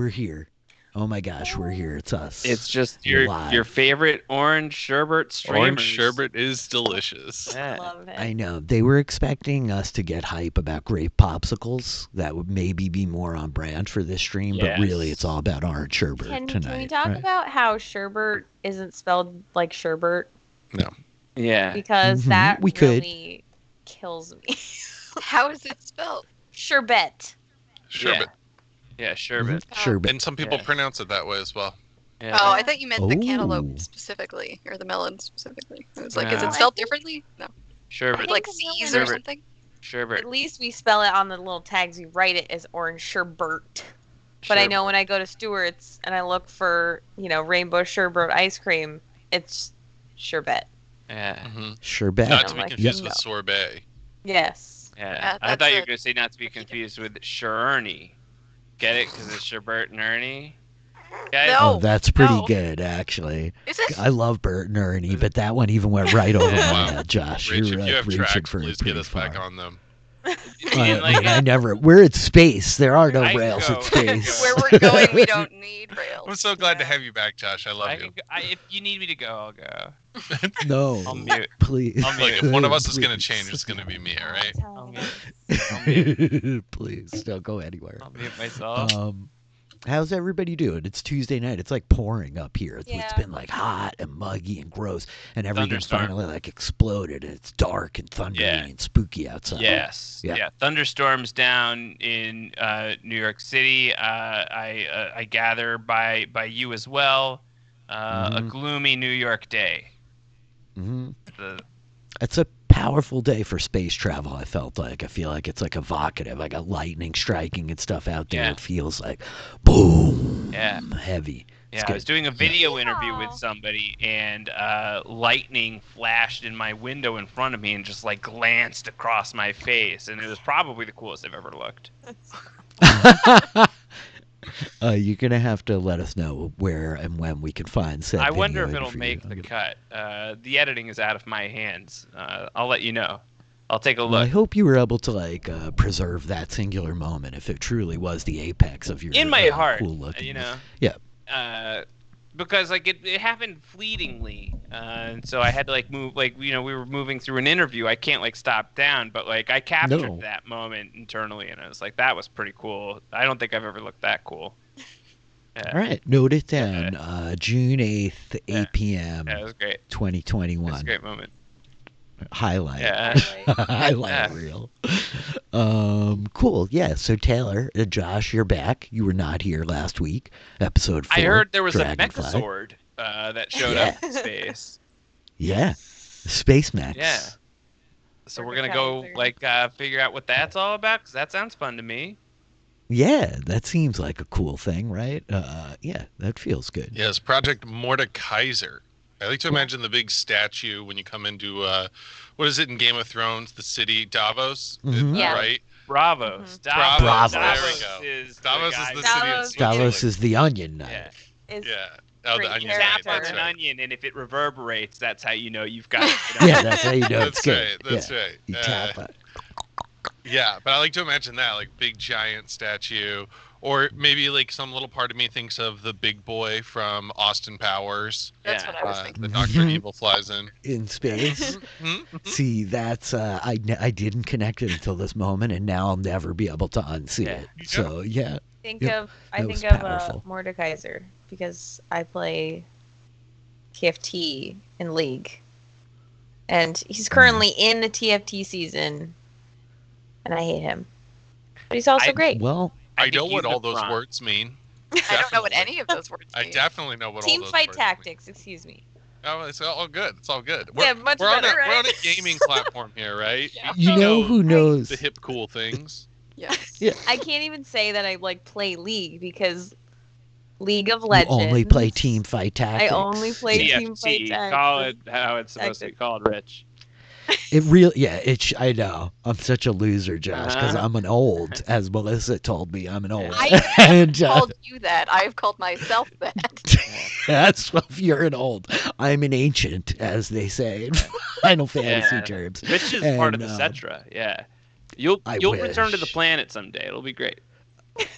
we're here. Oh my gosh, we're here. It's us. It's just We're your live. favorite orange sherbet streamers. Orange sherbet is delicious. Yeah. Love it. I know. They were expecting us to get hype about grape popsicles. That would maybe be more on brand for this stream, but really it's all about orange sherbet Can tonight. we talk right? about how sherbet isn't spelled like sherbet? No. Yeah. Because Mhm, that we could. really kills me. How is it spelled? Sherbet. Sherbet. Yeah, sherbet. Sherbet. And some people Yeah. pronounce it that way as well. Yeah. Oh, I thought you meant the Oh. cantaloupe specifically, or the melon specifically. It was like, is No. it spelled differently? No. Sherbet. Like the C's melon- or something? Sherbet. At least we spell it on the little tags. We write it as orange sherbet. But I know when I go to Stewart's and I look for, rainbow sherbet ice cream, it's sherbet. Yeah. Mm-hmm. Sherbet. Not I'm to be like, confused no. with sorbet. Yes. Yeah. Yeah, I thought that's you were a- going to say not to be confused with Shernie. Get it? Because it's Sherbert and Ernie. Get it? No. Oh, that's pretty no. good, actually. Is it? I love Bert and Ernie, but that one even went right over my Wow. head, Josh. Rich, You're if you have reaching tracks, for it please pretty get us back far. on them. And, like, I never. We're at space. There are no I can rails go. at space. Where we're going, we don't need rails. I'm so glad to have you back, Josh. I love I you. can go, if you need me to go, I'll go. No, I'll mute. please. I'll Look, if one of us is going to Please. change, it's going to be me, all right? I'll mute. Please don't go anywhere. I'll mute myself. How's everybody doing? It's Tuesday night. It's like pouring up here. It's Yeah. been like hot and muggy and gross, and everything's Thunderstorm. finally like exploded, and it's dark and thundery Yeah. and spooky outside. Yes. Yeah. Yeah. Thunderstorms down in New York City. I gather by you as well. A Mhm. gloomy New York day. hmm The It's a powerful day for space travel. I felt like. I feel like it's like evocative. I got lightning striking and stuff out there. Yeah. It feels like boom, Yeah. heavy. Yeah, good. I was doing a video interview with Yeehaw. somebody, and lightning flashed in my window in front of me and just like glanced across my face, and it was probably the coolest I've ever looked. You're gonna have to let us know where and when we can find said I wonder if video it'll interview. make I'm the gonna- cut. The editing is out of my hands. I'll let you know. I'll take a Well, I look. hope you were able to preserve that singular moment if it truly was the apex of your In my heart, cool looking. you know. Yeah. Because like it happened fleetingly, and so I had to move. We were moving through an interview. I can't stop down, but I captured No. that moment internally, and I was like, that was pretty cool. I don't think I've ever looked that cool. Yeah. All right, note it down. June 8th, 8 p.m. Yeah, it was great. It was a 2021. great moment. Highlight. Yeah. Highlight Yeah. reel. Cool. Yeah. So Taylor, Josh, you're back. You were not here last week. Episode 4. I heard there was Dragonfly. a Megazord that showed up in space. Yeah. Space Max. Yeah. So we're gonna go figure out what that's all about, because that sounds fun to me. Yeah, that seems like a cool thing, right? Yeah, that feels good. Yes, Project Mordekaiser. I like to imagine the big statue when you come into, what is it in Game of Thrones? The city, Davos? Mhm. Yeah. Right? Bravos. Mhm. Bravos. There we go. Is Davos the is guy the who- city in Davos- Switzerland. Davos is the onion knight. Yeah. Is Yeah. Oh, Great the onion character. knight. Tap on That's an right. onion, and if it reverberates, that's how you know you've got it. Yeah, that's how you know it's That's good. right. That's yeah. right. You tap it. Yeah, but I like to imagine that, big giant statue. Or maybe some little part of me thinks of the big boy from Austin Powers. That's Yeah. what I was thinking. The Dr. Evil flies in. In space. Hmm? See, that's I didn't connect it until this moment, and now I'll never be able to unsee Yeah. it. So yeah, think Yep, of I that was think of powerful. Mordekaiser because I play TFT in League, and he's currently in the TFT season, and I hate him, but he's also great. well, I think know he's what the all those front. words mean. I don't know what Definitely. any of those words I mean. definitely know what all Team those fight words mean. tactics, excuse me. Oh, it's all good. It's all good. Yeah, much we're on better, We're on right? a gaming platform here, right? Yeah. you know who knows? The hip, cool things. Yes. Yeah. I can't even say that I play League because League of You Legends. only play team fight tactics. I only play Team Fight TFT. Tactics. Call it how it's supposed to be called, Rich. It really, yeah. I know. I'm such a loser, Josh, because I'm an old. As Melissa told me, I'm an old. I and called you that. I've called myself that. that's if you're an old. I'm an ancient, as they say in Final Fantasy Yeah. terms. Rich is part of the And, Cetra. Yeah. You'll I return to the wish. planet someday. It'll be great.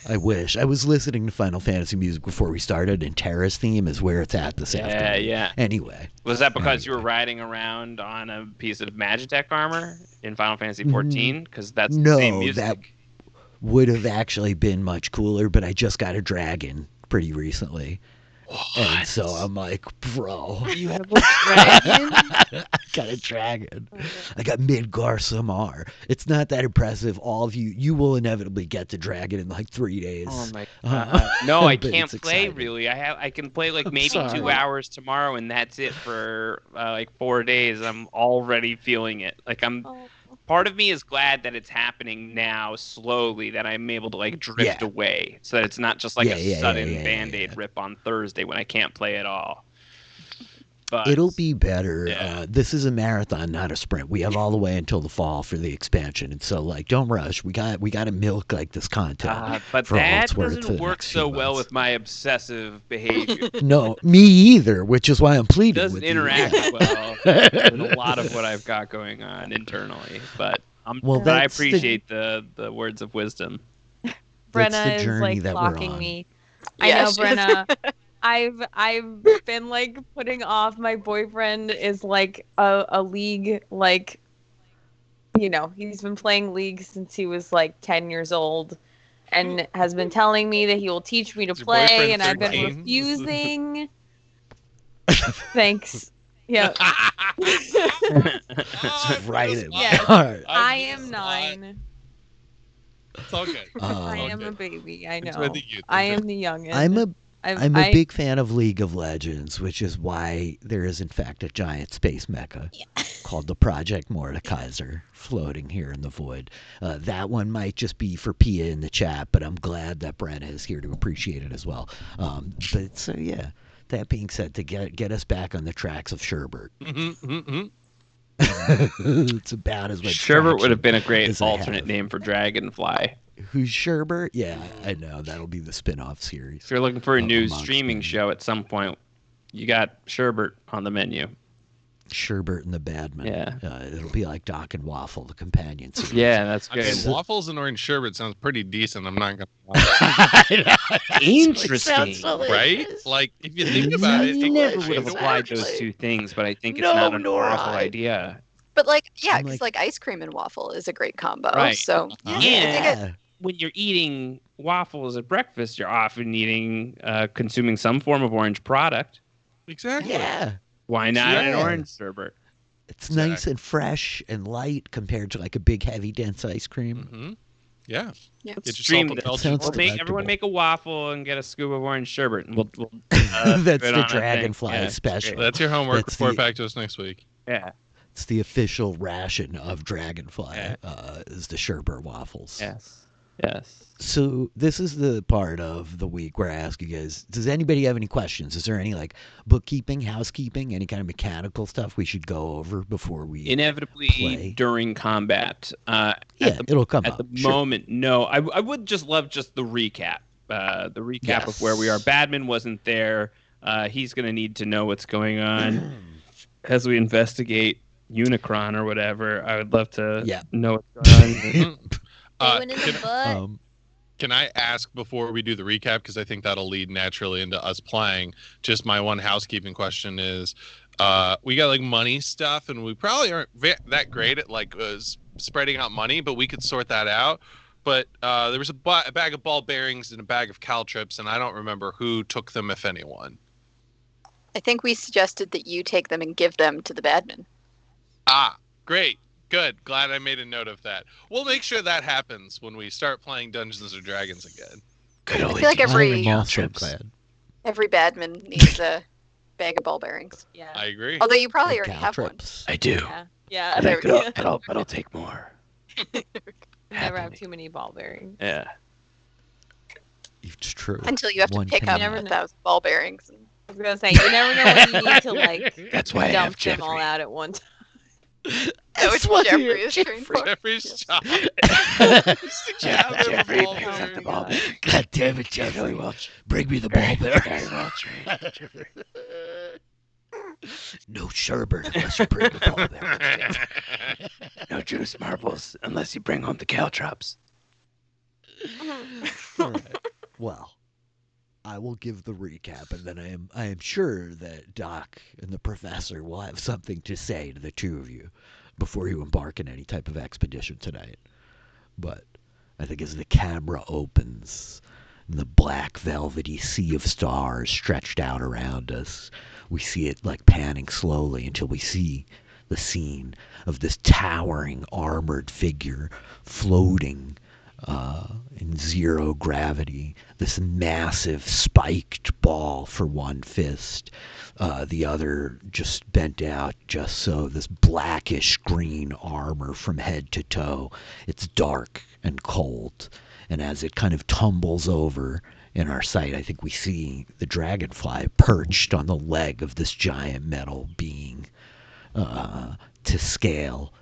I wish. I was listening to Final Fantasy music before we started, and Terra's theme is where it's at this afternoon. Yeah. Anyway. Was that because you were riding around on a piece of Magitech armor in Final Fantasy XIV? Because that's the same music. That would have actually been much cooler, but I just got a dragon pretty recently. What? And so I'm like, bro. You have a dragon? I got a dragon. I got Midgar Samar. It's not that impressive. All of you will inevitably get the dragon in like 3 days. Oh my god. No, I can't play exciting. really. I can play like maybe sorry. 2 hours tomorrow, and that's it for like 4 days. I'm already feeling it. Like part of me is glad that it's happening now slowly, that I'm able to like drift away, so that it's not just like a sudden Band-Aid rip on Thursday when I can't play at all. But it'll be better. This is a marathon, not a sprint. We have all the way until the fall for the expansion, and so like, don't rush. We got to milk like this content. But for all that it's worth for doesn't the work next few so well months. with my obsessive behavior. No, me either. Which is why I'm It pleading doesn't with interact you. well with a lot of what I've got going on internally. But Well, I that's the- appreciate the words of wisdom. That's Brenna the is journey like that we're blocking on. me. Yeah, I know, she is. Brenna. I've been like putting off. My boyfriend is like a league, like, you know, he's been playing League since he was like 10 years old, and has been telling me that he will teach me to Is your play, boyfriend and I've been 13? refusing. Thanks. Yeah. Right in. Yes. All right. I am 9. It's all good. I Um, am a baby. I know. Enjoy the youth. I am the youngest. I'm a big fan of League of Legends, which is why there is in fact a giant space mecha called the Project Mordekaiser floating here in the void. That one might just be for Pia in the chat, but I'm glad that Brenna is here to appreciate it as well. But so yeah, that being said, to get us back on the tracks of Sherbert. It's about as much Sherbert would have been a traction great as I alternate have. name for Dragonfly. Who's Sherbert? Yeah, I know. That'll be the spin-off series. If you're looking for a new amongst streaming them. show at some point, you got Sherbert on the menu. Sherbert and the Badman. Yeah. It'll be like Doc and Waffle, the companion series. Yeah, that's I mean, good. waffles and orange sherbet sounds pretty decent. I'm not gonna lie. Interesting. Right? Like, if you think about it, I it never could would have change the applied world. those two things, but I think it's No, not an nor awful I. idea. But like, yeah, I'm because like- like ice cream and waffle is a great combo. Right. So yeah, I think Yeah. When you're eating waffles at breakfast, you're often consuming some form of orange product. Exactly. Yeah. Why not an Yeah. orange sherbet? It's nice and fresh and light compared to like a big, heavy, dense ice cream. Mm-hmm. Yeah. Yeah. Get Stream yourself a this. Belgian Sounds We'll sherbet. make everyone make a waffle and get a scoop of orange sherbet, and we'll That's put the on a thing. Dragonfly Yeah, special. great. That's your homework. That's Report the- back to us next week. Yeah. It's the official ration of Dragonfly. Yeah. Is the Sherbert waffles. Yes. Yes. So this is the part of the week where I ask you guys, does anybody have any questions? Is there any like bookkeeping, housekeeping, any kind of mechanical stuff we should go over before we Inevitably play? during combat. Yeah, it'll come At up. the Sure. moment, no. I would just love just the recap. The recap of where we are. Yes. Badman wasn't there. He's going to need to know what's going on as we investigate Unicron or whatever. I would love to Yeah. know what's going on. Going in the Can, butt. can I ask before we do the recap, because I think that'll lead naturally into us playing, just my one housekeeping question is, we got like money stuff, and we probably aren't that great at like spreading out money, but we could sort that out. But there was a bag of ball bearings and a bag of caltrips, and I don't remember who took them, if anyone. I think we suggested that you take them and give them to the badman. Ah, great. Good. Glad I made a note of that. We'll make sure that happens when we start playing Dungeons and Dragons again. I feel like every I'm also glad. badman needs a bag of ball bearings. Yeah. I agree. Although you probably Like already have one. caltrips. I do. Yeah. Yeah. There we go. But I'll take more. Never have too many ball bearings. Yeah. It's true. Until you have to One pick can up never a know. 1,000 ball bearings. I was gonna say you never know when you need to like That's why I dump have them Jeffrey. all out at one time. That was what Jeffrey is trained for. Jeffrey's job. Jeffrey Oh picks up my the ball. God. God damn it, Jeffrey. Bring me the ball bearing. No Sherbert unless you bring the ball bearing. No juice marbles unless you bring home the caltrops. All right. Well, I will give the recap, and then I am sure that Doc and the professor will have something to say to the two of you before you embark on any type of expedition tonight. But I think as the camera opens and the black velvety sea of stars stretched out around us, we see it like panning slowly until we see the scene of this towering armored figure floating in zero gravity, this massive spiked ball for one fist, the other just bent out just so, this blackish green armor from head to toe. It's dark and cold, and as it kind of tumbles over in our sight, I think we see the dragonfly perched on the leg of this giant metal being to scale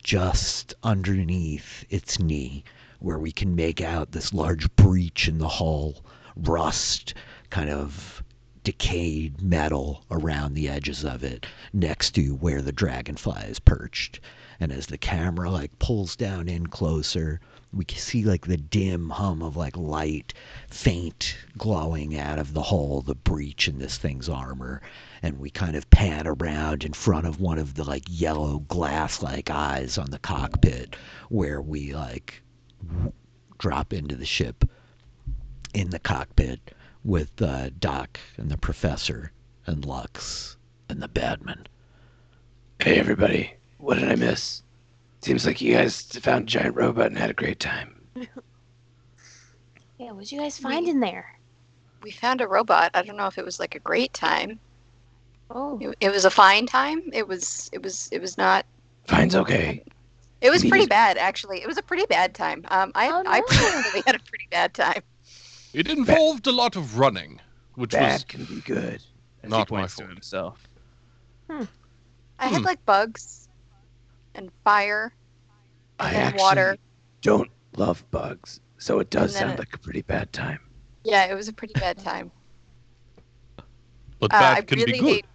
just underneath its knee, where we can make out this large breach in the hull, rust, kind of decayed metal around the edges of it, next to where the dragonfly is perched. And as the camera like pulls down in closer, we can see like the dim hum of like light, faint glowing out of the hole, the breach in this thing's armor. And we kind of pan around in front of one of the like yellow glass-like eyes on the cockpit, where we like drop into the ship in the cockpit with Doc and the professor and Lux and the badman. Hey everybody, what did I miss? Seems like you guys found a giant robot and had a great time. Yeah, what'd you guys find in there? We found a robot. I don't know if it was like a great time. Oh, It was a fine time. It was not. Fine's okay. It was I mean, pretty he's- bad, actually. It was a pretty bad time. I personally had a pretty bad time. It involved a lot of running, which was Bad can be good. As Not he my points to fault. himself. I had like bugs and fire I and actually water. don't love bugs, so it does And then sound like a pretty bad time. Yeah, it was a pretty bad time. but I bad can really be good. hate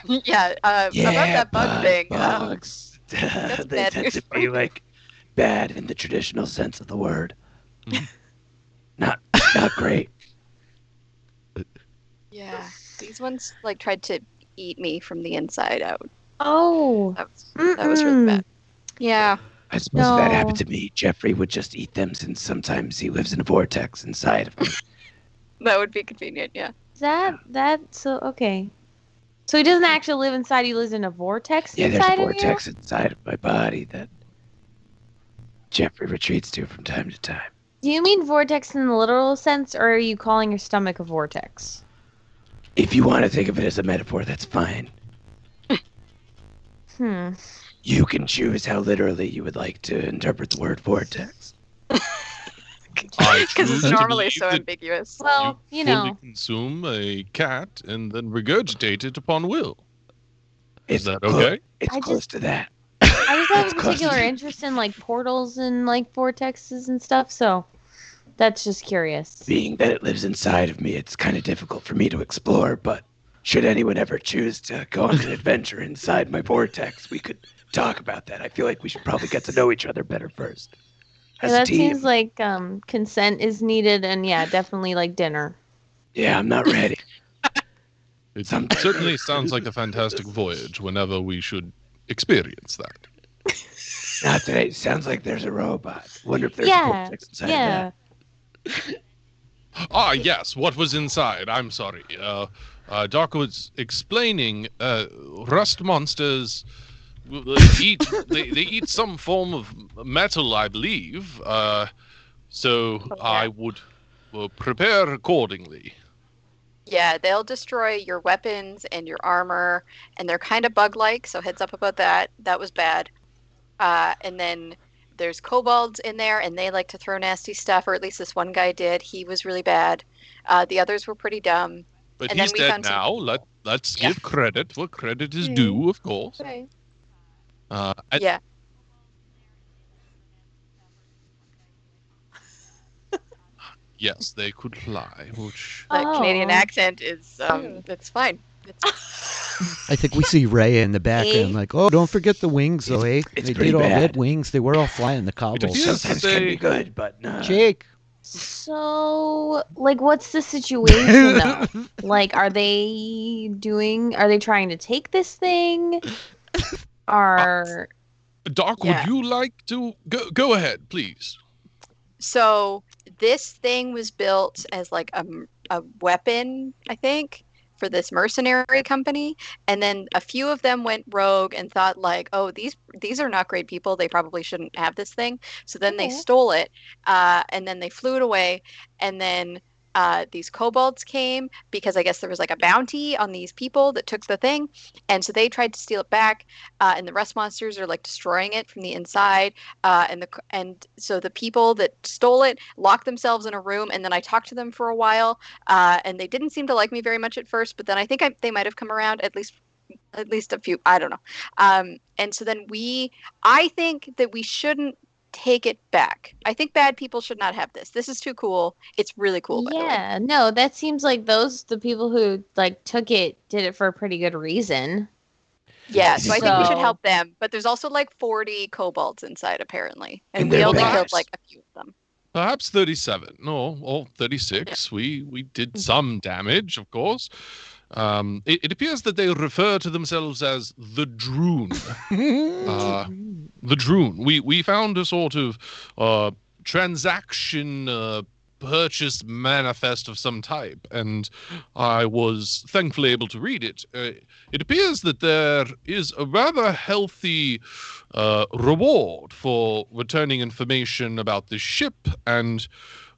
to. Yeah, about that bug thing. Bugs. that's They bad tend news to for be you. like bad in the traditional sense of the word. Mhm. Not great. Yeah, these ones like tried to eat me from the inside out. oh, That was really bad. Yeah. I suppose if that No. happened to me, Jeffrey would just eat them since sometimes he lives in a vortex inside of me. That would be convenient, yeah. so okay. So he doesn't actually live inside. He lives in a vortex Yeah, there's a inside of vortex inside of my body that Jeffrey retreats to from time to time. you. Do you mean vortex in the literal sense, or are you calling your stomach a vortex? If you want to think of it as a metaphor, that's fine. Hmm. You can choose how literally you would like to interpret the word vortex. I Because choose it's to normally believe so that ambiguous. Well, you fully know. consume a cat and then regurgitate it upon will. Is that clo- okay? It's I close just- to that. I just have It's a close to particular that. interest in like portals and like vortexes and stuff, so that's just curious. Being that it lives inside of me, it's kind of difficult for me to explore, but should anyone ever choose to go on an adventure inside my vortex, we could talk about that. I feel like we should probably get to know each other better first. As a That team. seems like consent is needed, and yeah, definitely like dinner. Yeah, I'm not ready. It Some- certainly sounds like a fantastic voyage whenever we should experience that. Not today. It sounds like there's a robot. Wonder if there's a Yeah, vortex inside yeah. of that. Ah, yes, what was inside? I'm sorry. Doc was explaining rust monsters they eat some form of metal, I believe. So yeah. I would prepare accordingly. Yeah, they'll destroy your weapons and your armor, and they're kind of bug-like, so heads up about that. That was bad. And then there's kobolds in there, and they like to throw nasty stuff, or at least this one guy did. He was really bad. The others were pretty dumb. But And he's then we dead found some- now. Let's Yeah. give credit where credit is Okay. due, of course. Okay. And Yeah. yes, they could fly, which That Canadian Oh. accent is, it's fine. I think we see Ray in the background, like, oh, don't forget the wings, though, eh? It's They pretty did all bad. that wings. They were all flying the cobbles. appears- Sometimes say- can be good, but Jake, So, like, what's the situation though? Like, are they trying to take this thing? Are Doc, would you like to go ahead, please? So this thing was built as like a weapon, I think, for this mercenary company, and then a few of them went rogue and thought like, oh, these are not great people. They probably shouldn't have this thing. So then they stole it, and then they flew it away, and then. These kobolds came because I guess there was like a bounty on these people that took the thing, and so they tried to steal it back. And the rest monsters are like destroying it from the inside. And so the people that stole it locked themselves in a room, and then I talked to them for a while, and they didn't seem to like me very much at first, but then I think they might have come around at least a few. I don't know. And so then I think that we shouldn't take it back. I think bad people should not have this. This is too cool. It's really cool. By the way. no, that seems like the people who like took it did it for a pretty good reason. Yeah, so I think we should help them. But there's also like 40 kobolds inside, apparently. And we only killed like a few of them. Perhaps 37. No, or 36. Yeah. We did some damage, of course. It appears that they refer to themselves as the Droon. The Droon. We found a sort of transaction purchase manifest of some type, and I was thankfully able to read it. It appears that there is a rather healthy reward for returning information about the ship and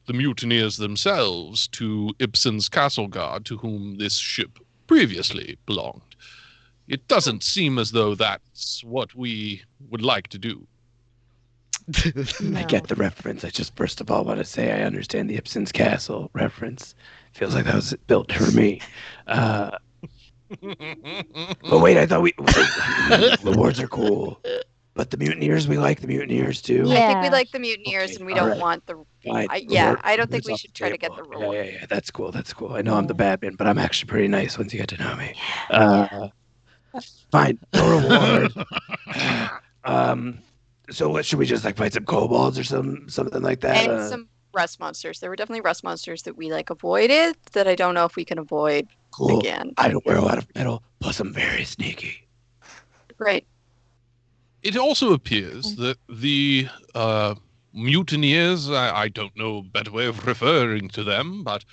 the mutineers themselves to Ibsen's castle guard, to whom this ship previously belonged. It doesn't seem as though that's what we would like to do. No. I get the reference. I just first of all want to say I understand the Ibsen's castle reference. Feels like that was built for me. But wait, I thought rewards are cool. But the mutineers, we like the mutineers too. Yeah. I think we like the mutineers, and we don't want the. I don't think we should try to get the reward. Yeah. That's cool. I know I'm the bad man, but I'm actually pretty nice once you get to know me. Fine, no reward. So what should we just like fight some kobolds or something like that? And some rust monsters. There were definitely rust monsters that we like avoided that I don't know if we can avoid again. I don't wear a lot of metal, plus I'm very sneaky. Right. It also appears that the mutineers, I don't know a better way of referring to them, but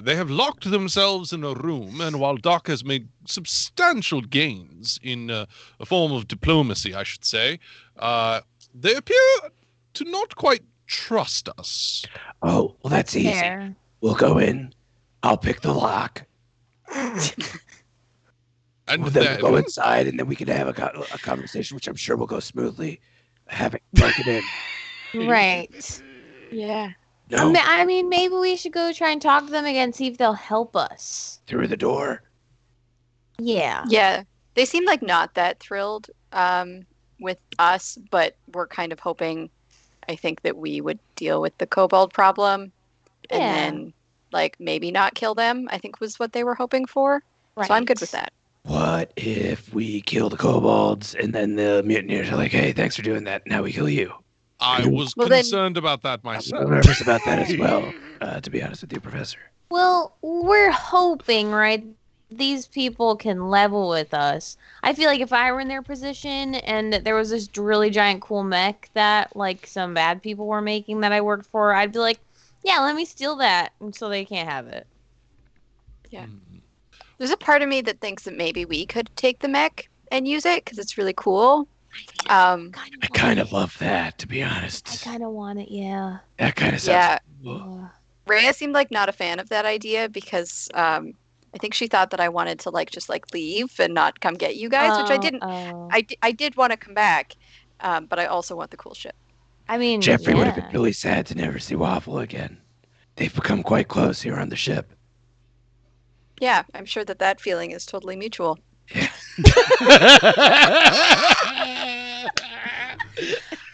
they have locked themselves in a room, and while Doc has made substantial gains in a form of diplomacy, I should say, they appear to not quite trust us. Oh, well, that's easy. Fair. We'll go in. I'll pick the lock. And then we'll go inside, and then we can have a conversation, which I'm sure will go smoothly. Having broken in. Right. Yeah. No. I mean, maybe we should go try and talk to them again, see if they'll help us. Through the door? Yeah. Yeah. They seem like not that thrilled with us, but we're kind of hoping, I think, that we would deal with the kobold problem and then, like, maybe not kill them, I think was what they were hoping for. Right. So I'm good with that. What if we kill the kobolds and then the mutineers are like, hey, thanks for doing that. Now we kill you. I was concerned about that myself. I'm nervous about that as well, to be honest with you, Professor. Well, we're hoping, right, these people can level with us. I feel like if I were in their position and there was this really giant cool mech that, like, some bad people were making that I worked for, I'd be like, yeah, let me steal that so they can't have it. Yeah. There's a part of me that thinks that maybe we could take the mech and use it because it's really cool. I kind of love that, to be honest. I kind of want it, yeah. That kind of sounds cool. Rhea seemed like not a fan of that idea because I think she thought that I wanted to just leave and not come get you guys, which I didn't. I did want to come back, but I also want the cool ship. I mean, Jeffrey would have been really sad to never see Waffle again. They've become quite close here on the ship. Yeah, I'm sure that feeling is totally mutual. Yeah.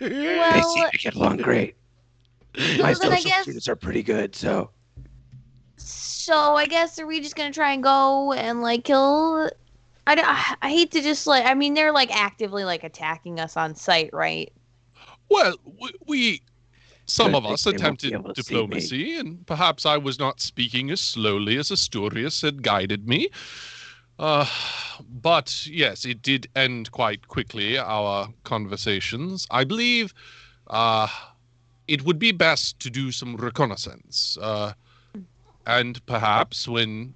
They seem to get along great. My social students are pretty good, so. So I guess are we just gonna try and go and kill? I hate to just I mean they're actively attacking us on sight, right? Well, we Some Good of thing us they won't be attempted able to see diplomacy, and perhaps I was not speaking as slowly as Asturias had guided me. But yes, it did end quite quickly, our conversations. I believe it would be best to do some reconnaissance. And perhaps when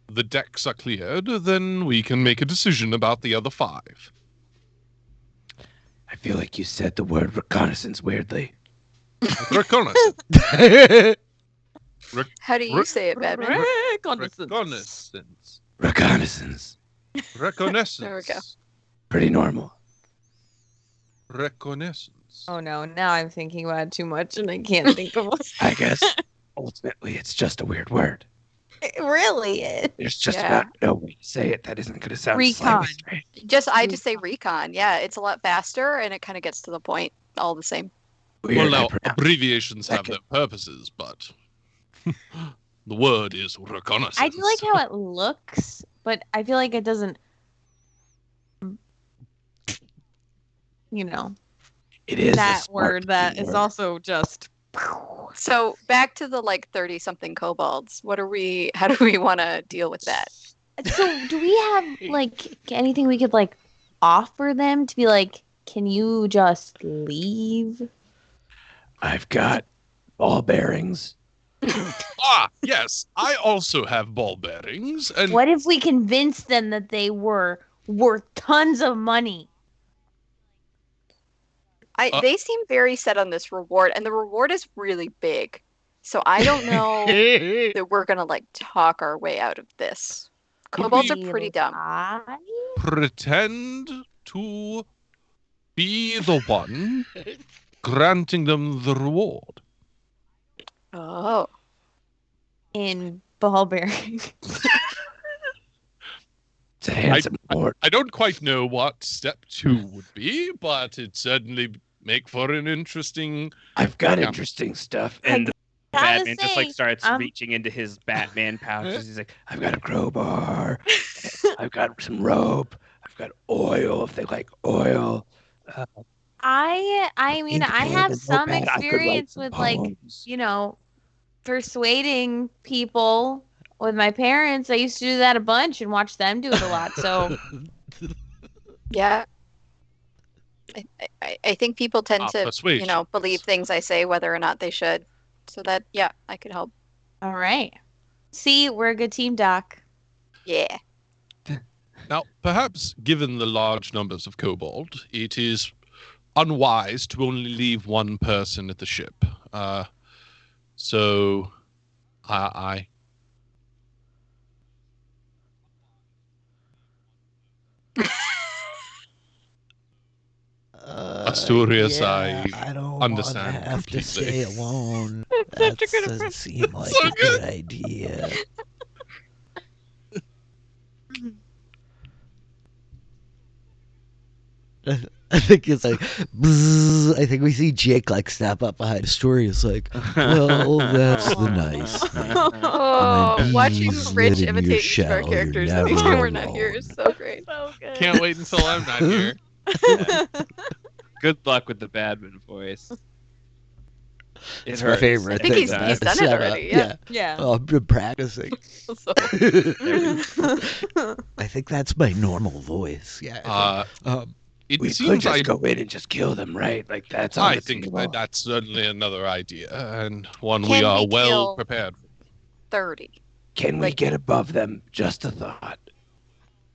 the decks are cleared, then we can make a decision about the other 5. I feel like you said the word reconnaissance weirdly. Reconnaissance. How do you say it, Batman? Reconnaissance. Reconnaissance. Reconnaissance. There we go. Pretty normal. Reconnaissance. Oh no, now I'm thinking about it too much and I can't think of what I guess ultimately it's just a weird word. it really is. There's just Yeah. about no way to say it that isn't going to sound Recon. slightly strange. I just say recon. Yeah, it's a lot faster and it kind of gets to the point all the same. Well, Weird. now, I pronounce- abbreviations have Second. their purposes, but the word is reconnaissance. I do like how it looks, but I feel like it doesn't. You know, It is a that smart word that is word. also just. So back to the 30-something kobolds. How do we want to deal with that? So, do we have anything we could offer them to be like, can you just leave? I've got ball bearings. Yes, I also have ball bearings, and What if we convinced them that they were worth tons of money? They seem very set on this reward, and the reward is really big. So I don't know that we're gonna talk our way out of this. Kobolds are pretty dumb. pretend to be the one granting them the reward. Oh. In ball bearing. It's a handsome word. I don't quite know what step 2 would be, but it certainly make for an interesting. I've got Yeah. interesting stuff. And the Gotta Batman just say, starts I'm- reaching into his Batman pouches. He's like, I've got a crowbar. I've got some rope. I've got oil if they like oil. I mean, I have some experience with poems. persuading people with my parents. I used to do that a bunch and watch them do it a lot. So Yeah. I think people tend to, persuasion. believe things I say whether or not they should. So that, yeah, I could help. all right. See, we're a good team, Doc. Yeah. Now, perhaps given the large numbers of kobold, it is unwise to only leave one person at the ship. So, I Asturias, I don't understand want to have to completely. stay alone. That's That such a good doesn't seem like So a good idea. I think it's like, bzzz. I think we see Jake step up behind Astorius, well, that's the nice thing. Oh, When watching bees Rich live in your imitate each of our shell, you're characters never anytime we're not alone. here is so great. So good. Can't wait until I'm not here. good luck with the Batman voice. It's my favorite. I think he's thing. done it Set up. already, yeah. Yeah. Oh, I've been practicing. So, I think that's my normal voice. Yeah. It We could seems just go in and just kill them, right? That's all I that's think involved. that's certainly another idea, and one Can we are we well kill- prepared for. 30. Can we get above them? Just a thought.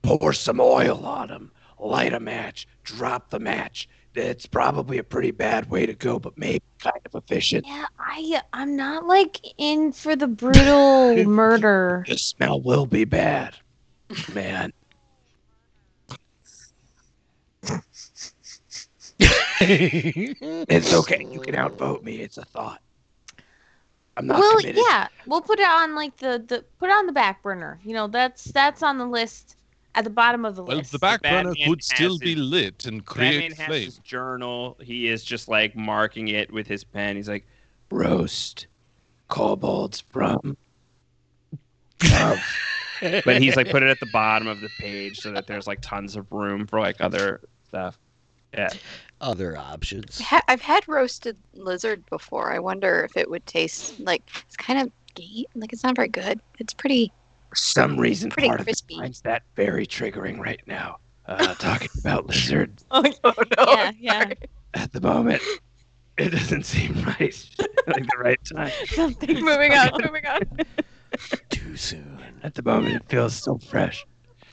Pour some oil on them. Light a match. Drop the match. It's probably a pretty bad way to go, but maybe kind of efficient. Yeah, I'm not in for the brutal murder. The smell will be bad, man. It's okay. You can outvote me. It's a thought. I'm not Well, committed. yeah, we'll put it on the put it on the back burner. That's on the list at the bottom of the Well, list. the back burner Batman could still has be his- lit and create Batman has flame. his journal. He is just marking it with his pen. He's like, Roast kobolds from. but he's put it at the bottom of the page so that there's tons of room for other stuff. Yeah. Other options. I've had roasted lizard before. I wonder if it would taste like it's kind of like it's not very good. It's pretty. For some reason, Pretty part crispy. of me finds that very triggering right now. Talking about lizards. Oh no! Yeah. At the moment, it doesn't seem right. Like the right time. Moving on. Too soon. At the moment, it feels so fresh.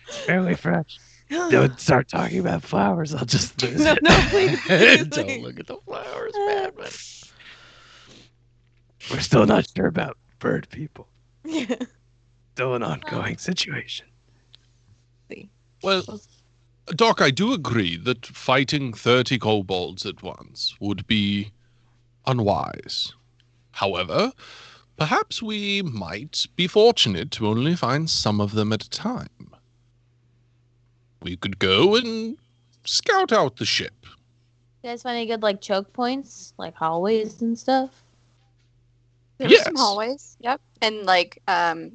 Fairly fresh. Don't start talking about flowers. I'll just lose it. No, please. Don't look at the flowers, Batman. We're still not sure about bird people. Yeah. Still an ongoing situation. Well, Doc, I do agree that fighting 30 kobolds at once would be unwise. However, perhaps we might be fortunate to only find some of them at a time. We could go and scout out the ship. You guys find any good like choke points, like hallways and stuff? There's some hallways. Yep. And like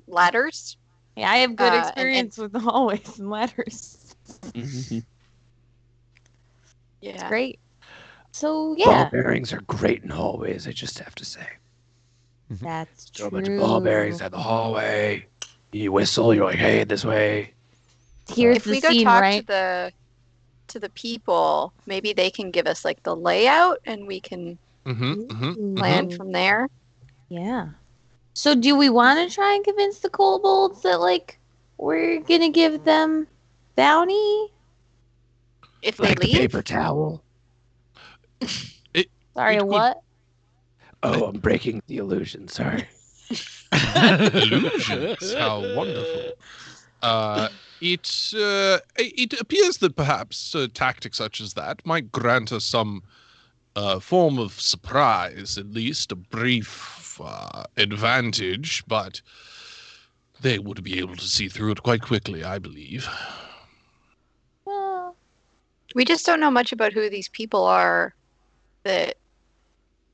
ladders. Yeah, I have good and- experience with the hallways and ladders. Yeah. Great. So Ball yeah, bearings are great in hallways, I just have to say. that's Throw a true. bunch of ball bearings at the hallway. You whistle, you're like, hey, this way. Here's If the we go scene, talk right? to the people, maybe they can give us like the layout and we can plan from there. Yeah. So do we want to try and convince the kobolds that like we're gonna give them bounty? If they Like the leave. paper towel. Sorry, It a could- what? Oh, I'm breaking the illusion, sorry. Illusions, how wonderful. It appears that perhaps a tactic such as that might grant us some form of surprise, at least a brief advantage, but they would be able to see through it quite quickly, I believe. Well, We just don't know much about who these people are that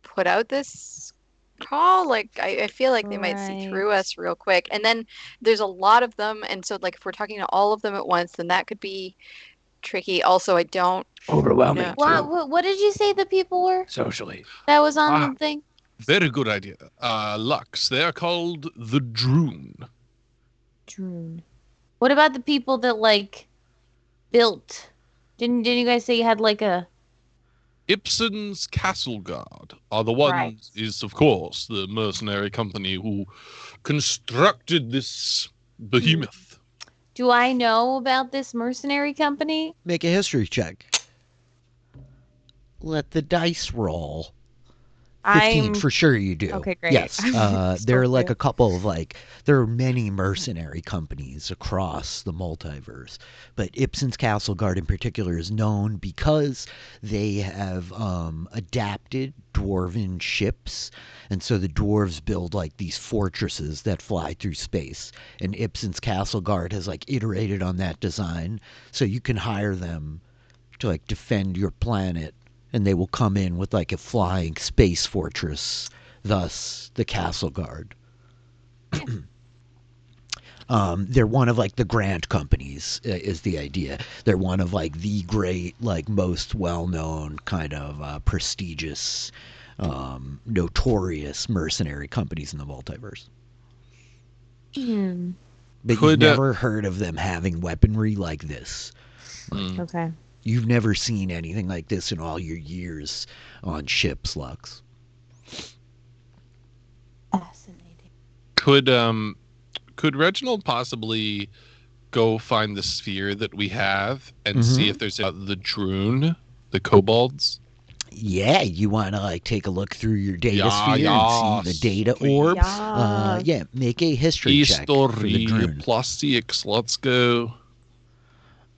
put out this call. Like, I feel like they might see through us real quick. And then there's a lot of them. And so, like, if we're talking to all of them at once, then that could be tricky. Also, I don't Overwhelming, know. too, what did you say the people were socially. that was on the thing? Very good idea. Lux, they are called the Droon. Droon. What about the people that like built? Didn't you guys say you had like a Ibsen's Castle Guard are the ones, is of course the mercenary company who constructed this behemoth. Do I know about this mercenary company? Make a history check. Let the dice roll. 15 for sure you do. Okay, great. Yes. There are like a couple of there are many mercenary companies across the multiverse, but Ibsen's Castle Guard in particular is known because they have adapted dwarven ships, and so the dwarves build like these fortresses that fly through space, and Ibsen's Castle Guard has like iterated on that design, so you can hire them to like defend your planet. And they will come in with like a flying space fortress, thus the Castle Guard. They're one of like the Grant companies is the idea. They're one of like the great, like most well-known kind of prestigious, notorious mercenary companies in the multiverse. But you've never heard of them having weaponry like this. Okay. You've never seen anything like this in all your years on ships, Lux. Fascinating. Could Reginald possibly go find the sphere that we have and see if there's the Droon, the kobolds? Yeah, you want to like take a look through your data sphere and see the data orbs. Yeah, make a history check for the Droon. +6, let's go.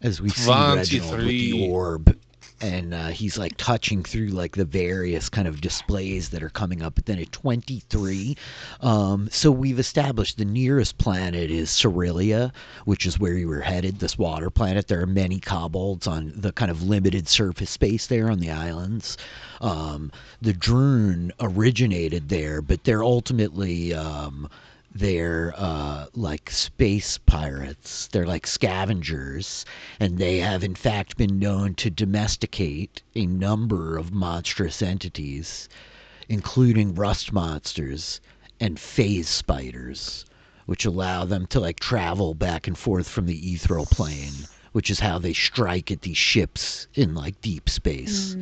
As we see Reginald with the orb, and he's like touching through like the various kind of displays that are coming up. But then at 23, so we've established the nearest planet is Cerelia, which is where you were headed, this water planet. There are many kobolds on the kind of limited surface space there on the islands. The Droon originated there, but they're ultimately they're like space pirates. They're like scavengers, and they have in fact been known to domesticate a number of monstrous entities, including rust monsters and phase spiders, which allow them to like travel back and forth from the ethereal plane, which is how they strike at these ships in like deep space.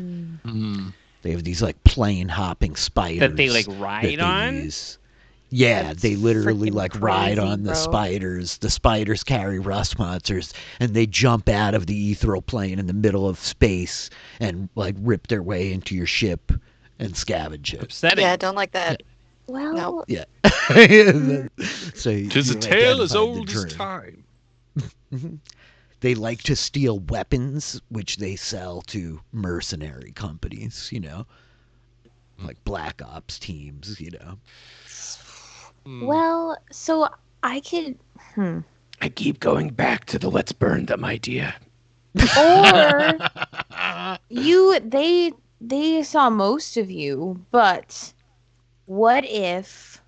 They have these like plane hopping spiders That they like ride on? use. Yeah, That's they literally freaking like ride crazy, on the bro. spiders. The spiders carry rust monsters, and they jump out of the ethereal plane in the middle of space and like rip their way into your ship and scavenge it. Upsetting. Yeah, I don't like that. Well, No. Yeah. So Tis a you tale as identified the old as dream. time. They like to steal weapons, which they sell to mercenary companies, like Black Ops teams, well, so I could, I keep going back to the let's burn them idea. or they saw most of you, but what if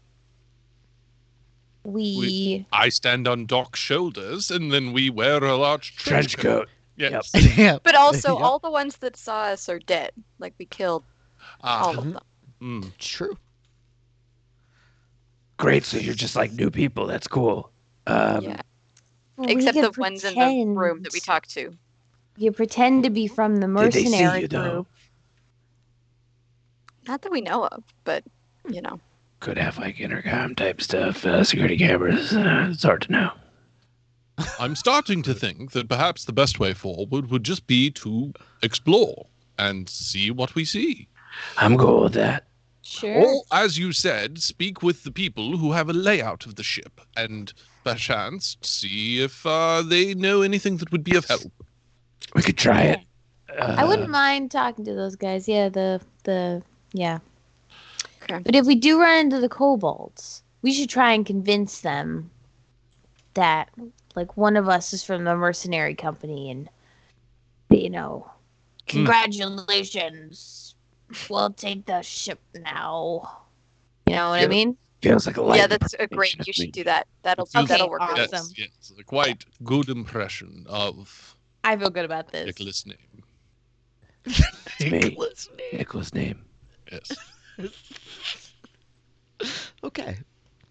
we I stand on Doc's shoulders, and then we wear a large Trench coat. Yes. Yeah. But also, Yep. all the ones that saw us are dead. Like, we killed all of them. It's true. Great, so you're just like new people. That's cool. Yeah. well, we Except could the ones in the room that we pretend- talked to. You pretend to be from the Did they see mercenary you, though? group. Not that we know of, but, you know. Could have like intercom type stuff, security cameras. It's hard to know. I'm starting to think that perhaps the best way forward would just be to explore and see what we see. I'm cool with that. Sure. Or, as you said, speak with the people who have a layout of the ship and perchance see if they know anything that would be of help. We could try it. I wouldn't mind talking to those guys. Yeah, yeah. Okay. But if we do run into the kobolds, we should try and convince them that, like, one of us is from the mercenary company, and congratulations, we'll take the ship now. You know what I mean? Feels like a light. Yeah, that's a great. You should do that. That'll Okay, work. really awesome. well. Yes, a quite good impression of I feel good about this. Nicholas' name. It's me. Nicholas' name. Yes. Okay.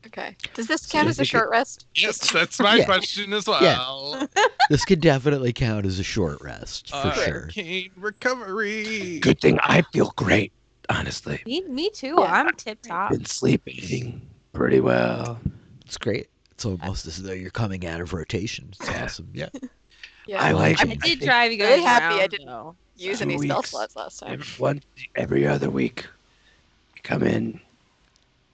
Okay. Does this count as a short rest? Yes, that's my Yeah. question as well. This could definitely count as a short rest, for sure. Arcane recovery. Good thing I feel great, honestly. Me too. Yeah. I'm tip top. Been sleeping pretty well. It's great. It's almost as though you're coming out of rotation. It's Yeah. awesome. Yeah. Yeah. I like I it. did think drive you guys really happy I around, didn't- though. Use 2 any spell weeks. slots last time. Every other week. You come in,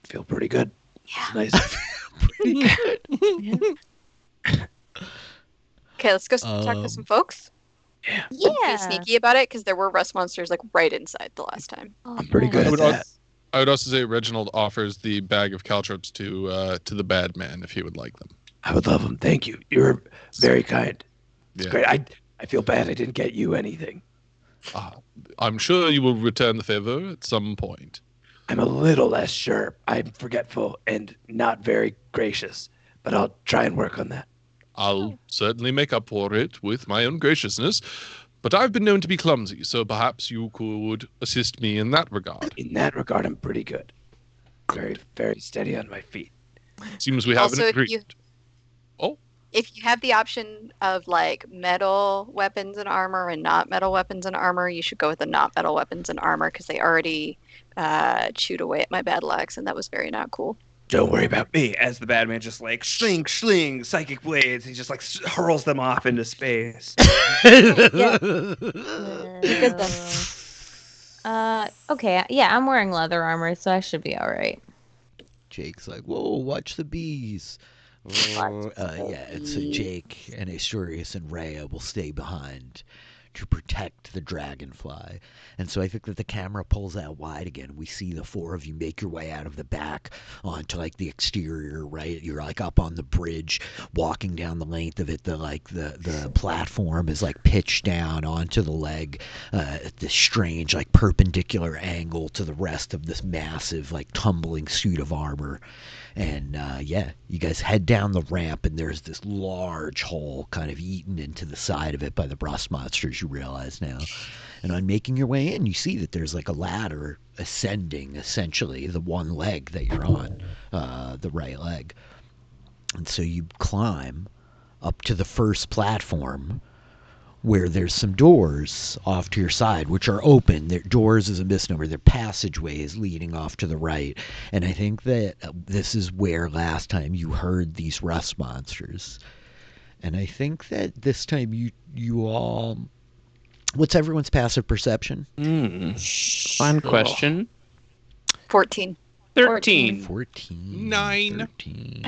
feel pretty good. Yeah. Nice. Pretty good. Okay, let's go talk to some folks. Yeah. Be Yeah. sneaky about it because there were rust monsters like right inside the last time. Oh, I'm pretty good I at would, that. I would also say Reginald offers the bag of caltrops to the bad man if he would like them. I would love them. Thank you. You're very kind. It's Yeah. great. I feel bad I didn't get you anything. I'm sure you will return the favor at some point. I'm a little less sure. I'm forgetful and not very gracious, but I'll try and work on that. I'll certainly make up for it with my own graciousness, but I've been known to be clumsy, so perhaps you could assist me in that regard. In that regard, I'm pretty good. Very, very steady on my feet. Seems we have Also, an if you- agreement. Oh, If you have the option of like metal weapons and armor and not metal weapons and armor, you should go with the not metal weapons and armor because they already chewed away at my battle axe, and that was very not cool. Don't worry about me. As the bad man just like sling, psychic blades. He just like hurls them off into space. Good okay. Yeah, I'm wearing leather armor, so I should be all right. Jake's like, whoa, watch the bees. Yeah, and so Jake and Asturias and Rhea will stay behind to protect the dragonfly. And so I think that the camera pulls out wide again. We see the four of you make your way out of the back onto like the exterior, right? You're like up on the bridge, walking down the length of it. The platform is like pitched down onto the leg at this strange like perpendicular angle to the rest of this massive like tumbling suit of armor. And you guys head down the ramp, and there's this large hole kind of eaten into the side of it by the rust monsters, you realize now. And on making your way in, you see that there's like a ladder ascending, essentially, the one leg that you're on, the right leg. And so you climb up to the first platform, where there's some doors off to your side, which are open. They're, doors is a misnomer. They're passageways leading off to the right. And I think that this is where last time you heard these rust monsters. And I think that this time you all... What's everyone's passive perception? Fun question. 14. 13. 14. 9. 13.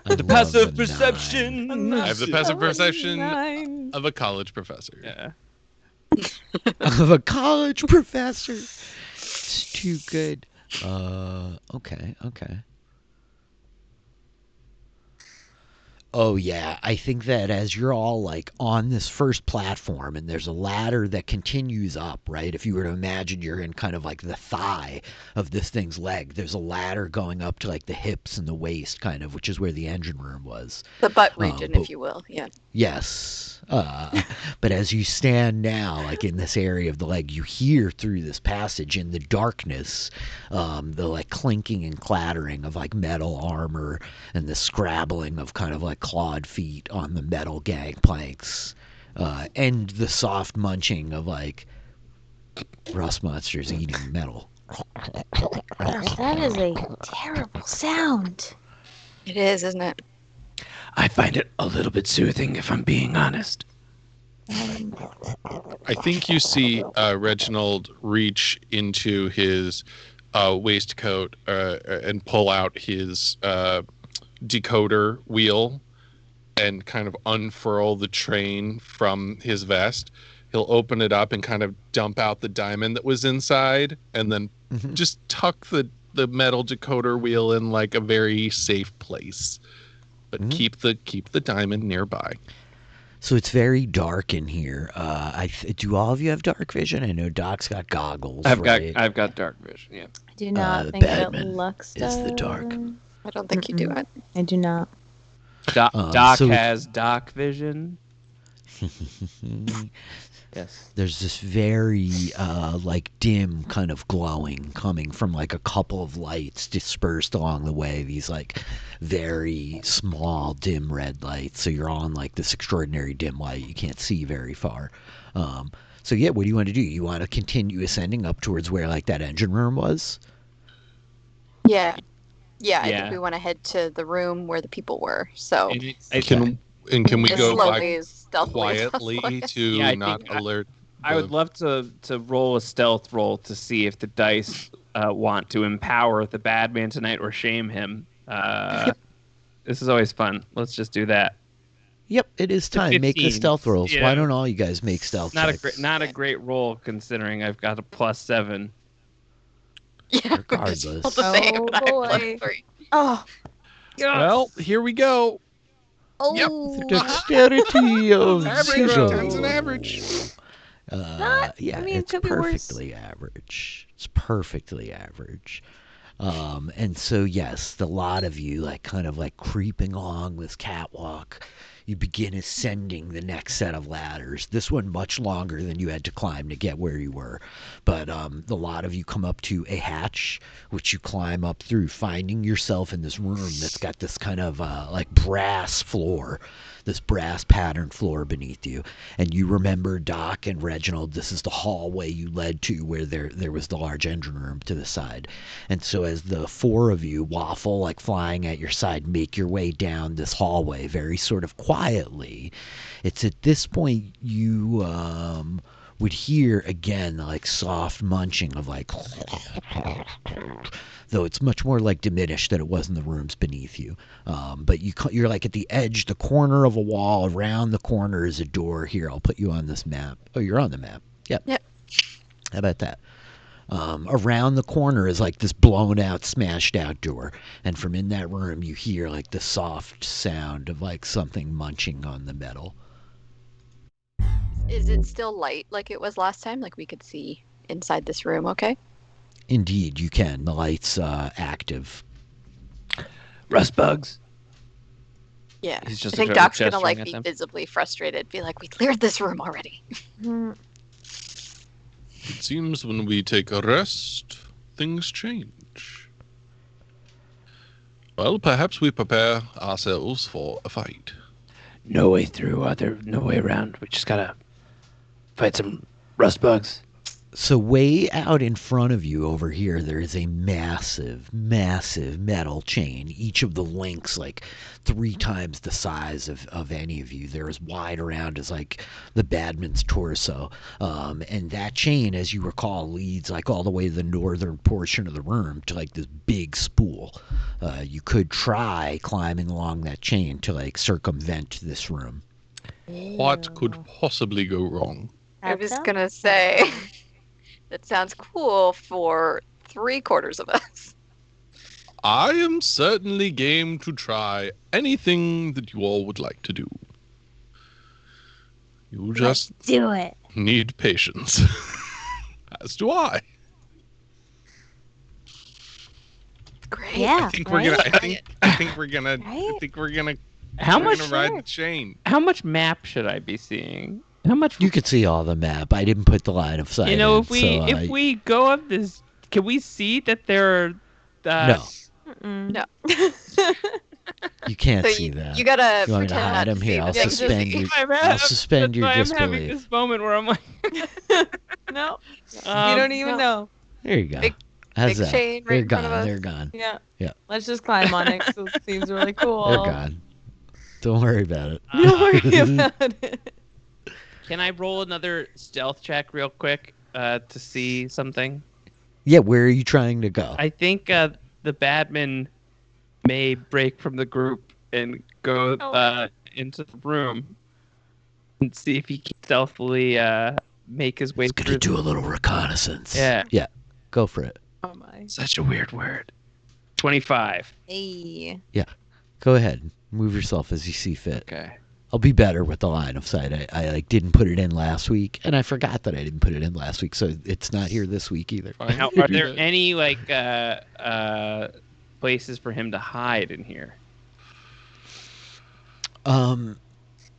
The passive perception. I have the passive perception of a college professor. Yeah. Of a college professor. It's too good. Okay. Oh yeah, I think that as you're all like on this first platform and there's a ladder that continues up, right? If you were to imagine you're in kind of like the thigh of this thing's leg, there's a ladder going up to like the hips and the waist kind of, which is where the engine room was. The butt region, if you will. Yeah. Yes. But as you stand now, like in this area of the leg, you hear through this passage in the darkness, the like clinking and clattering of like metal armor and the scrabbling of kind of like clawed feet on the metal gangplanks, and the soft munching of like rust monsters eating metal. Gosh, that is a terrible sound. It is, isn't it? I find it a little bit soothing, if I'm being honest. I think you see Reginald reach into his waistcoat and pull out his decoder wheel and kind of unfurl the train from his vest. He'll open it up and kind of dump out the diamond that was inside, and then just tuck the metal decoder wheel in like a very safe place. But keep the diamond nearby. So it's very dark in here. Do all of you have dark vision? I know Doc's got goggles. I've right? got dark vision. Yeah. I do not think that Batman Lux is does. the dark. I don't think you do it. I do not. Doc has dark vision. Yes. There's this very like dim kind of glowing coming from like a couple of lights dispersed along the way. These like very small dim red lights. So you're on like this extraordinary dim light. You can't see very far. So yeah, what do you want to do? You want to continue ascending up towards where like that engine room was? Yeah. I think we want to head to the room where the people were. So Can we as go slowly, by as stealthily quietly to Yeah, I not think alert? I would love to roll a stealth roll to see if the dice want to empower the bad man tonight or shame him. This is always fun. Let's just do that. Yep, it is time. Make the 15. stealth rolls. Yeah. Why don't all you guys make stealth checks? Not a great roll considering I've got a +7. Yeah. Regardless. All the same, Oh, but I have boy. +3. Oh. Well, here we go. Oh. Dexterity of Average zero. turns an average. Yeah, I mean, it it's could be worse. perfectly average. It's perfectly average. And so yes, the lot of you like kind of like creeping along this catwalk, you begin ascending the next set of ladders. This one much longer than you had to climb to get where you were. But the lot of you come up to a hatch, which you climb up through, finding yourself in this room that's got this kind of like brass floor, this brass pattern floor beneath you. And you remember, Doc and Reginald, this is the hallway you led to where there was the large engine room to the side. And so as the four of you waffle, like flying at your side, make your way down this hallway very sort of quietly, it's at this point you would hear again like soft munching of like, though it's much more like diminished than it was in the rooms beneath you. But you're like at the edge, the corner of a wall. Around the corner is a door. Here, I'll put you on this map. Oh, you're on the map. Yep. How about that? Around the corner is like this blown out, smashed out door. And from in that room, you hear like the soft sound of like something munching on the metal. Is it still light like it was last time? Like we could see inside this room, okay? Indeed, you can. The light's active. Rust bugs. Yeah. He's just I think Doc's gonna like be visibly frustrated, be like, "We cleared this room already." It seems when we take a rest, things change. Well, perhaps we prepare ourselves for a fight. No way through. No way around. We just gotta fight some rust bugs. So way out in front of you over here, there is a massive, massive metal chain. Each of the links like 3 times the size of any of you. They're as wide around as like the badman's torso. And that chain, as you recall, leads like all the way to the northern portion of the room to like this big spool. You could try climbing along that chain to like circumvent this room. What could possibly go wrong? I was gonna say, that sounds cool for 3/4 of us. I am certainly game to try anything that you all would like to do. You just do it. need patience. As do I. Great. Yeah. I think we're gonna. I think we're gonna. I think we're gonna. How we're much? gonna ride the chain. How much map should I be seeing? How much? You could see all the map. I didn't put the line of sight. You know, in, if we go up this, can we see that there are? No. No. You can't So see that. you gotta You want me to pretend hide not him to here? see I'll the things you suspend see. you. I'm I'll suspend your I'm having disbelief. this moment where I'm like, No. You um, don't even know. There you go. Big- How's big that? chain right They're in front of gone. us. They're gone. Yeah. Yeah. Let's just climb on it 'cause it seems really cool. They're gone. Don't worry about it. Don't worry about it. can I roll another stealth check real quick to see something? Yeah, where are you trying to go? I think the badman may break from the group and go into the room and see if he can stealthily make his way He's through. gonna do a little reconnaissance. Yeah. Yeah. Go for it. Oh my. Such a weird word. 25. Hey. Go ahead. Move yourself as you see fit. Okay. I'll be better with the line of sight. I like didn't put it in last week, and I forgot that I didn't put it in last week, so it's not here this week either. Fine. Now, are there any like places for him to hide in here?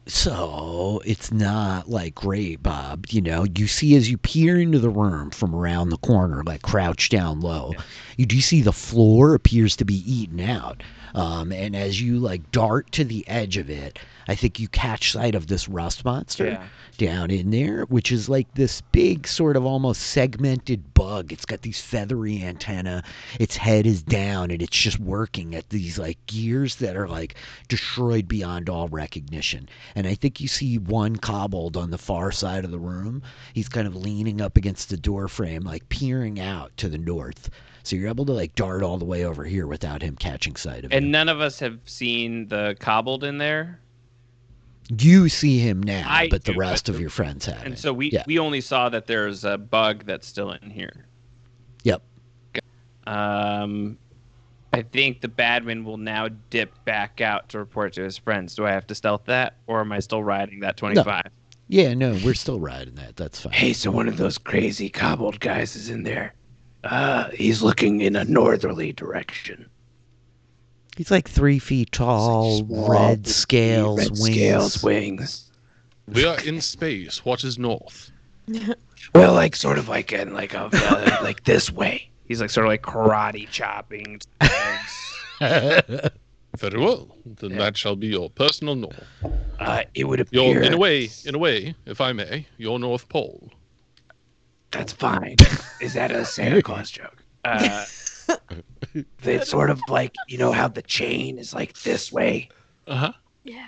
So it's not like great, Bob. You know, you see as you peer into the room from around the corner, like crouched down low, you do see the floor appears to be eaten out. And as you like dart to the edge of it, I think you catch sight of this rust monster down in there, which is like this big sort of almost segmented bug. It's got these feathery antennae. Its head is down and it's just working at these like gears that are like destroyed beyond all recognition. And I think you see one kobold on the far side of the room. He's kind of leaning up against the door frame, like peering out to the north. So you're able to like dart all the way over here without him catching sight of you. And none of us have seen the kobold in there. You see him now, but the do, rest of your friends haven't. And so we only saw that there's a bug that's still in here. Yep. I think the badman will now dip back out to report to his friends. Do I have to stealth that, or am I still riding that 25? No. Yeah, no, we're still riding that. That's fine. Hey, so one of those crazy kobold guys is in there. He's looking in a northerly direction. He's like 3 feet tall, red scales, wings. We are in space. What is north? Well, like sort of like in like a like this way. He's like sort of like karate chopping. Very well. Then that shall be your personal north. It would appear. Your, in a way, if I may, your North Pole. That's fine. Is that a Santa Claus joke? It's sort of like, you know how the chain is like this way? Uh-huh. Yeah.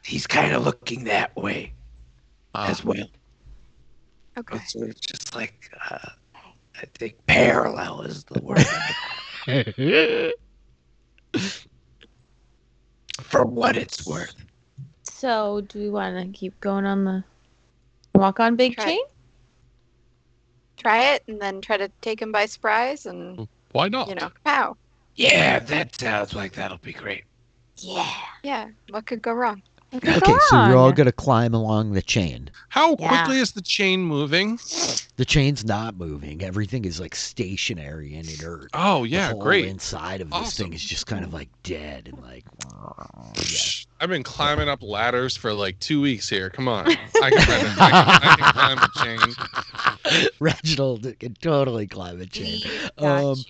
He's kind of looking that way as well. Okay. It's sort of just like, I think parallel is the word. For what it's worth. So, do we want to keep going on the walk on big chain? Try it and then try to take him by surprise and, Why not? you know, pow. Yeah, that sounds like that'll be great. Yeah. Yeah. What could go wrong? Okay, so you're all gonna climb along the chain. How quickly is the chain moving? The chain's not moving. Everything is like stationary and inert. Oh yeah, the whole great. inside of this thing is just kind of like dead and like. I've been climbing up ladders for like 2 weeks here. Come on, I can climb a chain. Reginald can totally climb a chain.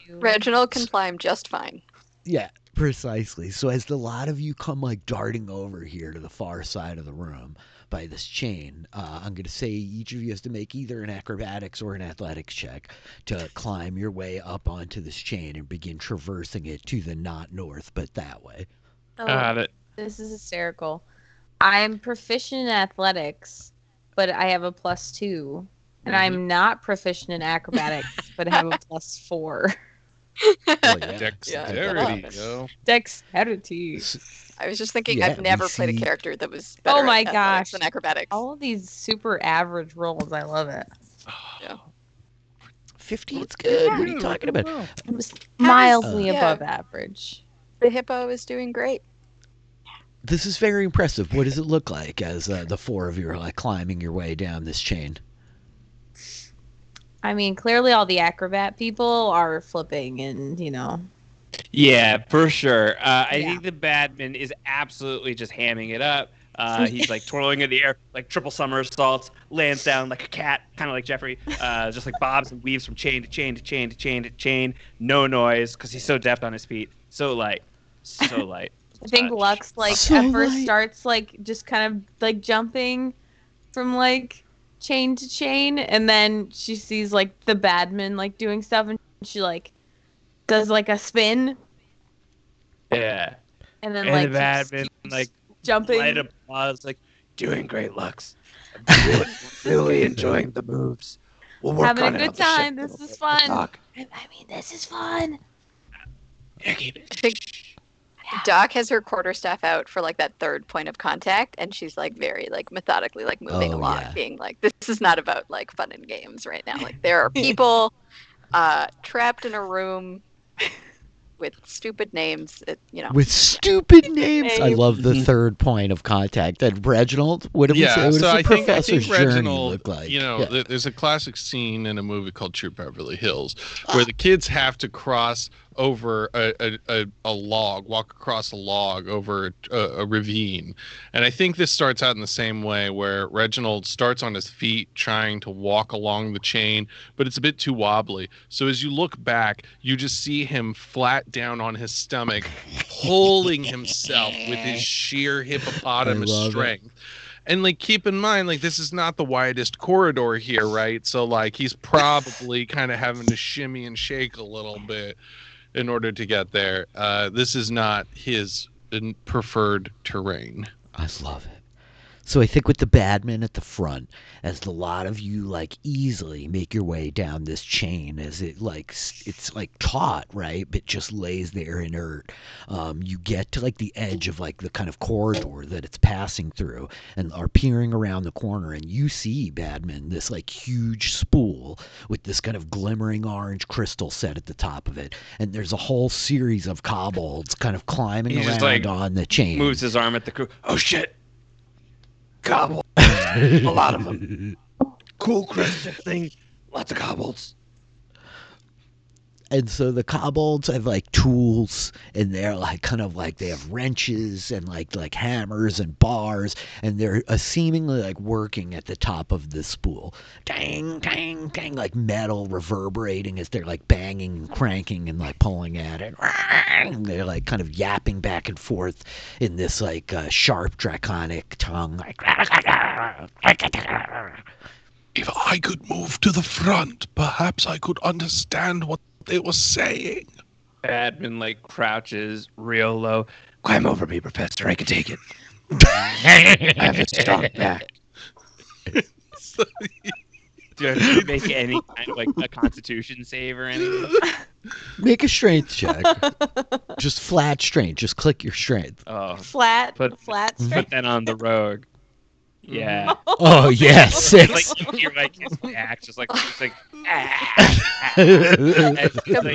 Reginald can climb just fine. Yeah, precisely. So as the lot of you come like darting over here to the far side of the room by this chain, I'm going to say each of you has to make either an acrobatics or an athletics check to climb your way up onto this chain and begin traversing it to the not north, but that way. This is hysterical. I'm proficient in athletics, but I have a +2. And I'm not proficient in acrobatics, but have a +4. Dexterity, Dexterity. I was just thinking, I've never played a character that was better at athletics than acrobatics. All of these super average rolls, I love it. Yeah. 15's good. What are you talking about? It was mildly above average. The hippo is doing great. This is very impressive. What does it look like as the four of you are like climbing your way down this chain? I mean, clearly all the acrobat people are flipping and, Yeah, for sure. I think the Badman is absolutely just hamming it up. He's like twirling in the air, like triple somersaults, lands down like a cat, kind of like Jeffrey, just like bobs and weaves from chain to chain to chain to chain to chain. No noise, because he's so deft on his feet. So light. So light. I think Lux, at first starts, just kind of, jumping from, chain to chain, and then she sees, the Badman, doing stuff, and she, does, a spin. Yeah. And then, the Badman, jumping. Light applause, doing great, Lux. I'm really enjoying the moves. We'll work having on a good time. This is fun. This is fun. I think Doc has her quarterstaff out for that third point of contact, and she's very methodically moving along, being this is not about fun and games right now. There are people trapped in a room with stupid names. With stupid names. I love the third point of contact. And Reginald, what did we say? What does the professor's journey look like? There's a classic scene in a movie called True Beverly Hills where the kids have to cross over a log, walk across a log over a ravine. And I think this starts out in the same way, where Reginald starts on his feet trying to walk along the chain, but it's a bit too wobbly. So as you look back, you just see him flat down on his stomach, pulling himself with his sheer hippopotamus strength. And keep in mind, this is not the widest corridor here, right? So he's probably kind of having to shimmy and shake a little bit in order to get there. This is not his preferred terrain. I love it. So I think with the Badman at the front, as the lot of you easily make your way down this chain, as it it's taut, right, but just lays there inert. You get to the edge of the kind of corridor that it's passing through, and are peering around the corner, and you see, Badman, this huge spool with this kind of glimmering orange crystal set at the top of it, and there's a whole series of kobolds kind of climbing around on the chain. Moves his arm at the crew. Oh shit! Kobolds. A lot of them. Cool crystal thing. Lots of kobolds. And so the kobolds have tools, and they're they have wrenches and like hammers and bars, and they're seemingly working at the top of the spool. Dang, dang, dang, metal reverberating as they're banging and cranking and pulling at it. And they're kind of yapping back and forth in this sharp draconic tongue. If I could move to the front, perhaps I could understand what they were saying. Badman crouches real low. Climb over me, Professor. I can take it. I have a strong back. Do you have to make any kind of a constitution save or anything? Make a strength check. Just flat strength. Just click your strength. Oh, flat strength. Put that on the rogue. Yeah. Oh yeah, 6. Like you hear like his back, just like it's like. A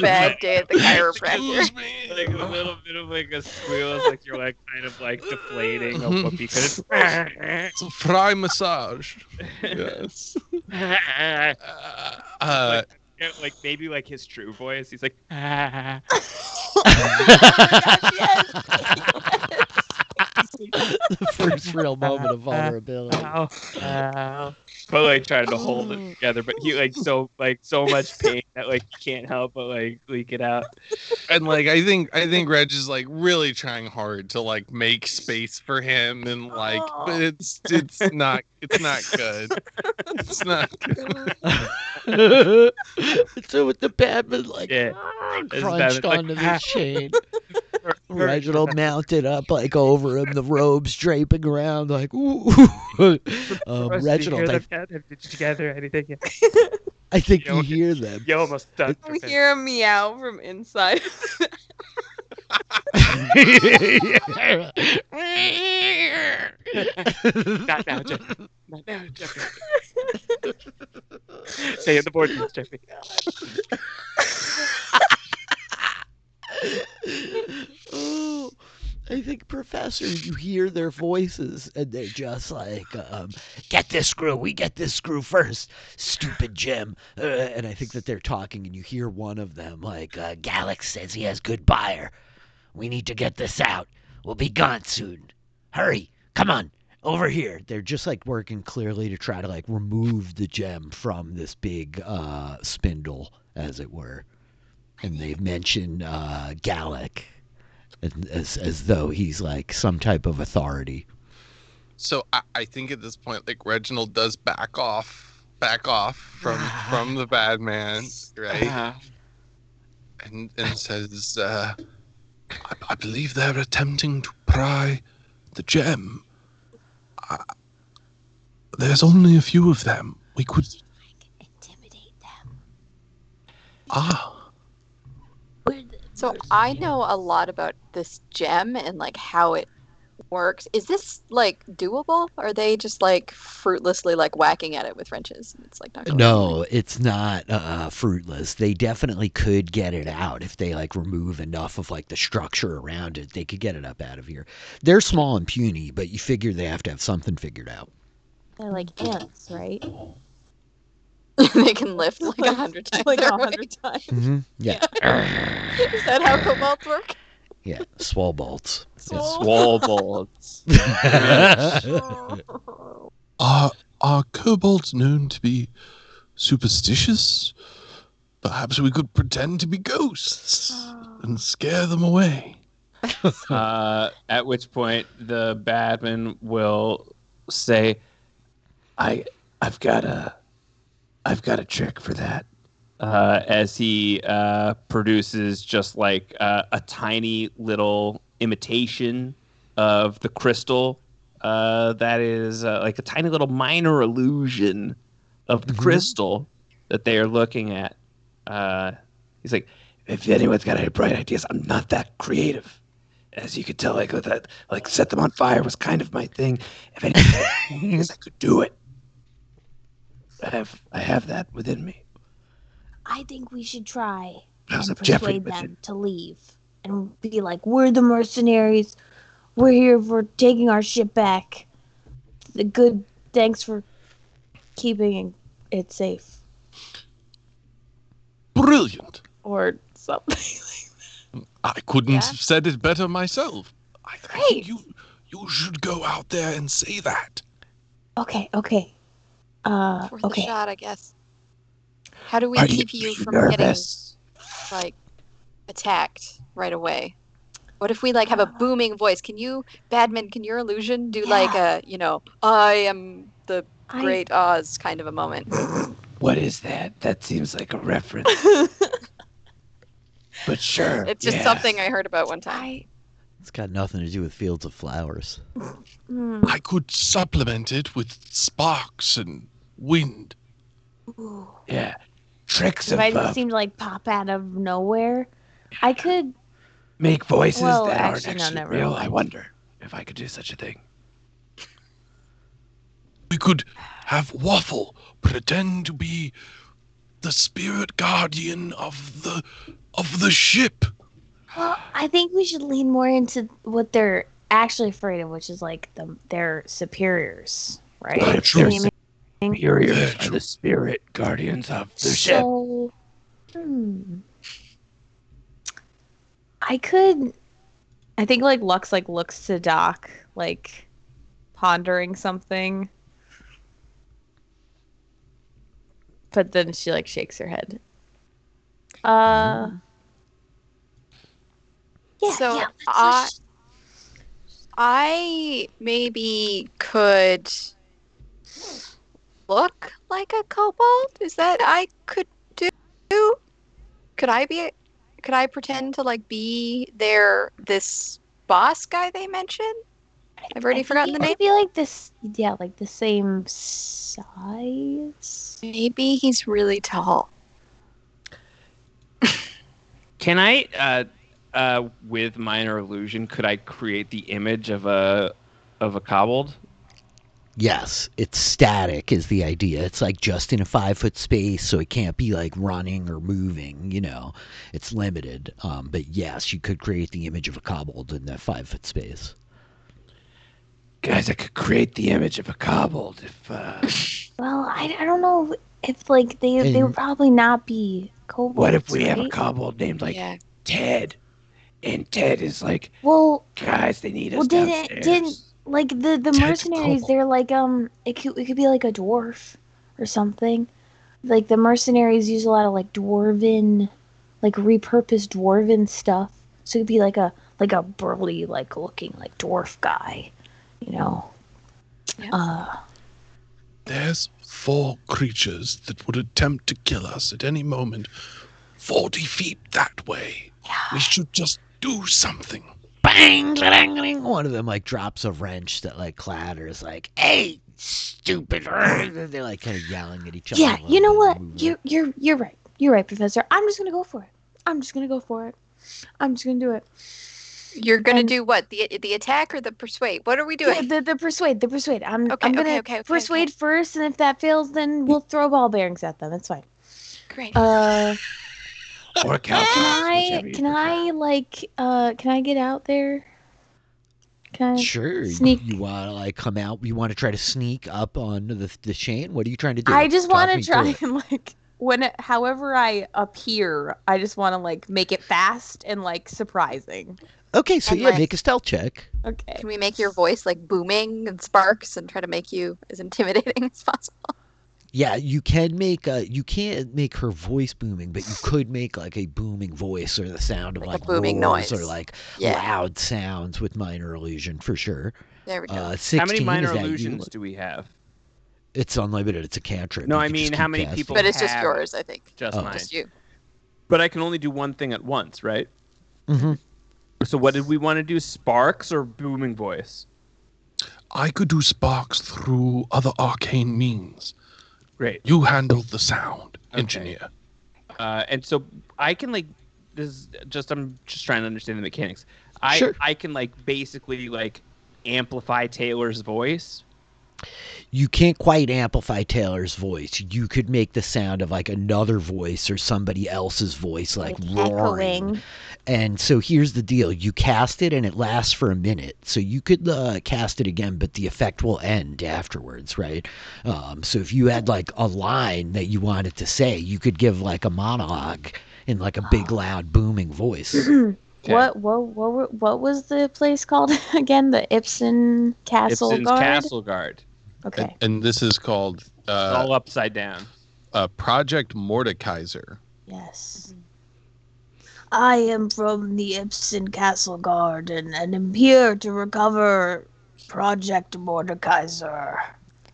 bad day at the chiropractor. Excuse me. Like a little bit of like a squeal, it's like you're like kind of like deflating a whoopee cushion. It's a fry massage. Yes. Like maybe like his true voice. He's like. The first real moment of vulnerability. But like trying to hold it together, but he like so much pain that like he can't help but like leak it out. And like I think Reg is like really trying hard to like make space for him and like, but it's not good. It's not good. So with the Batman like crunched like, onto the chain. Reginald mounted up like over him, the robes draping around like ooh. Reginald, did you gather anything? I think you hear them. You almost done. We hear a meow from inside. Not now, Jeff. Not now, Jeff. Stay in the board games, Jeffy. Oh, I think, Professor, you hear their voices and they're just like, get this screw. We get this screw first. Stupid Jim. And I think that they're talking and you hear one of them like, Galax says he has good buyer. We need to get this out. We'll be gone soon. Hurry. Come on. Over here. They're just like working clearly to try to like remove the gem from this big spindle, as it were. And they mention Gallic as though he's like some type of authority. So I think at this point, like Reginald does back off from the bad man, right? And says, I believe they're attempting to pry the gem. There's only a few of them. We could intimidate them. So I know a lot about this gem and like how it works. Is this like doable? Or are they just like fruitlessly like whacking at it with wrenches? It's like not going No, it's not fruitless. They definitely could get it out if they like remove enough of like the structure around it. They could get it up out of here. They're small and puny, but you figure they have to have something figured out. They're like ants, right? They can lift like 100 times. Like their 100 weight. times. Mm-hmm. Yeah. Is that how kobolds work? Yeah. Swole bolts. Swole bolts. Are kobolds known to be superstitious? Perhaps we could pretend to be ghosts and scare them away. At which point the badman will say, I've got a trick for that. as he produces just like a tiny little imitation of the crystal that is like a tiny little minor illusion of the crystal that they are looking at. He's like, If anyone's got any bright ideas, I'm not that creative. As you could tell, like with that, like set them on fire was kind of my thing. If anyone had ideas, I could do it. I have that within me. I think we should try How's and up, Jeffrey? persuade them to leave and be like, we're the mercenaries. We're here for taking our ship back. Thanks for keeping it safe. Brilliant. Or something. I couldn't have said it better myself. I Great. think you should go out there and say that. Okay. Worth a Okay. shot, I guess. How do we Are keep you from nervous? getting like attacked right away? What if we like have a booming voice? Can your illusion do like a, I am the great Oz kind of a moment? What is that? That seems like a reference. But sure. It's just something I heard about one time. It's got nothing to do with Fields of Flowers. I could supplement it with sparks and wind. Ooh. Yeah. Tricks If of I just seem to like pop out of nowhere, I could. make voices Well, that aren't actually, no, actually never real. mind. I wonder if I could do such a thing. We could have Waffle pretend to be the spirit guardian of the ship. Well, I think we should lean more into what they're actually afraid of, which is like their superiors, right? What if their superiors are the spirit guardians of the ship? So, I think like Lux like looks to Doc like pondering something, but then she like shakes her head. Yeah. So Yeah, I maybe could look like a kobold. Is that I could do? Could I pretend to like be this boss guy they mentioned? I've already forgotten the name. Maybe like this, yeah, like the same size. Maybe he's really tall. Can I, with minor illusion, could I create the image of a kobold? Yes, it's static is the idea. It's like just in a 5-foot space, so it can't be like running or moving, you know. It's limited. But yes, you could create the image of a kobold in that 5-foot space. Guys, I could create the image of a kobold if Well, I don't know if like they would probably not be kobolds. What if we right? have a kobold named like Ted? And Ted is like, well, guys, they need us well, downstairs. didn't like the mercenaries? They're like it could be like a dwarf or something. Like the mercenaries use a lot of like dwarven, like repurposed dwarven stuff. So it'd be like a burly like looking like dwarf guy, you know. Yeah. There's 4 creatures that would attempt to kill us at any moment 40 feet that way. Yeah. We should just do something. Bang, dang, dang. One of them like drops a wrench that like clatters like, "Hey, stupid!" They're like kind of yelling at each other. Yeah, you know what? You're right. You're right, Professor. I'm just gonna go for it. I'm just gonna do it. You're gonna do what? The attack or the persuade? What are we doing? Yeah, the persuade. I'm gonna okay, persuade first, and if that fails, then we'll throw ball bearings at them. It's fine. Great. Or can I get out there? Can I Sure. sneak? You want to like come out? You want to try to sneak up onto the chain? What are you trying to do? I just Talk want me to try through it. and like however I appear, I just want to like make it fast and like surprising. Okay, so And, yeah, like- make a stealth check. Okay. Can we make your voice like booming and sparks and try to make you as intimidating as possible? Yeah, you can't make her voice booming, but you could make like a booming voice or the sound of Like a like booming roars noise. or like Yeah. loud sounds with minor illusion for sure. There we go. 16, How many minor is that you? illusions do we have? It's unlimited. It's a cantrip. No, You I can mean, just how keep many casting. people But it's just have yours, I think. Just Oh. mine. Just you. But I can only do one thing at once, right? Mm-hmm. So what did we want to do? Sparks or booming voice? I could do sparks through other arcane means. Great. You handle the sound, Okay. engineer. And so I can like this. I'm just trying to understand the mechanics. Sure. I can like basically like amplify Taylor's voice. You can't quite amplify Taylor's voice. You could make the sound of like another voice or somebody else's voice like roaring. Echoing. And so here's the deal. You cast it and it lasts for a minute. So you could cast it again, but the effect will end afterwards, right? So if you had like a line that you wanted to say, you could give like a monologue in like a big loud booming voice. Okay. What was the place called again? The Ibsen Castle Ibsen's Guard. Castle Guard. Okay. And this is called All upside down. Project Mordekaiser. Yes. I am from the Ibsen Castle Guard and am here to recover Project Mordekaiser.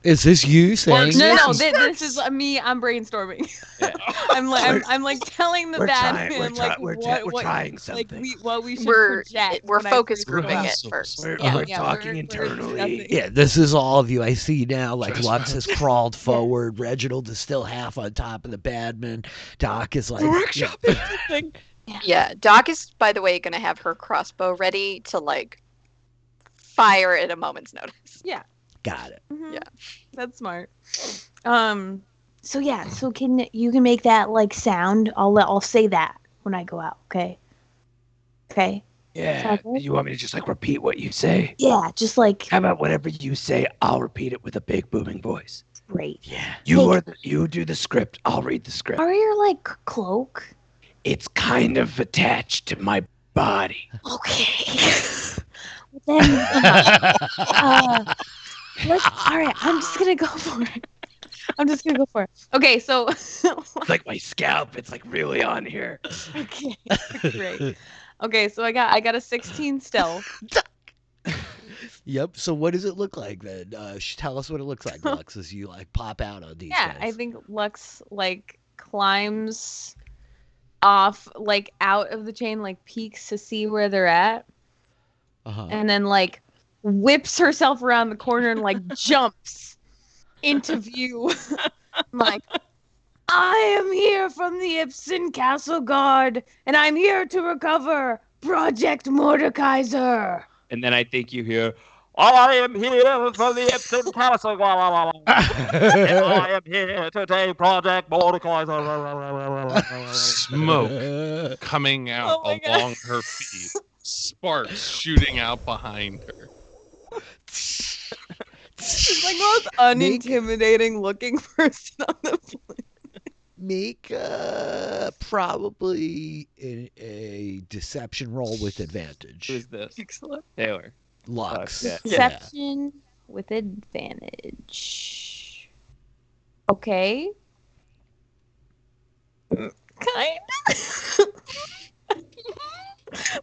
Is this you saying No, this? this is me. I'm brainstorming. Yeah. I'm like telling the bad man like we're what trying like something. what we should We're project. we're when I focus first go grouping out. it first. We're Yeah, talking we're internally. discussing. Yeah, this is all of you. I see now. Like Just Lux has crawled forward. Reginald is still half on top of the badman. Doc is like Workshopping. Yeah, Doc is, by the way, going to have her crossbow ready to like fire at a moment's notice. Yeah. Got it. Mhm. Yeah. That's smart. So yeah, so can you make that like sound? I'll say that when I go out. Okay. Okay. Yeah. Sounds good? You want me to just like repeat what you say? Yeah, just like How about whatever you say, I'll repeat it with a big booming voice. great. Yeah. You do the script. I'll read the script. Are your like cloak? It's kind of attached to my body. Okay. Then let's. All right, I'm just gonna go for it. Okay, so It's like my scalp. It's like really on here. okay, great. Okay, so I got a 16 stealth. Yep. So what does it look like then? Tell us what it looks like, Lux, as you like pop out on these Yeah, guys. I think Lux like climbs off like out of the chain, like peeks to see where they're at, and then like whips herself around the corner and like jumps into view. I'm like, I am here from the Ipsen Castle Guard, and I'm here to recover Project Mordekaiser. And then I think you hear, I am here from the Epsom Castle. And I am here to take Project Mordecai. Smoke coming out Oh my God. along her feet. Sparks shooting out behind her. She's like the most unintimidating looking person on the planet. Make probably a deception roll with advantage. Who's this? Excellent. Taylor. Lux. Yeah. Deception with advantage. Okay. Kind of.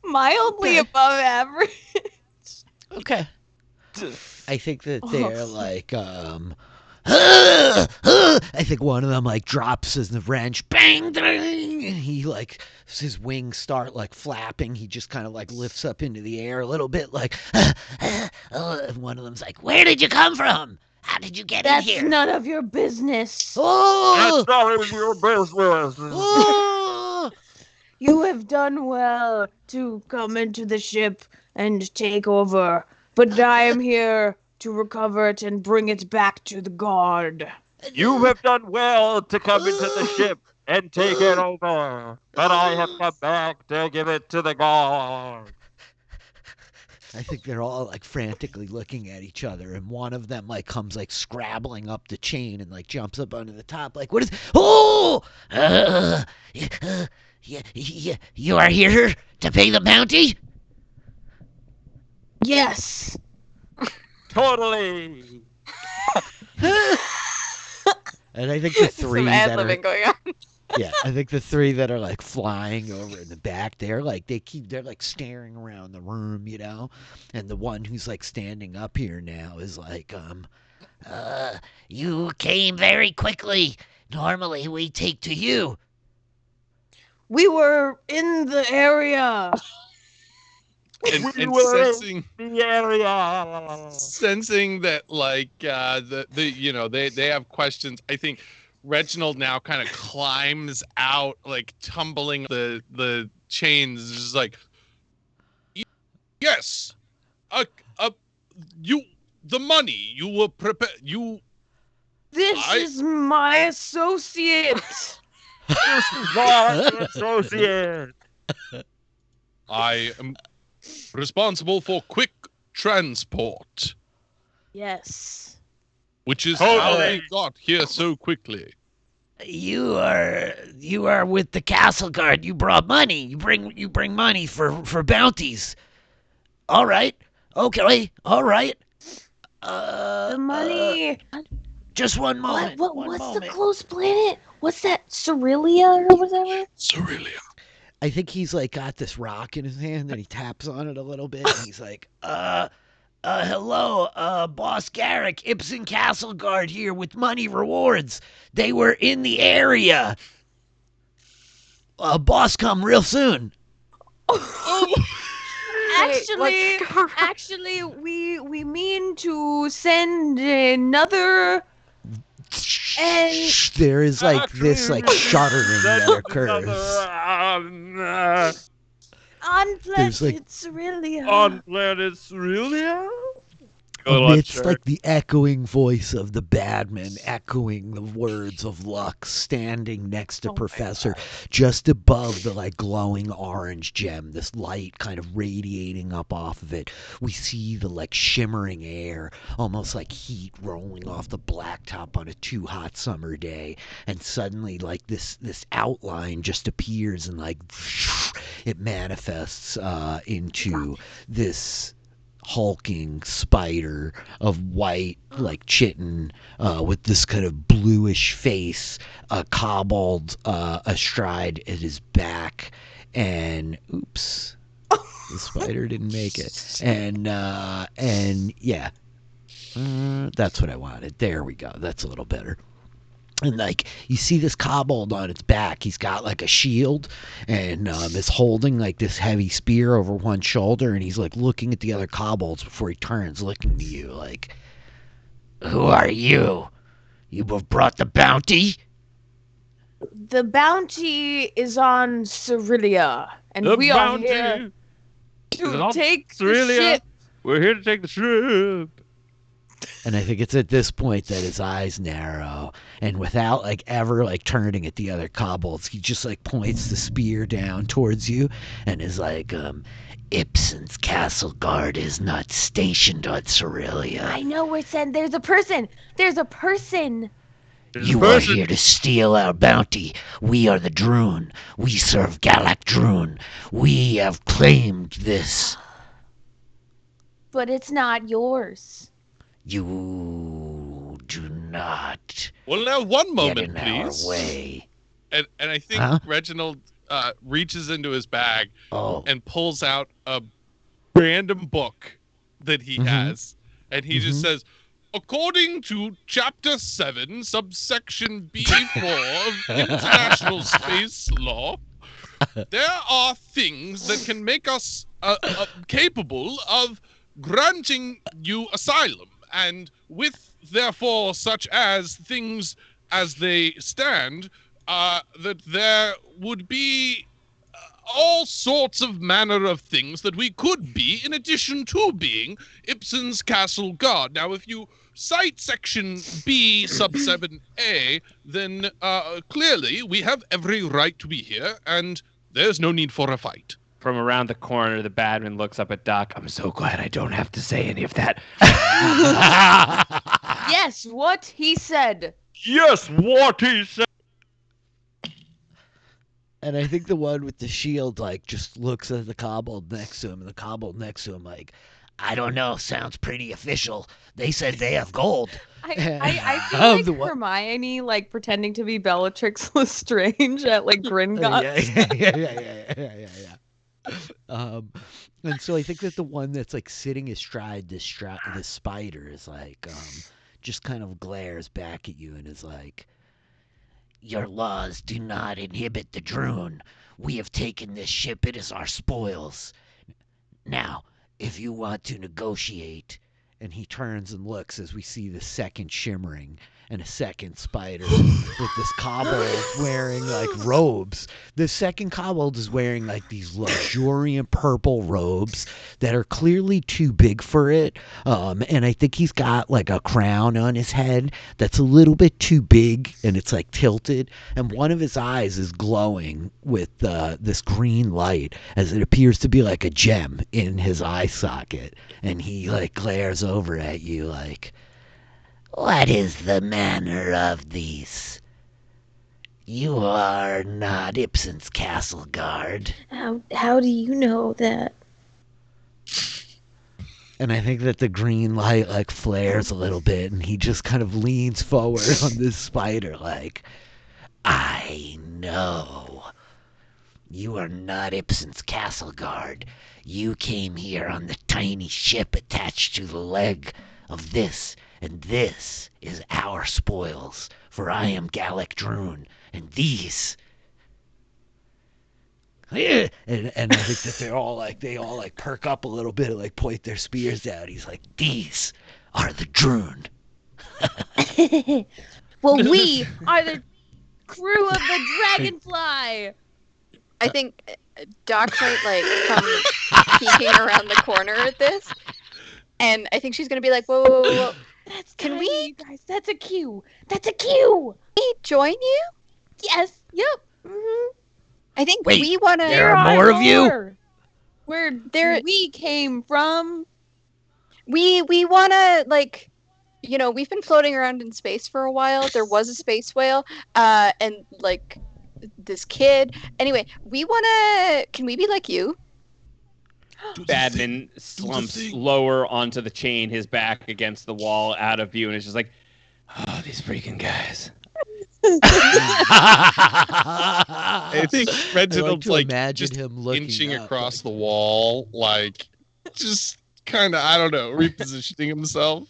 Mildly above average. Okay. I think that they're like, I think one of them like drops the wrench, bang, dang, and he like his wings start like flapping. He just kind of like lifts up into the air a little bit, like, and one of them's like, "Where did you come from? How did you get in here?" That's none of your business. Oh! That's not in your business. Oh! You have done well to come into the ship and take over, but I am here to recover it and bring it back to the guard. You have done well to come into the ship and take it over, but I have come back to give it to the guard. I think they're all like frantically looking at each other, and one of them like comes like scrabbling up the chain and like jumps up onto the top. Like, what is? Oh! You are here to pay the bounty? Yes. Totally. And I think the three Some that ad-libbing are, going on. yeah, I think the three that are like flying over in the back, they're like they're like staring around the room, you know, and the one who's like standing up here now is like, you came very quickly. Normally we take to you. We were in the area. And were sensing The area. sensing that like the you know they have questions. I think Reginald now kind of climbs out, like tumbling the chains, just like, yes, you the money you were prepared you. This is my associate. This is my associate. I am responsible for quick transport, Yes. which is Totally. how we got here so quickly. You are with the castle guard. You brought money. You bring money for bounties. All right. Okay. All right. The money. Just one moment. What's one the moment. close planet? What's that? Cerealia or whatever? Cerealia. I think he's like got this rock in his hand and he taps on it a little bit and he's like, hello, Boss Garrick, Ipsen Castle Guard here with money rewards. They were in the area. Boss come real soon. Actually, we mean to send another. And there is like this like shuddering that occurs. on There's, like- planet Cerealia. On planet Cerealia? amidst like the echoing voice of the badman, echoing the words of Lux, standing next to Professor, just above the like glowing orange gem, this light kind of radiating up off of it. We see the like shimmering air, almost like heat rolling off the blacktop on a too hot summer day, and suddenly like this outline just appears and like it manifests into this hulking spider of white, like chitin, with this kind of bluish face, cobbled astride at his back, and oops, the spider didn't make it, and yeah, that's what I wanted. There we go. That's a little better. And like you see this kobold on its back, he's got like a shield, and is holding like this heavy spear over one shoulder, and he's like looking at the other kobolds before he turns, looking to you like, "Who are you? You have brought the bounty?" The bounty is on Cyrilia, and we are here to take the ship. We're here to take the ship. And I think it's at this point that his eyes narrow, and without like ever like turning at the other kobolds, he just like points the spear down towards you and is like, Ibsen's castle guard is not stationed on Cyrilia. I know we're saying there's a person. There's a person. You are here to steal our bounty. We are the Droon. We serve Galak Droon. We have claimed this. But it's not yours. You do not. Well, now one moment, get in please. Our way. And I think Reginald reaches into his bag and pulls out a random book that he has, and he just says, "According to Chapter 7, subsection B4 of International Space Law, there are things that can make us capable of granting you asylum, and with, therefore, such as things as they stand, that there would be all sorts of manner of things that we could be in addition to being Ibsen's castle guard." Now, if you cite section B sub 7A, then clearly we have every right to be here, and there's no need for a fight. From around the corner, the badman looks up at Doc. I'm so glad I don't have to say any of that. Yes, what he said. Yes, what he said. And I think the one with the shield, like, just looks at the kobold next to him, and the kobold next to him, like, "I don't know, sounds pretty official. They said they have gold." I feel like Hermione, like, pretending to be Bellatrix Lestrange at, like, Gringotts. Yeah. And so I think that the one that's, like, sitting astride this spider is, like, just kind of glares back at you and is like, "Your laws do not inhibit the Droon. We have taken this ship. It is our spoils. Now, if you want to negotiate," and he turns and looks as we see the second shimmering and a second spider with this kobold wearing like robes. The second kobold is wearing like these luxuriant purple robes that are clearly too big for it. And I think he's got like a crown on his head that's a little bit too big and it's like tilted. And one of his eyes is glowing with this green light as it appears to be like a gem in his eye socket. And he like glares over at you like, "What is the manner of these? You are not Ibsen's castle guard." How do you know that? And I think that the green light like flares a little bit and he just kind of leans forward on this spider like, "I know. You are not Ibsen's castle guard. You came here on the tiny ship attached to the leg of this, and this is our spoils, for I am Galak Droon, and these..." And I think that they all like perk up a little bit and like point their spears out. He's like, "These are the Droon." Well, we are the crew of the Dragonfly. I think Doc might like come peeking around the corner at this. And I think she's gonna be like, whoa, whoa, whoa, whoa. That's Can tiny, we- you guys? That's a cue. That's a cue. Hey, join you? Yes. Yep. Mm-hmm. I think Wait, we want to. there are more of you? Where There- we came from. We want to like, you know, we've been floating around in space for a while. There was a space whale, and like this kid. Anyway, we want to. Can we be like you? Badman slumps lower onto the chain, his back against the wall, out of view, and it's just like, Oh, these freaking guys. I think Reginald's like imagine just him looking inching up, across the wall, like just kind of, I don't know, repositioning himself.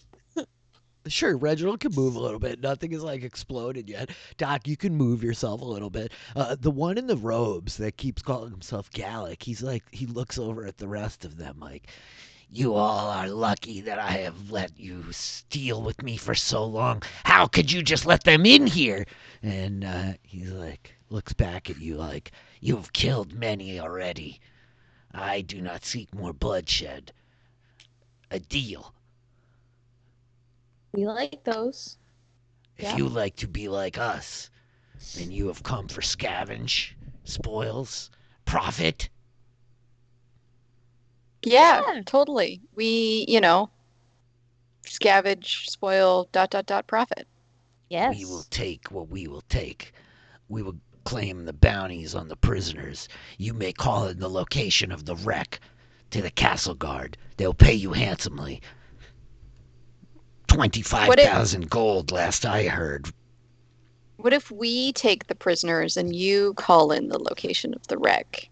Sure, Reginald can move a little bit. Nothing is like exploded yet. Doc, you can move yourself a little bit. The one in the robes that keeps calling himself Gallic, he's like, he looks over at the rest of them like, you all are lucky that I have let you steal with me for so long. How could you just let them in here? And he's like, looks back at you like, you've killed many already. I do not seek more bloodshed. A deal. We like those. If Yeah. you like to be like us, then you have come for scavenge, spoils, profit. Yeah, totally. We, you know, scavenge, spoil, ... profit. Yes. We will take what we will take. We will claim the bounties on the prisoners. You may call in the location of the wreck to the castle guard. They'll pay you handsomely. 25,000 gold last I heard. What if we take the prisoners and you call in the location of the wreck?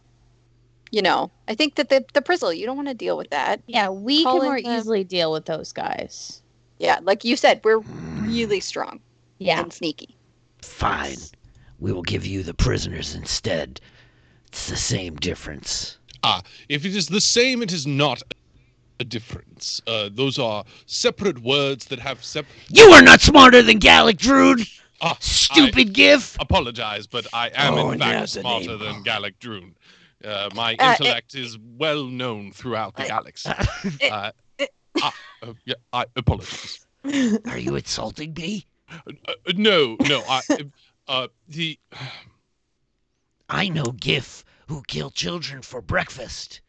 You know, I think that the prisoner, you don't want to deal with that. Yeah, we Call can more in the- easily deal with those guys. Yeah, like you said, we're really strong Yeah. and sneaky. Fine. We will give you the prisoners instead. It's the same difference. If it is the same, it is not a difference. Those are separate words that have separate. You are not smarter than Gallic Druid! Ah, Stupid gif! Apologize, but I am Oh, in now fact the smarter name. than Gallic Droon. My intellect is well known throughout the galaxy. Yeah, I apologize. Are you insulting me? No. I know Gif, who kill children for breakfast.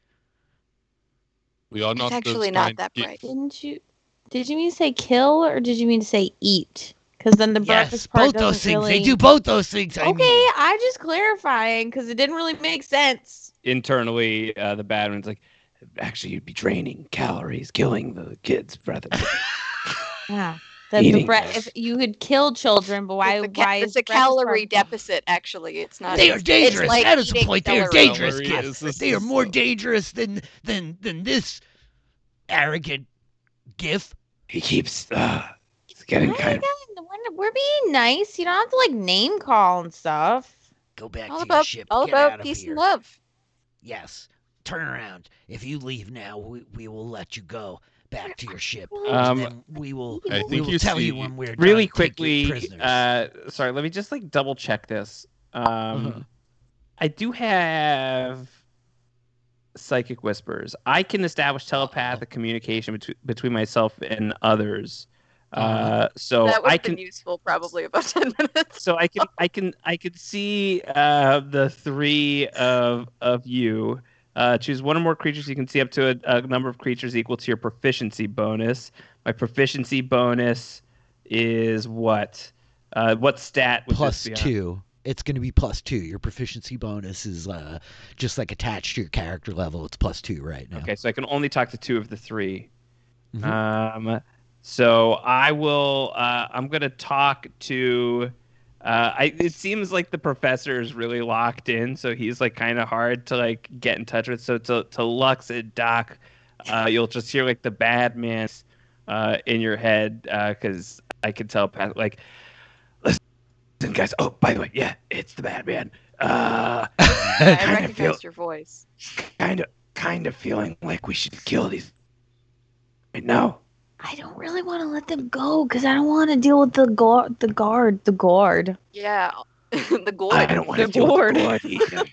We are not It's those actually not kind that of- bright. Did you mean to say kill or did you mean to say eat? Because then the Yes, breakfast part both those doesn't things. really... They do both those things. I Okay, mean. I'm just clarifying because it didn't really make sense. internally, the Badman's like, Actually, you'd be draining calories, killing the kids rather than Yeah. Eating If you could kill children, but why? Why It's is a the breakfast calorie part- deficit, actually. It's not. They are dangerous. It's like That is the eating point. They are celery. dangerous, Celery Gif. is this- They are more dangerous than this arrogant Gif. he keeps it's getting kind of We're being nice. You don't have to like name call and stuff. Go back All to your about ship. all Get out about of peace here. and love. Yes. Turn around. If you leave now, we will let you go back to your ship. Um, and then we will I we think will you tell see- you when we're really done taking quickly, prisoners. sorry, let me just like double check this. Uh-huh. I do have psychic whispers. I can establish telepathic communication between myself and others. So That would I have been can useful probably about 10 minutes. so I can see the three of you. Choose one or more creatures. You can see up to a number of creatures equal to your proficiency bonus. My proficiency bonus is what? What stat would Plus this be on? 2. It's going to be plus 2. Your proficiency bonus is just like attached to your character level. It's plus 2 right now. Okay, so I can only talk to 2 of the 3. Mhm. So I will. I'm gonna talk to. It seems like the professor is really locked in, so he's like kind of hard to like get in touch with. So to Lux and Doc, you'll just hear like the bad man in your head because I can tell like. Listen, guys. Oh, by the way, yeah, it's the bad man. I Kind of feel recognized your voice. kind of feeling like we should kill these right now. I don't really want to let them go because I don't want to deal with the guard. Yeah, the gourd. I don't want to The deal with gourd. the gourd either.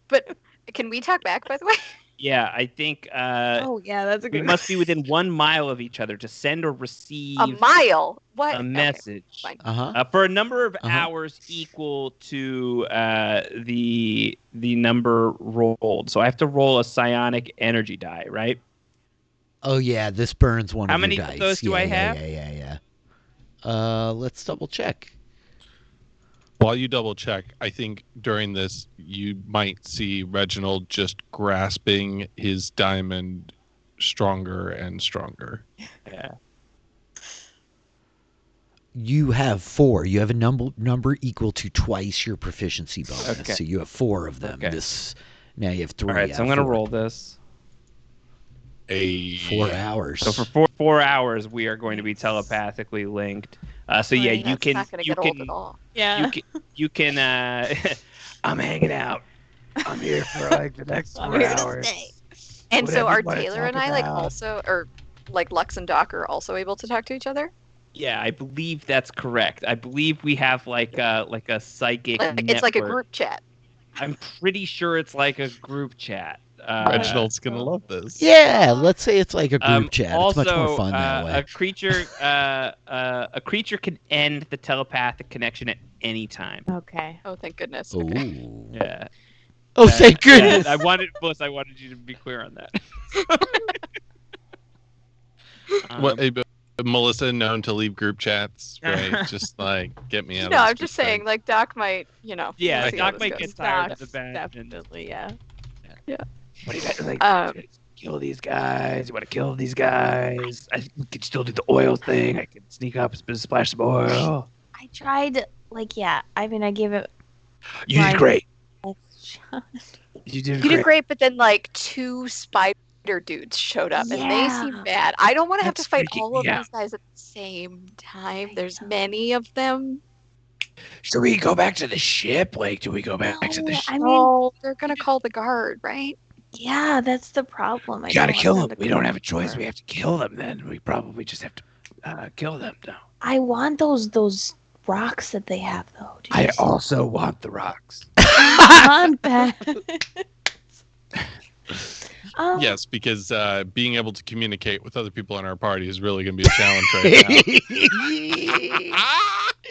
But can we talk back, by the way? Yeah, I think Oh yeah, that's a we good. must be within 1 mile of each other to send or receive A mile? What? a Okay, message fine. for a number of hours equal to the number rolled. So I have to roll a psionic energy die, right? Oh yeah, this burns one How of your many dice. of those do I have? Yeah. Let's double check. While you double check, I think during this you might see Reginald just grasping his diamond stronger and stronger. Yeah. You have 4. You have a number equal to twice your proficiency bonus. Okay. So you have 4 of them. Okay. Now you have 3. All right, so I'm gonna roll this. 4 hours. So for 4 hours, we are going to be telepathically linked. So yeah, you That's can. not gonna You get old can. at all. Yeah. You can. I'm hanging out. I'm here for like the next 4 I'm here to hours. stay. And so Whatever are you wanna Taylor and talk I like about. also, or like Lux and Doc are also able to talk to each other? Yeah, I believe that's correct. I believe we have like a psychic. It's like a network. group chat. I'm pretty sure it's like a group chat. Reginald's gonna love this. Yeah, let's say it's like a group chat. Also, it's much more fun that way. A creature can end the telepathic connection at any time. Okay. Oh, thank goodness. Ooh. Okay. Yeah. Oh, thank goodness. I wanted you to be clear on that. Melissa known to leave group chats, right? Just like get me out. No, of I'm this just group saying, chat. like Doc might, Yeah, we'll see how Doc this might goes. get tired of the Docs, bad. definitely, yeah. What do you guys like? Kill these guys. You want to kill these guys? I can still do the oil thing. I can sneak up, splash some oil. I tried, I gave it You Mine- did great. a shot. You did You great. did great, but then like 2 spider dudes showed up and they seem Yeah. bad. I don't want to have to That's fight freaking all of me out. these guys at the same time. There's many of them. Should we go back to the ship? Like, do we go back to the No, ship? I mean, Oh, they're gonna call the guard, right? yeah, that's the problem. We gotta don't kill want them. to We come don't have a choice. over. We have to kill them. Then we probably just have to kill them. No. I want those rocks that they have, though. Did I you see- also want the rocks. Come on, Ben. Yes, because being able to communicate with other people in our party is really going to be a challenge right now.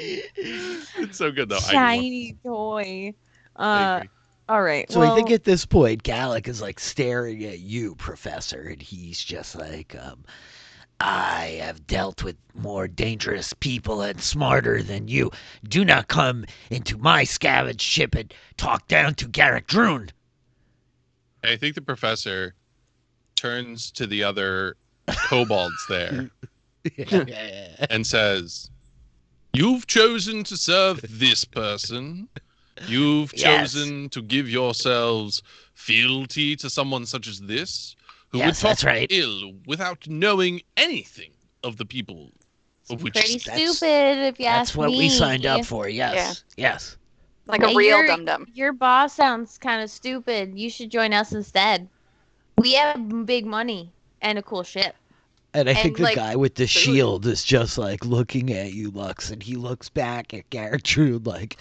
It's so good though. Shiny toy. I agree. All right. So well, I think at this point, Gallic is like staring at you, Professor, and he's just like, I have dealt with more dangerous people and smarter than you. Do not come into my scavenge ship and talk down to Garrick Droon. I think the professor turns to the other kobolds there and says, "You've chosen to serve this person. You've Yes. chosen to give yourselves fealty to someone such as this, who Yes, would talk that's right. ill without knowing anything of the people of which Pretty That's- stupid, if you That's ask what me. we signed up for. Yes. Yes. Like Yeah, a real you're- dum dum. Your boss sounds kind of stupid. You should join us instead. We have big money and a cool ship. And I And, think the like, guy with the food. shield is just like looking at you, Lux, and he looks back at Garrick Droon like,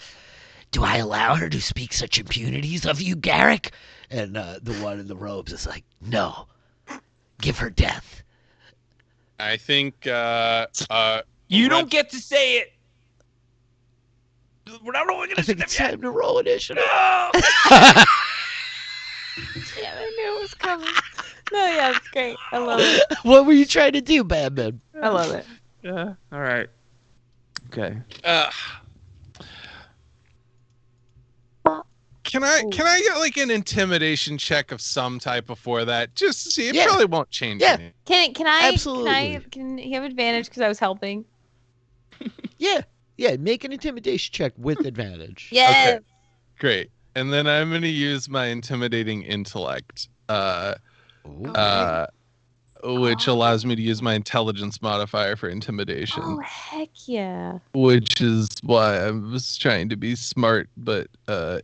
do I allow her to speak such impunities of you, Garrick? And the one in the robes is like, no, give her death. I think You don't get to say it. We're not rolling I think it's time to roll initiative. yeah, I knew it was coming. No, yeah, it's great. I love it. What were you trying to do, Batman? I love it. Yeah. All right. Okay. Can I get like an intimidation check of some type before that? Just to see. It Yeah. probably won't change Yeah. anything. Can I? Absolutely. Can he have advantage because I was helping? Yeah. Yeah, make an intimidation check with advantage. Yes. Okay. Great. And then I'm going to use my intimidating intellect, which allows me to use my intelligence modifier for intimidation, Oh heck yeah! which is why I was trying to be smart but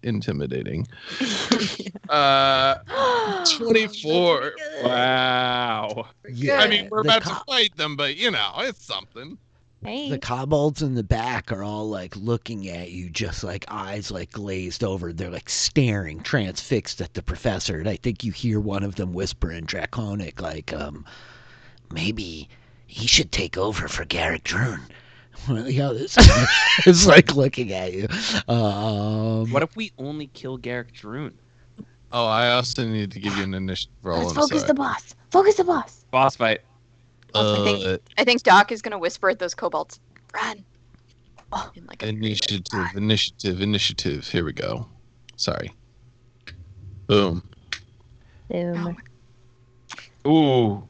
intimidating. 24. Wow. Yeah, I mean, we're the about to fight them, but you know, it's something. Hey. The kobolds in the back are all like looking at you, just like eyes like glazed over. They're like staring, transfixed at the professor. And I think you hear one of them whisper in Draconic, like, maybe he should take over for Garrick Drune. One of the others is like looking at you. What if we only kill Garrick Drune? Oh, I also need to give you an initiative roll. Let's focus the boss. Focus the boss. Boss fight. I think Doc is gonna whisper at those kobolds. Run. Oh, Initiative. Here we go. Sorry. Boom. Boom. Ooh.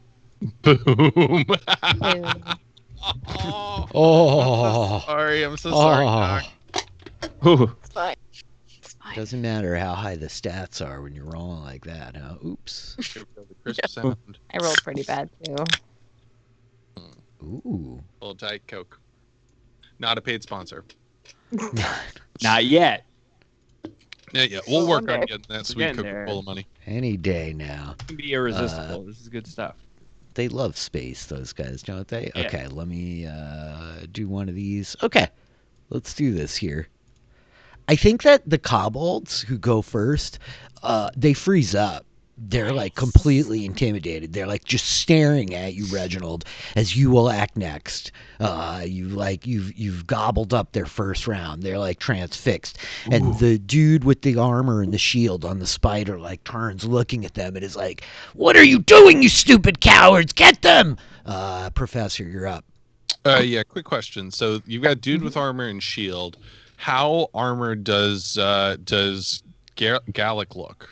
Boom. Oh. I'm so sorry, Doc. Ooh. It's fine. It's fine. Doesn't matter how high the stats are when you're rolling like that, huh? Oops. Crisp sound. I rolled pretty bad too. Ooh. Little Diet Coke. Not a paid sponsor. Not yet. Yeah. We'll work on Okay. getting that We're sweet getting there. Coca-Cola money. Any day now. It can be irresistible. This is good stuff. They love space, those guys, don't they? Yeah. Okay, let me do one of these. Okay, let's do this here. I think that the kobolds who go first, they freeze up. They're like completely intimidated. They're like just staring at you, Reginald, as you will act next. You've gobbled up their first round. They're like transfixed. And the dude with the armor and the shield on the spider like turns looking at them and is like, "What are you doing, you stupid cowards? Get them!" Professor, you're up. Yeah, quick question. So you've got dude with armor and shield. How armored does Gallic look?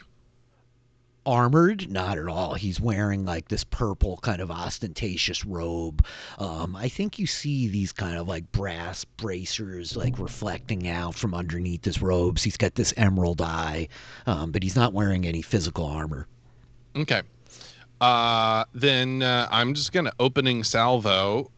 Armored? Not at all. He's wearing like this purple kind of ostentatious robe. I think you see these kind of like brass bracers like reflecting out from underneath his robes. He's got this emerald eye, but he's not wearing any physical armor. Okay. Then I'm just gonna opening salvo,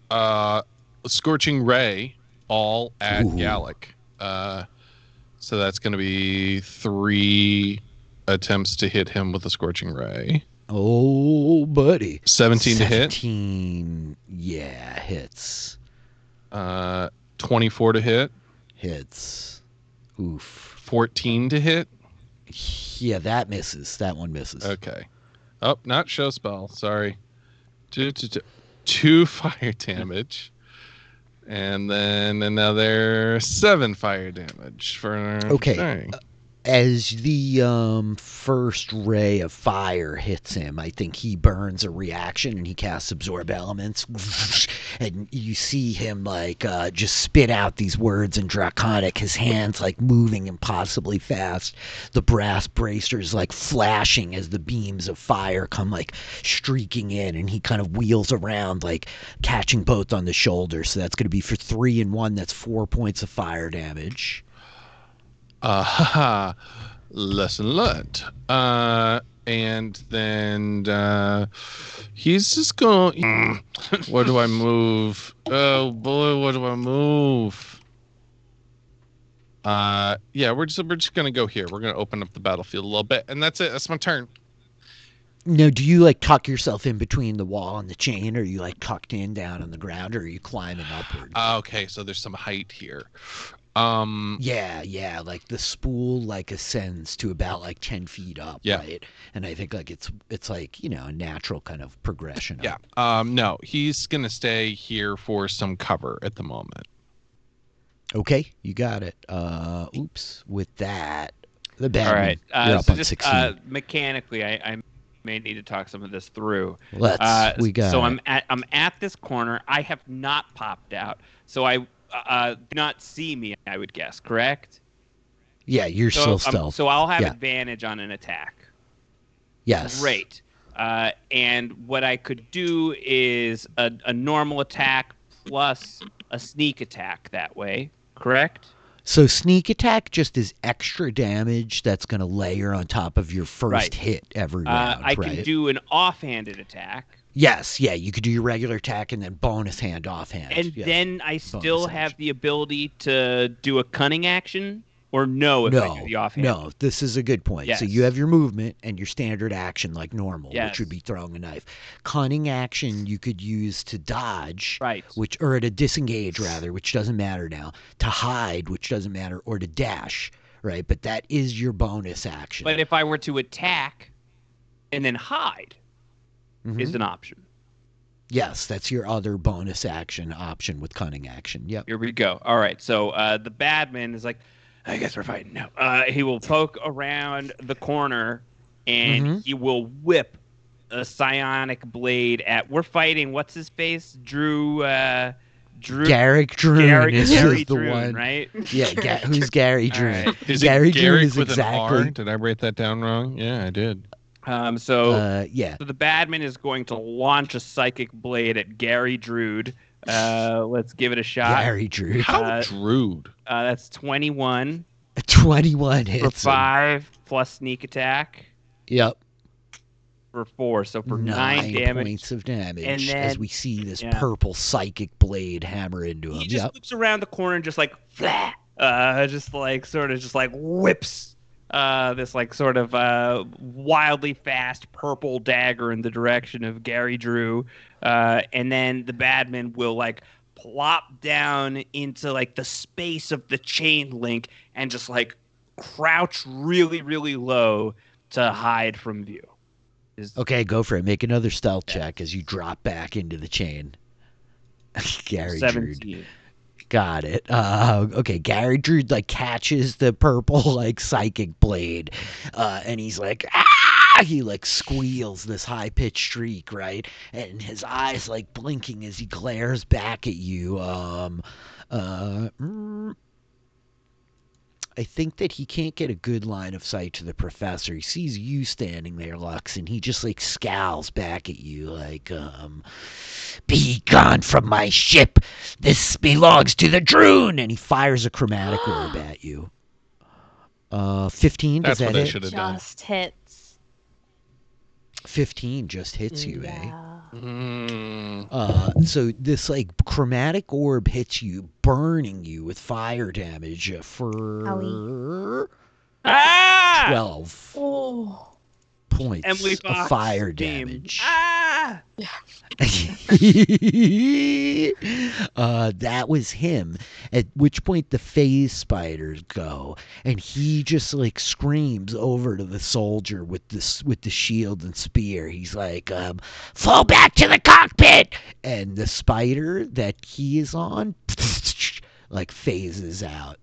scorching ray, all at Ooh. Gallic. So that's gonna be 3 attempts to hit him with a scorching ray. Oh, buddy. 17 to hit. 17, yeah, hits. 24 to hit. Hits. Oof. 14 to hit. Yeah, that misses. That one misses. Okay. Oh, not show spell. Sorry. 2 fire damage. And then another 7 fire damage for Okay. Dang. As the first ray of fire hits him, I think he burns a reaction and he casts Absorb Elements. And you see him like just spit out these words in Draconic, his hands like moving impossibly fast. The brass bracers like flashing as the beams of fire come like streaking in, and he kind of wheels around like catching both on the shoulder. So that's going to be for 3 and 1. That's 4 points of fire damage. Lesson learned. And then he's just going. Where do I move? Oh boy, where do I move? Yeah, we're just gonna go here. We're gonna open up the battlefield a little bit, and that's it. That's my turn. Now, do you like tuck yourself in between the wall and the chain, or are you like tucked in down on the ground, or are you climbing upward? Okay, so there's some height here. Yeah, like the spool like ascends to about like 10 feet up, Yeah. right? And I think like it's like, you know, a natural kind of progression Yeah. up. No, he's gonna stay here for some cover at the moment. Okay, you got it. Oops. With that, the bad All right. you're up So on just 16. Mechanically, I may need to talk some of this through. We got So it. I'm at this corner. I have not popped out, so I do not see me. I would guess, correct? Yeah, you're still stealth. So I'll have Yeah. advantage on an attack. Yes. Great. And what I could do is a normal attack plus a sneak attack that way, correct? So sneak attack just is extra damage that's going to layer on top of your first Right. hit every round, I right? can do an offhanded attack. Yes, yeah, you could do your regular attack and then bonus hand offhand. And yes. then I still Bonus have action. the ability to do a cunning action Or no if I do the offhand? No, this is a good point. Yes. So you have your movement and your standard action like normal, Yes. which would be throwing a knife. Cunning action you could use to dodge, Right. or to disengage rather, which doesn't matter now. To hide, which doesn't matter, or to dash, right? But that is your bonus action. But if I were to attack and then hide, is an option. Yes, that's your other bonus action option with cunning action. Yep. Here we go. All right. So the badman is like, I guess we're fighting now. he will poke around the corner and he will whip a psionic blade at. We're fighting. What's his face? Garrick Droon is Gary the Droon, one, right? Yeah. Who's Gary Droon? Right. Is Gary it Droon Garrick is with exactly. an R? Did I write that down wrong? Yeah, I did. Yeah. So the badman is going to launch a psychic blade at Gary Drood. Let's give it a shot. Gary Drood. How Drood? That's 21. 21 For hits. 5 plus sneak attack. Yep. For 4, so for 9 damage. Points of damage And then, as we see this purple psychic blade hammer into him. He just whips around the corner and just like, just like whips this like sort of wildly fast purple dagger in the direction of Gary Drew. And then the badman will like plop down into like the space of the chain link and just like crouch really, really low to hide from view. Okay, go for it. Make another stealth check as you drop back into the chain. Gary 17. Drood. Got it. Okay, Gary Drood like catches the purple like psychic blade, and he's like, ah! He like squeals this high pitched shriek, right? And his eyes like blinking as he glares back at you. I think that he can't get a good line of sight to the professor. He sees you standing there, Lux, and he just like scowls back at you like, be gone from my ship. This belongs to the Droon. And he fires a chromatic orb at you. 15, does That's that what I hit? should have done. Just hits. 15 just hits you, eh? Yeah. So this like chromatic orb hits you, burning you with fire damage for 12 points Emily of Fox fire theme. damage. That was him. At which point the phase spiders go, and he just like screams over to the soldier with the shield and spear. He's like, "Fall back to the cockpit!" And the spider that he is on, like phases out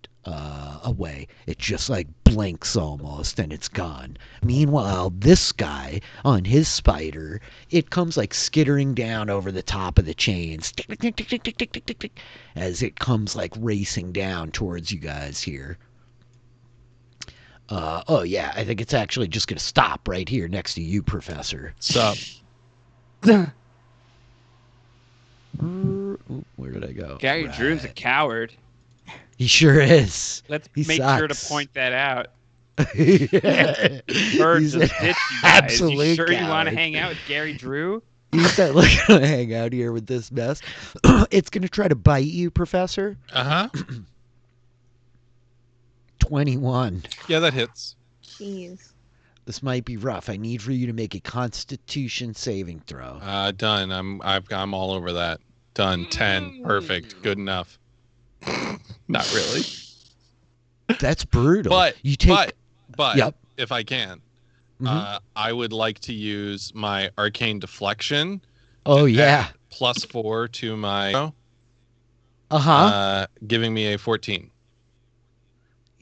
away. It just like blinks almost and it's gone. Meanwhile, this guy on his spider, it comes like skittering down over the top of the chains as it comes like racing down towards you guys here. Oh yeah, I think it's actually just gonna stop right here next to you, Professor. Sup? Where did I go? Gary Droon's a coward. He sure is. Let's He make sure to sucks. point that out. He's Birds an just ditch you guys. absolute You sure you want to coward. hang out with Gary Drew? He's not looking to hang out here with this mess. It's going to try to bite you, Professor. 21. Yeah, that hits. Jeez. This might be rough. I need for you to make a Constitution saving throw. Done. I'm all over that. Done. 10. Perfect. Good enough. Not really. That's brutal. But you take. But Yep. if I can, Mhm. I would like to use my arcane deflection. Oh to yeah. add +4 to my. Giving me a 14.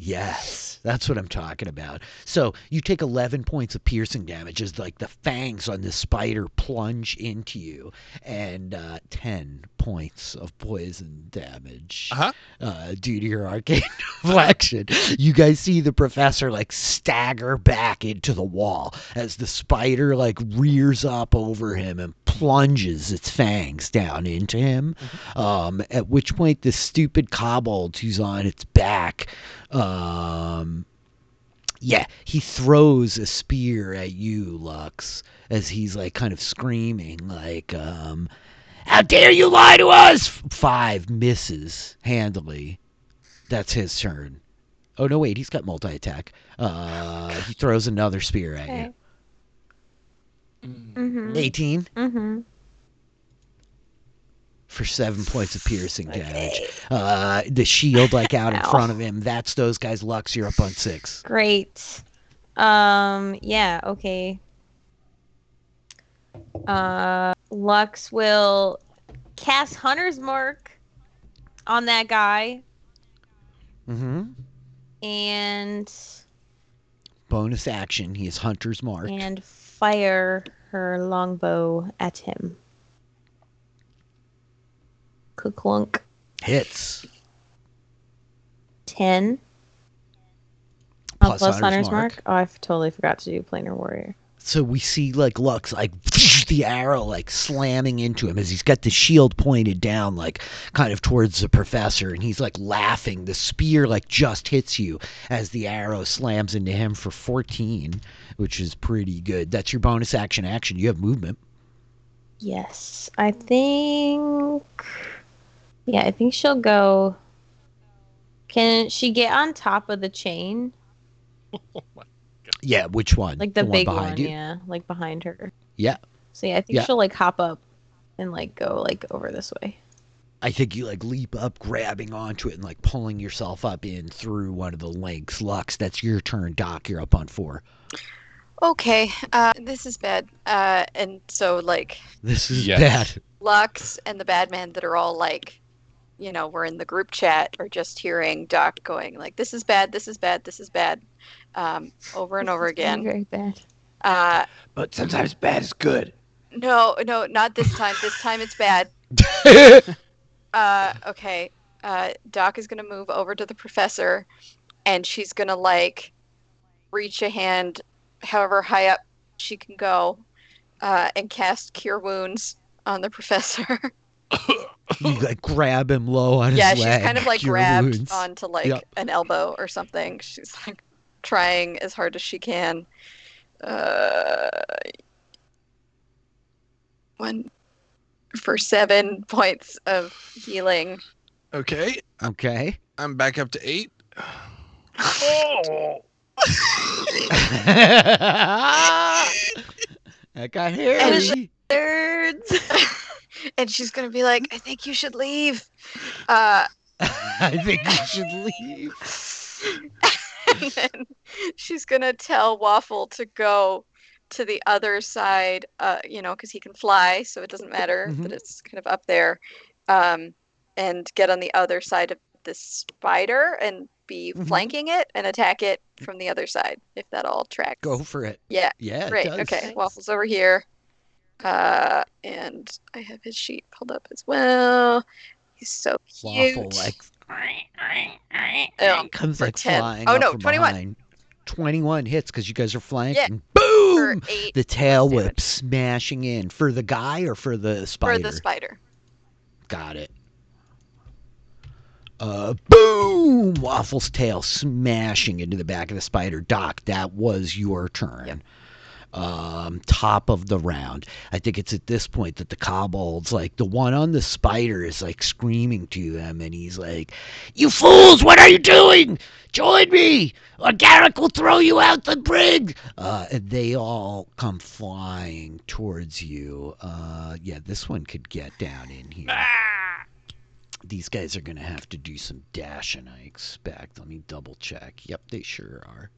Yes, that's what I'm talking about. So you take 11 points of piercing damage as like the fangs on this spider plunge into you, and 10 points of poison damage due to your arcane deflection. You guys see the professor like stagger back into the wall as the spider like rears up over him and plunges its fangs down into him. At which point the stupid kobold who's on its back, he throws a spear at you, Lux, as he's like kind of screaming like, how dare you lie to us? 5 misses handily. That's his turn. Oh, no, wait. He's got multi-attack. He throws another spear at you. Mm-hmm. 18 Mm-hmm. for 7 points of piercing damage. The shield, like, out in front of him. That's those guys' Lux. You're up on 6. Great. Yeah, okay. Lux will cast Hunter's Mark on that guy. Mm-hmm. And Bonus action. He is Hunter's Mark. and fire her longbow at him. Clunk. Hits. 10. Plus Plus Hunter's Hunter's Mark. Mark. Oh, I totally forgot to do Planar Warrior. So we see, like, Lux, like, the arrow, like, slamming into him as he's got the shield pointed down, like, kind of towards the professor, and he's, like, laughing. The spear, like, just hits you as the arrow slams into him for 14, which is pretty good. That's your bonus action. You have movement. Yes. I think she'll go. Can she get on top of the chain? Yeah, which one? Like the one big behind one, you? yeah. Like behind her. Yeah. So yeah, I think she'll like hop up and like go like over this way. I think you like leap up, grabbing onto it and like pulling yourself up in through one of the links. Lux, that's your turn. Doc, you're up on 4. Okay, this is bad. And so like This is bad. Lux and the bad man that are all like, you know, we're in the group chat or just hearing Doc going like, this is bad, this is bad, this is bad, over and over again. Very bad. But sometimes bad is good. No, not this time. This time it's bad. Okay. Doc is gonna move over to the professor, and she's gonna like reach a hand, however high up she can go, and cast Cure Wounds on the professor. You like grab him low on his leg. Yeah, she's kind of like Cure grabbed Wounds. onto like an elbow or something. She's like trying as hard as she can. 1 for 7 points of healing. Okay. I'm back up to 8. Oh! That got hairy. Nerds. And she's gonna be like, I think you should leave. I think you should leave. And then she's gonna tell Waffle to go to the other side, you know, because he can fly, so it doesn't matter that it's kind of up there, and get on the other side of this spider and be flanking it and attack it from the other side, if that all tracks. Go for it. Yeah. Yeah. Great. It does. Okay. Waffle's over here. And I have his sheet pulled up as well. He's so cute. Waffle like comes for like 10. flying. Oh up no, from 21. behind. 21 hits because you guys are flanked. Yeah. And boom! For 8 The tail damage. whip smashing in for the guy or for the spider. For the spider. Got it. Boom! Waffle's tail smashing into the back of the spider. Doc, that was your turn. Yep. Top of the round. I think it's at this point that the kobolds, like the one on the spider, is like screaming to them, and he's like, "You fools! What are you doing? Join me, or Garrick will throw you out the brig!" And they all come flying towards you. Yeah, this one could get down in here. These guys are gonna have to do some dashing, I expect. Let me double check. Yep, they sure are.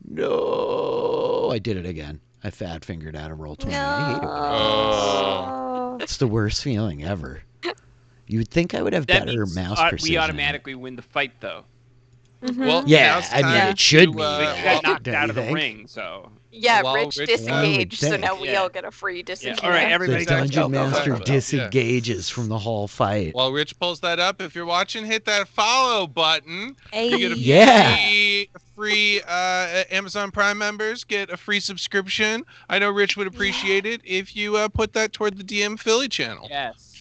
No, I did it again. I fat fingered out a roll 20. I hate it. Oh. It's the worst feeling ever. You would think I would have That better means mouse we precision. automatically win the fight, though. Well, Yeah, now it's I mean, time it should to, be. We Yeah. got knocked Don't out you of the think? ring, so. Yeah, While Rich Rich- disengaged, so think. now we Yeah. all get a free disengage. all right, The everybody go. dungeon go, go, master go, go. disengages from the whole fight. While Rich pulls that up, if you're watching, hit that follow button. You get a Yeah. free Amazon Prime members get a free subscription. I know Rich would appreciate it if you put that toward the DM Philly channel. Yes.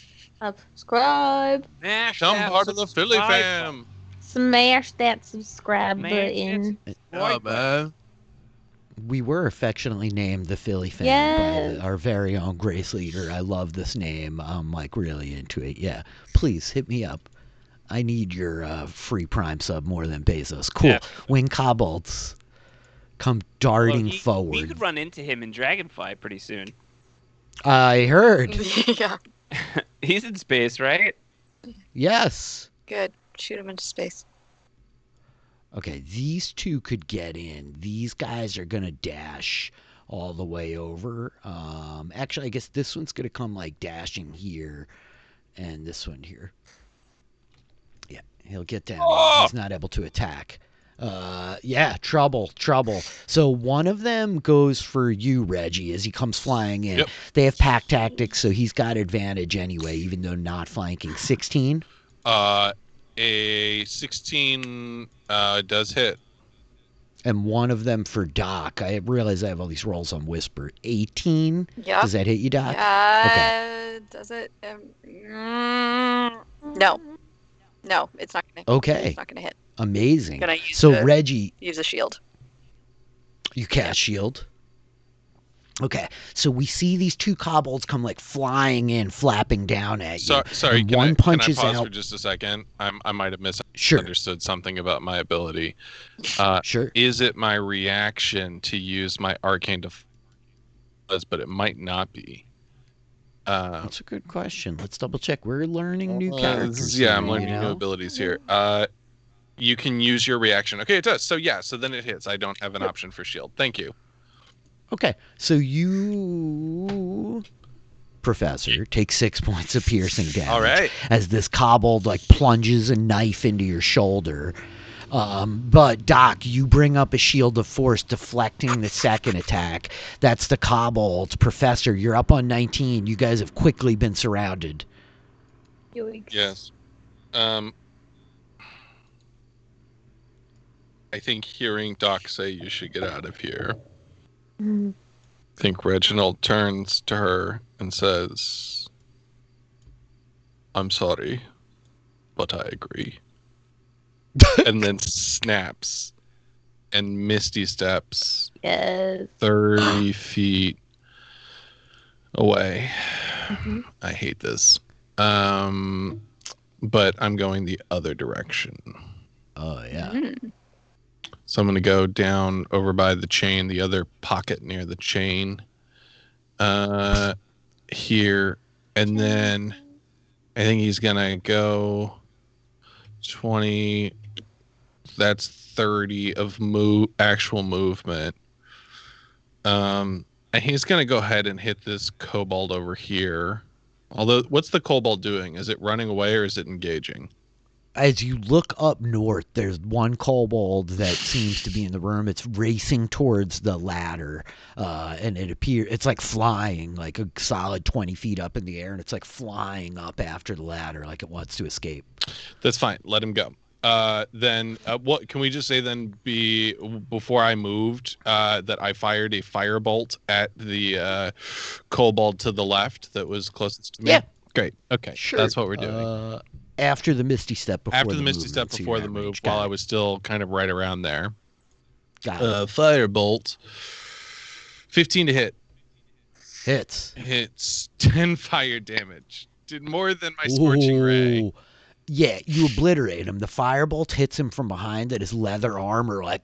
Subscribe. Smash Some that part of the Philly subscribe fam. Smash that subscribe Smash button. it. Oh, man. We were affectionately named the Philly fan Yes. by our very own Grace Leader. I love this name. I'm like really into it. Yeah, please hit me up. I need your free Prime sub more than Bezos. Cool. Yeah. When kobolds come darting forward. We could run into him in Dragonfly pretty soon. I heard. Yeah. He's in space, right? Yes. Good. Shoot him into space. Okay, these two could get in. These guys are going to dash all the way over. Actually, I guess this one's going to come like dashing here and this one here. Yeah, he'll get down. He's not able to attack. Yeah, trouble. So one of them goes for you, Reggie, as he comes flying in. Yep. They have pack tactics, so he's got advantage anyway, even though not flanking. 16? A 16 does hit. And one of them for Doc. I realize I have all these rolls on Whisper. 18? Yeah. Does that hit you, Doc? Okay. Does it? No. No, it's not gonna. Okay. It's not gonna hit. Amazing. Gonna use So the- Reggie, Use a shield. you cast shield. Okay, so we see these two kobolds come like flying in, flapping down at you. Sorry, and can one I punches pause out. for just a second? I might have Sure, misunderstood something about my ability. sure. Is it my reaction to use my arcane defense? But it might not be. That's a good question. Let's double check. We're learning new characters. Yeah, here, I'm learning you new know? abilities here. You can use your reaction. Okay, it does. So yeah, so then it hits. I don't have an option for shield. Thank you. Okay, so you, Professor, take 6 points of piercing damage. All right. As this kobold like plunges a knife into your shoulder. But Doc, you bring up a shield of force, deflecting the second attack. That's the kobolds. Professor, you're up on 19. You guys have quickly been surrounded. Yoinks. Yes. I think hearing Doc say you should get out of here. Mm. I think Reginald turns to her and says, "I'm sorry, but I agree." And then snaps and Misty steps Yes. 30 feet away. Mhm. I hate this. But I'm going the other direction. Oh, yeah. Mm. So I'm going to go down over by the chain, the other pocket near the chain. Here. And then I think he's going to go 20. That's 30 of actual movement. And he's going to go ahead and hit this kobold over here. Although, what's the kobold doing? Is it running away or is it engaging? As you look up north, there's one kobold that seems to be in the room. It's racing towards the ladder, and it's like flying, like a solid 20 feet up in the air, and it's like flying up after the ladder, like it wants to escape. That's fine. Let him go. Then what can we just say then before I moved that I fired a firebolt at the kobold to the left that was closest to me? Yeah. Great. Okay. Sure. That's what we're doing. After the Misty Step before After the move, Misty Step so before you're the at move, range. while Got I it. was still kind of right around there. Got it. Firebolt. 15 to hit. Hits. Hits 10 fire damage. Did more than my scorching ray. Ooh. Yeah, you obliterate him. The firebolt hits him from behind that his leather armor like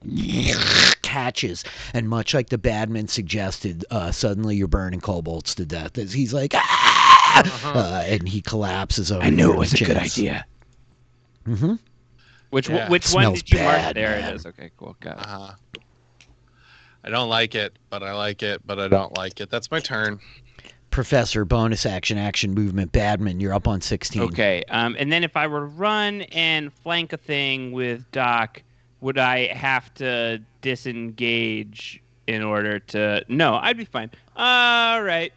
catches. And much like the Badman suggested, suddenly you're burning kobolds to death. As he's like, ah! And he collapses over. I knew your it was a good chins. idea. Mm-hmm. Which Yeah. one Smells did you mark? bad, There man. it is. Okay, cool. Got it. I don't like it, but I like it, but I don't like it. That's my turn. Professor, bonus action movement. Badman, you're up on 16. Okay, and then if I were to run and flank a thing with Doc, would I have to disengage in order to... No, I'd be fine. All right.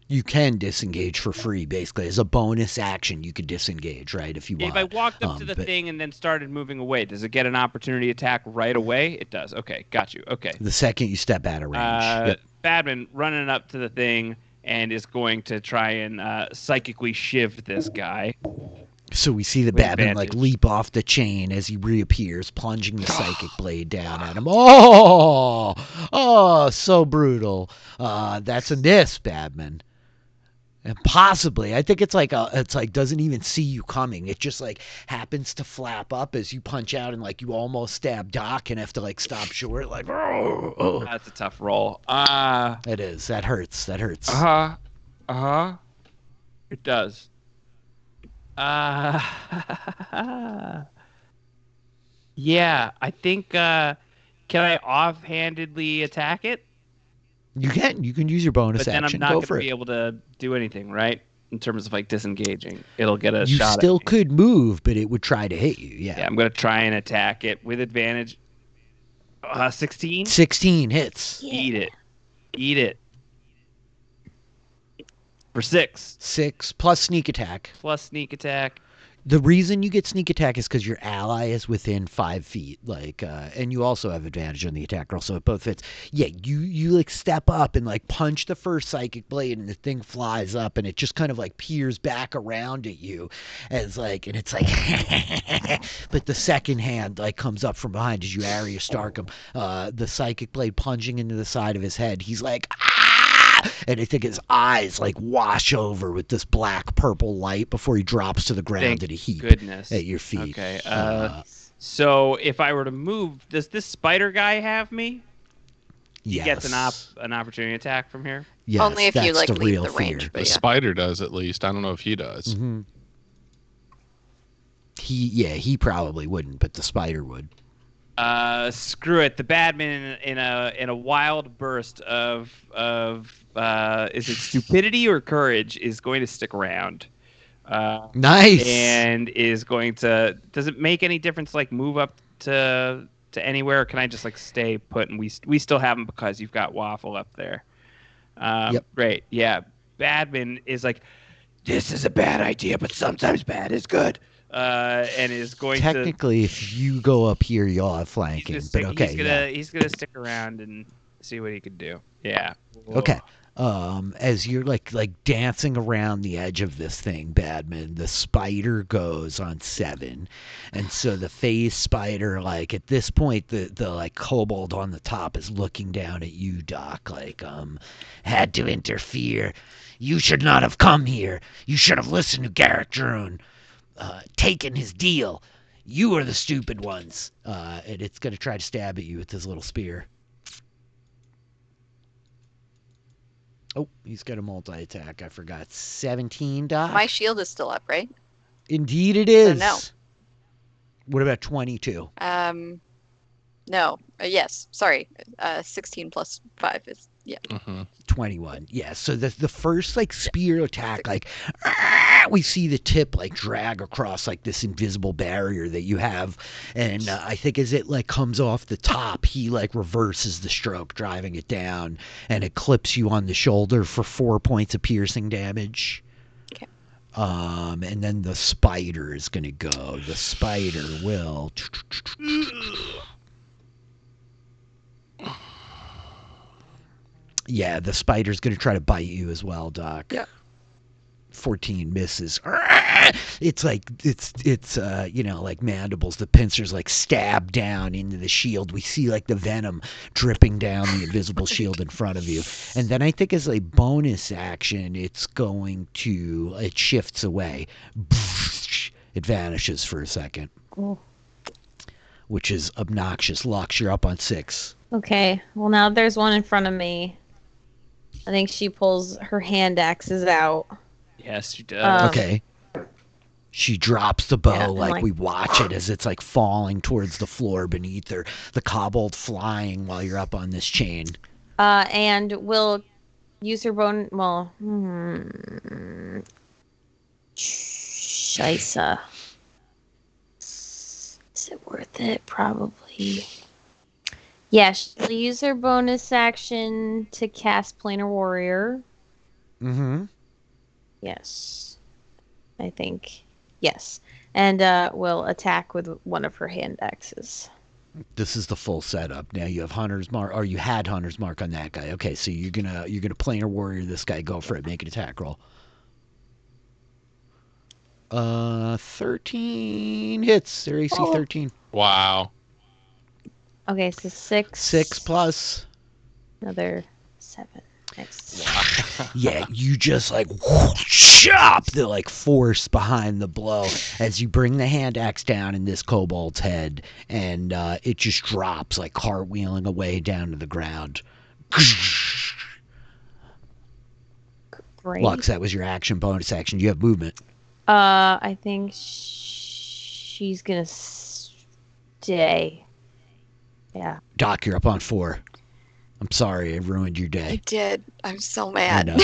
You can disengage for free, basically. As a bonus action, you could disengage, right, if you If want. I walked up to the but thing and then started moving away, does it get an opportunity attack right away? It does. Okay, got you. Okay. the second you step out of range. Yep. Badman running up to the thing and is going to try and psychically shiv this guy. So we see the With Badman like advantage. leap off the chain as he reappears, plunging the psychic blade down at him. Oh, so brutal. That's a miss, Badman. And possibly, I think it's like doesn't even see you coming. It just like happens to flap up as you punch out, and like you almost stab Doc and have to like stop short. Like, oh. That's a tough roll. It is. That hurts. That hurts. It does. Yeah, I think. Can I offhandedly attack it? You can. You can use your bonus But then action. I'm not Go going to for be it. able to do anything, right? In terms of like disengaging, it'll get a You shot. still at me. could move, but it would try to hit you. Yeah. Yeah, I'm going to try and attack it with advantage. 16. 16 hits. Yeah. Eat it. For 6. 6 plus sneak attack. Plus sneak attack. The reason you get sneak attack is because your ally is within 5 feet, like, and you also have advantage on the attack roll, so it both fits. Yeah, you like step up and like punch the first psychic blade, and the thing flies up, and it just kind of like peers back around at you, as like, and it's like, but the second hand like comes up from behind as you Arya Stark him. The psychic blade plunging into the side of his head. He's like, ah! And I think his eyes like wash over with this black purple light before he drops to the ground in a heap at your feet. Okay. So if I were to move, does this spider guy have me? He gets an opportunity attack from here. Yes, only if you that's like the leave real the range. fear. But The yeah. spider does at least. I don't know if he does. Mm-hmm. He probably wouldn't, but the spider would. Screw it. The badman in a wild burst of is it stupidity or courage is going to stick around. Nice. And is going to. Does it make any difference? Like move up to anywhere? Or can I just like stay put and we still have him because you've got Waffle up there? Yep. Great. Yeah. Badman is like, This is a bad idea, but sometimes bad is good. and is going Technically, if you go up here, you'll have flanking. he's But okay, he's gonna stick around and see what he can do. Yeah. okay. As you're like dancing around the edge of this thing, Badman, the spider goes on 7, and so the phase spider, like at this point, the like kobold on the top is looking down at you, Doc, like had to interfere. You should not have come here. You should have listened to Garrett Drone. Taken his deal. You are the stupid ones. And it's gonna try to stab at you with his little spear. Oh, he's got a multi-attack. I forgot. 17, Doc? My shield is still up, right? Indeed it is. no. What about 22? No. Yes. Sorry. 16 plus 5 is yeah. Mm-hmm. 21. Yeah, so the first like spear attack, like we see the tip like drag across like this invisible barrier that you have, and I think as it like comes off the top, he like reverses the stroke, driving it down, and it clips you on the shoulder for 4 points of piercing damage. Okay. And then the spider is gonna go. The spider will. Yeah, the spider's gonna try to bite you as well, Doc. Yeah. 14 misses. It's like it's like mandibles. The pincers like stab down into the shield. We see like the venom dripping down the invisible shield in front of you. And then I think as a bonus action, it shifts away. It vanishes for a second. Oh. Which is obnoxious. Lux, you're up on 6. Okay. Well, now there's one in front of me. I think she pulls her hand axes out. Yes, she does. Okay. She drops the bow, Yeah, like we watch it as it's like falling towards the floor beneath her. The kobold flying while you're up on this chain. And we'll use her bone. Well, Shisa. Is it worth it? Probably. Yeah, she'll use her bonus action to cast Planar Warrior. Mm-hmm. Yes. I think. Yes. And will attack with one of her hand axes. This is the full setup. Now you have Hunter's Mark, or you had Hunter's Mark on that guy. Okay, so you're gonna Planar Warrior this guy. Go for it. Make an attack roll. 13 hits. Their AC 13. Wow. Okay, so 6. 6 plus. Another 7. Nice. Yeah, you just like chop the like force behind the blow as you bring the hand axe down in this kobold's head, and it just drops like cartwheeling away down to the ground. Great. Lux, that was your action. Bonus action. You have movement. I think she's gonna stay. Yeah. Doc, you're up on 4. I'm sorry, I ruined your You day. did. I'm so I mad. know.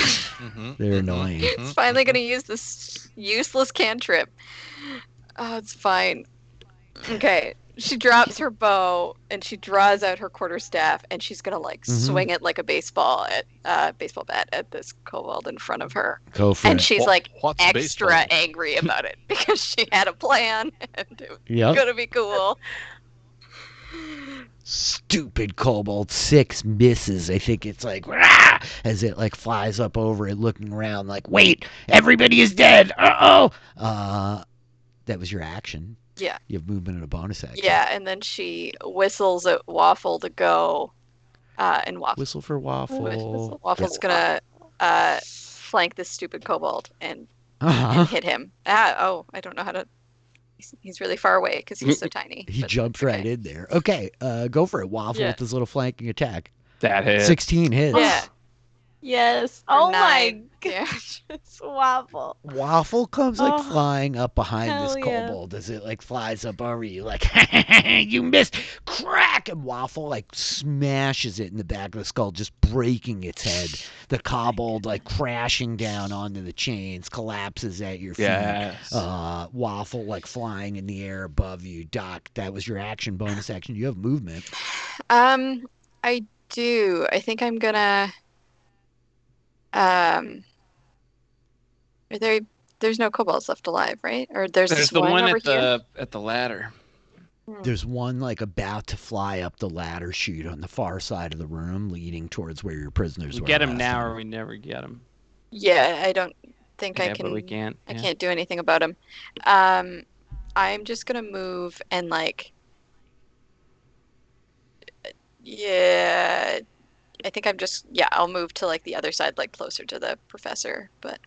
They're annoying. It's finally going to use this useless cantrip. Oh, it's fine. Okay. She drops her bow and she draws out her quarterstaff and she's going to like swing it like a baseball bat at this kobold in front of her. Go for And it. she's like What's extra baseball? angry about it because she had a plan and it was Yep. going to be cool. Stupid kobold. 6 misses. I think it's like "Rah!" as it like flies up over it, looking around like, wait, everybody is dead. That was your action. Yeah. You have movement and a bonus action. Yeah, and then she whistles at Waffle to go, and Waffle. Whistle for Waffle. Waffle's gonna flank this stupid kobold and Uh-huh. hit him. I don't know how to. He's really far away because he's so tiny. He but jumped okay. right in there. Okay, go for it. Waffle Yeah. with his little flanking attack. That hit. 16 hits. Yeah. Yes. For Oh 9. my Yeah. goodness. Waffle. Waffle comes like Oh, flying up behind this hell yeah. kobold as it like flies up over you like you missed, crack, and Waffle like smashes it in the back of the skull, just breaking its head. The kobold like crashing down onto the chains, collapses at your feet. Yes. Waffle like flying in the air above you. Doc, that was your action. Bonus action. You have movement. I do. I think I'm gonna. There's no kobolds left alive, right? Or there's There's this the one over at here. the ladder. There's one like about to fly up the ladder chute on the far side of the room, leading towards where your prisoners We were. get him last now, time. or we never get him. Yeah, I don't think I Yeah, can. but we can't. I Yeah. can't do anything about him. I'm just gonna move and like. Yeah, I think I'll move to like the other side, like closer to the professor. But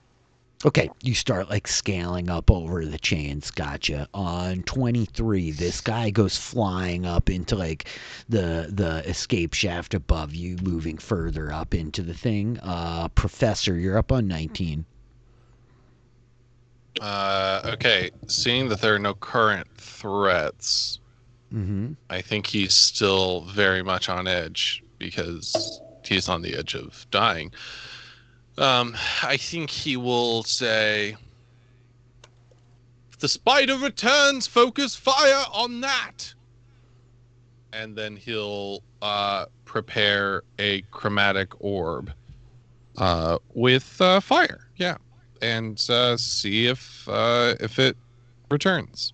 Okay, you start like scaling up over the chains. Gotcha. On 23, this guy goes flying up into like the escape shaft above you, moving further up into the thing. Professor, you're up on 19. Okay, seeing that there are no current threats, Mm-hmm. I think he's still very much on edge because he's on the edge of dying. I think he will say, if the spider returns, focus fire on that. And then he'll prepare a chromatic orb with fire. Yeah. And see if it returns.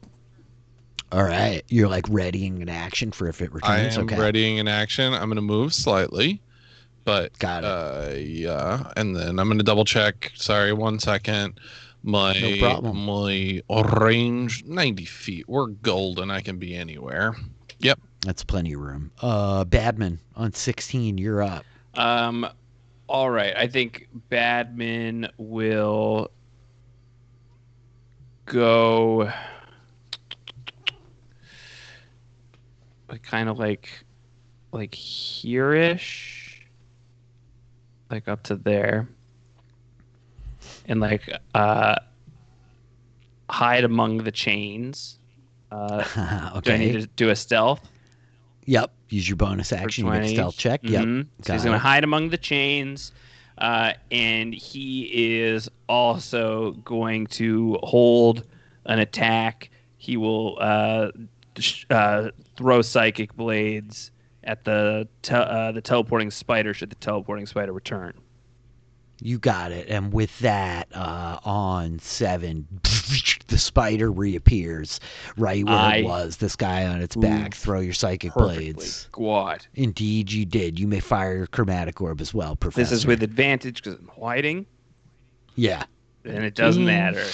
All right, you're like readying an action for if it I returns. am Okay. readying an action. I'm going to move slightly, but Got it. yeah, and then I'm going to double check. Sorry, 1 second. No problem. My range 90 feet. We're golden. I can be anywhere. Yep. That's plenty of room. Badman on 16, you're up. All right. I think Badman will go kind of like here-ish, like up to there, and like hide among the chains. Do I Okay. need to do a stealth? Yep. Use your bonus action. You get a 20. stealth check. Yep. Mhm. So Got he's going to it. hide among the chains, and he is also going to hold an attack. He will throw psychic blades at the teleporting spider should the teleporting spider return. You got it. And with that, on 7, the spider reappears right where it was. This guy on its back. Throw your psychic Perfectly. blades. Squad. Indeed, you did. You may fire your chromatic orb as well, Professor. This is with advantage because I'm hiding, Yeah. and it doesn't matter.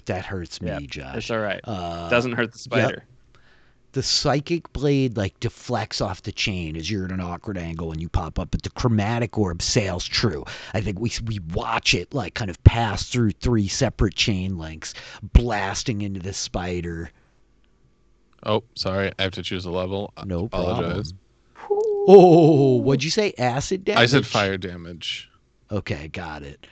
That hurts me, Yep. Josh. It's all right. Doesn't hurt the spider. the psychic blade like deflects off the chain as you're at an awkward angle and you pop up, but the chromatic orb sails true. I think we watch it like kind of pass through 3 separate chain links, blasting into the spider. Oh, sorry. I have to choose a level. No Apologize. problem. Oh, what'd you say? Acid damage? I said fire damage. Okay, got it.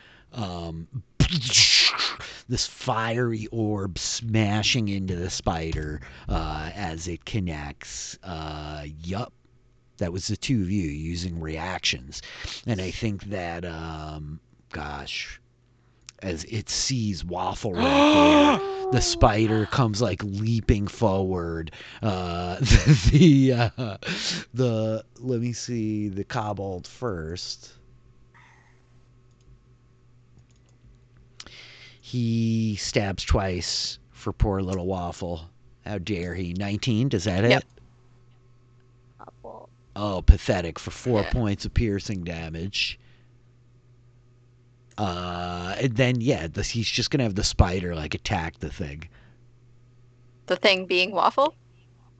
This fiery orb smashing into the spider as it connects. Yup. That was the 2 of you using reactions. And I think that, as it sees Waffle right there, the spider comes like leaping forward. Let me see, the kobold first. He stabs twice for poor little Waffle. How dare he? 19, does that hit? Oh, pathetic, for 4 points of piercing damage. And then, he's just going to have the spider, like, attack the thing. The thing being Waffle?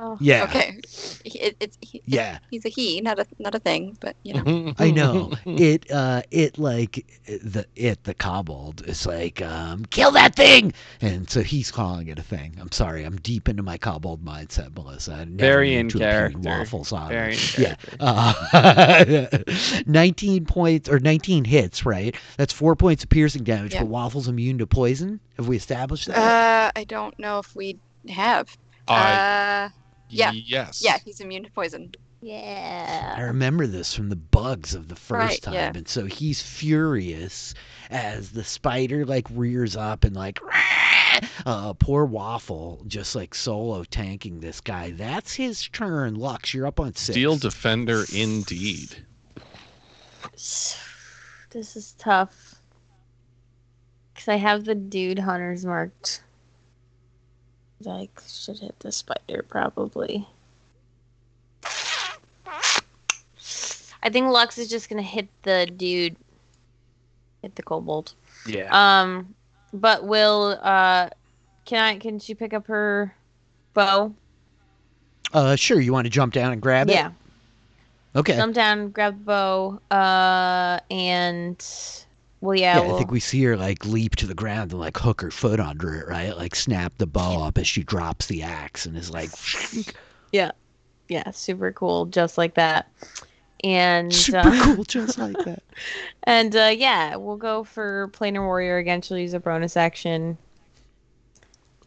Oh. Yeah. Okay. He's a he, not a thing, but you know. I know. The kobold is like, kill that thing! And so he's calling it a thing. I'm sorry, I'm deep into my kobold mindset, Melissa. I never Very knew in to character. impede Waffles on Very it. in character. 19 points, or 19 hits, right? That's 4 points of piercing damage, Yeah. but Waffle's immune to poison? Have we established that? I don't know if we have. Yeah. Yes. Yeah, he's immune to poison. I Yeah. remember this from the bugs of the first Right, time. yeah. And so he's furious as the spider like rears up and like poor Waffle just like solo tanking this guy. That's his turn. Lux, you're up on 6. Steel defender indeed. This is tough. Because I have the dude hunters marked. I should hit the spider, probably. I think Lux is just gonna hit the dude. Hit the kobold. Yeah. But will can she pick up her bow? Sure, you want to jump down and grab it? Yeah. Okay. Jump down, grab the bow, and I think we see her like leap to the ground and like hook her foot under it, right? Like snap the bow up as she drops the axe and is like Yeah, super cool, just like that. And super cool, just like that. And we'll go for Planar Warrior again. She'll use a bonus action,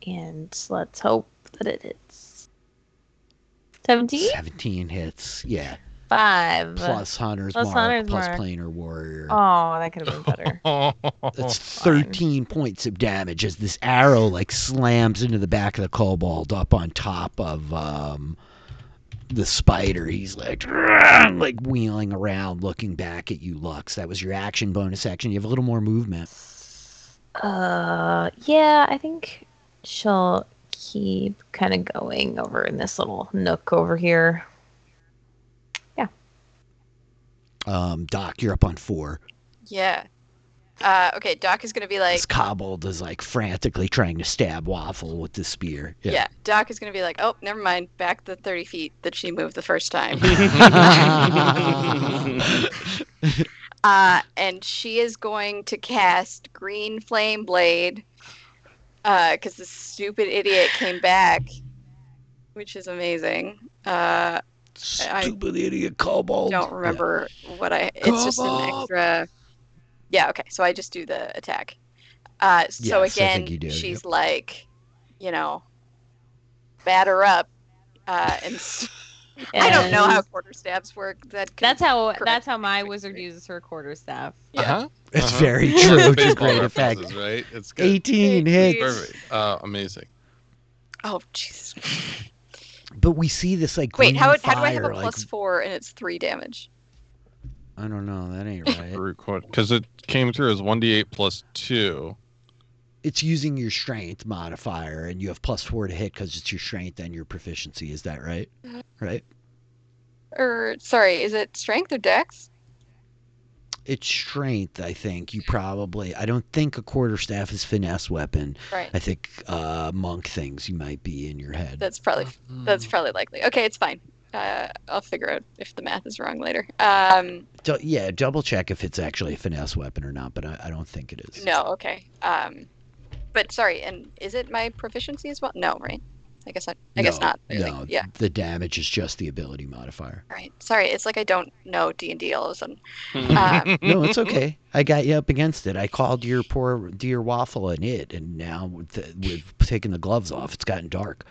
and let's hope that it hits. 17? 17 hits, yeah. 5 Plus Hunter's Plus Mark, Hunter's plus Mark. Planar Warrior. Oh, that could have been better. That's 13 points of damage as this arrow like slams into the back of the kobold up on top of the spider. He's like wheeling around, looking back at you, Lux. That was your action, bonus action. You have a little more movement. I think she'll keep kind of going over in this little nook over here. Doc, you're up on 4. Yeah. Okay, Doc is gonna be like. This kobold is like frantically trying to stab Waffle with the spear. Yeah, Doc is gonna be like, oh, never mind, back the 30 feet that she moved the first time. And she is going to cast Green Flame Blade, because this stupid idiot came back, which is amazing. Stupid idiot kobold. Don't remember what it's just an extra. Yeah, okay. So I just do the attack. So Yes, I again, think you do, she's yep. like, batter up. And I don't know how quarterstabs work. That's how my wizard uses her quarterstaff. Yeah. Uh-huh. It's very true. It's a Baseball great effect. references, right? It's good. 18 hits. Perfect. Amazing. Oh, Jesus. But we see this like Wait, green how do fire, I have a like, +4 and it's 3 damage? I don't know. That ain't right. Because it came through as 1d8 plus 2. It's using your strength modifier, and you have +4 to hit because it's your strength and your proficiency. Is that right? Right? Or sorry, is it strength or dex? it's strength. I think you probably. I don't think a quarterstaff is finesse weapon. Right. I think monk things you might be in your head. That's probably likely. Okay, it's fine. I'll figure out if the math is wrong later. Yeah, double check if it's actually a finesse weapon or not, but I don't think it is. No, okay. But sorry, and is it my proficiency as well? No, right? I guess not. No, yeah. The damage is just the ability modifier. All right. Sorry, it's like I don't know D&D all of a sudden. No, it's okay. I got you up against it. I called your poor dear Waffle an it, and now with taking the gloves off, it's gotten dark.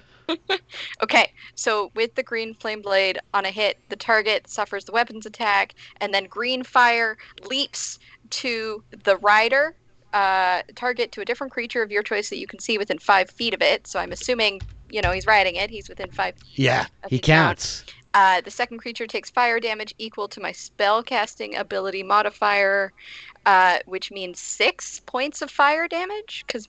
Okay, so with the green flame blade on a hit, the target suffers the weapon's attack, and then green fire leaps to the rider, target to a different creature of your choice that you can see within 5 feet of it. So I'm assuming, he's riding it. He's within 5 feet. Yeah, he counts. The second creature takes fire damage equal to my spell casting ability modifier, which means 6 points of fire damage, because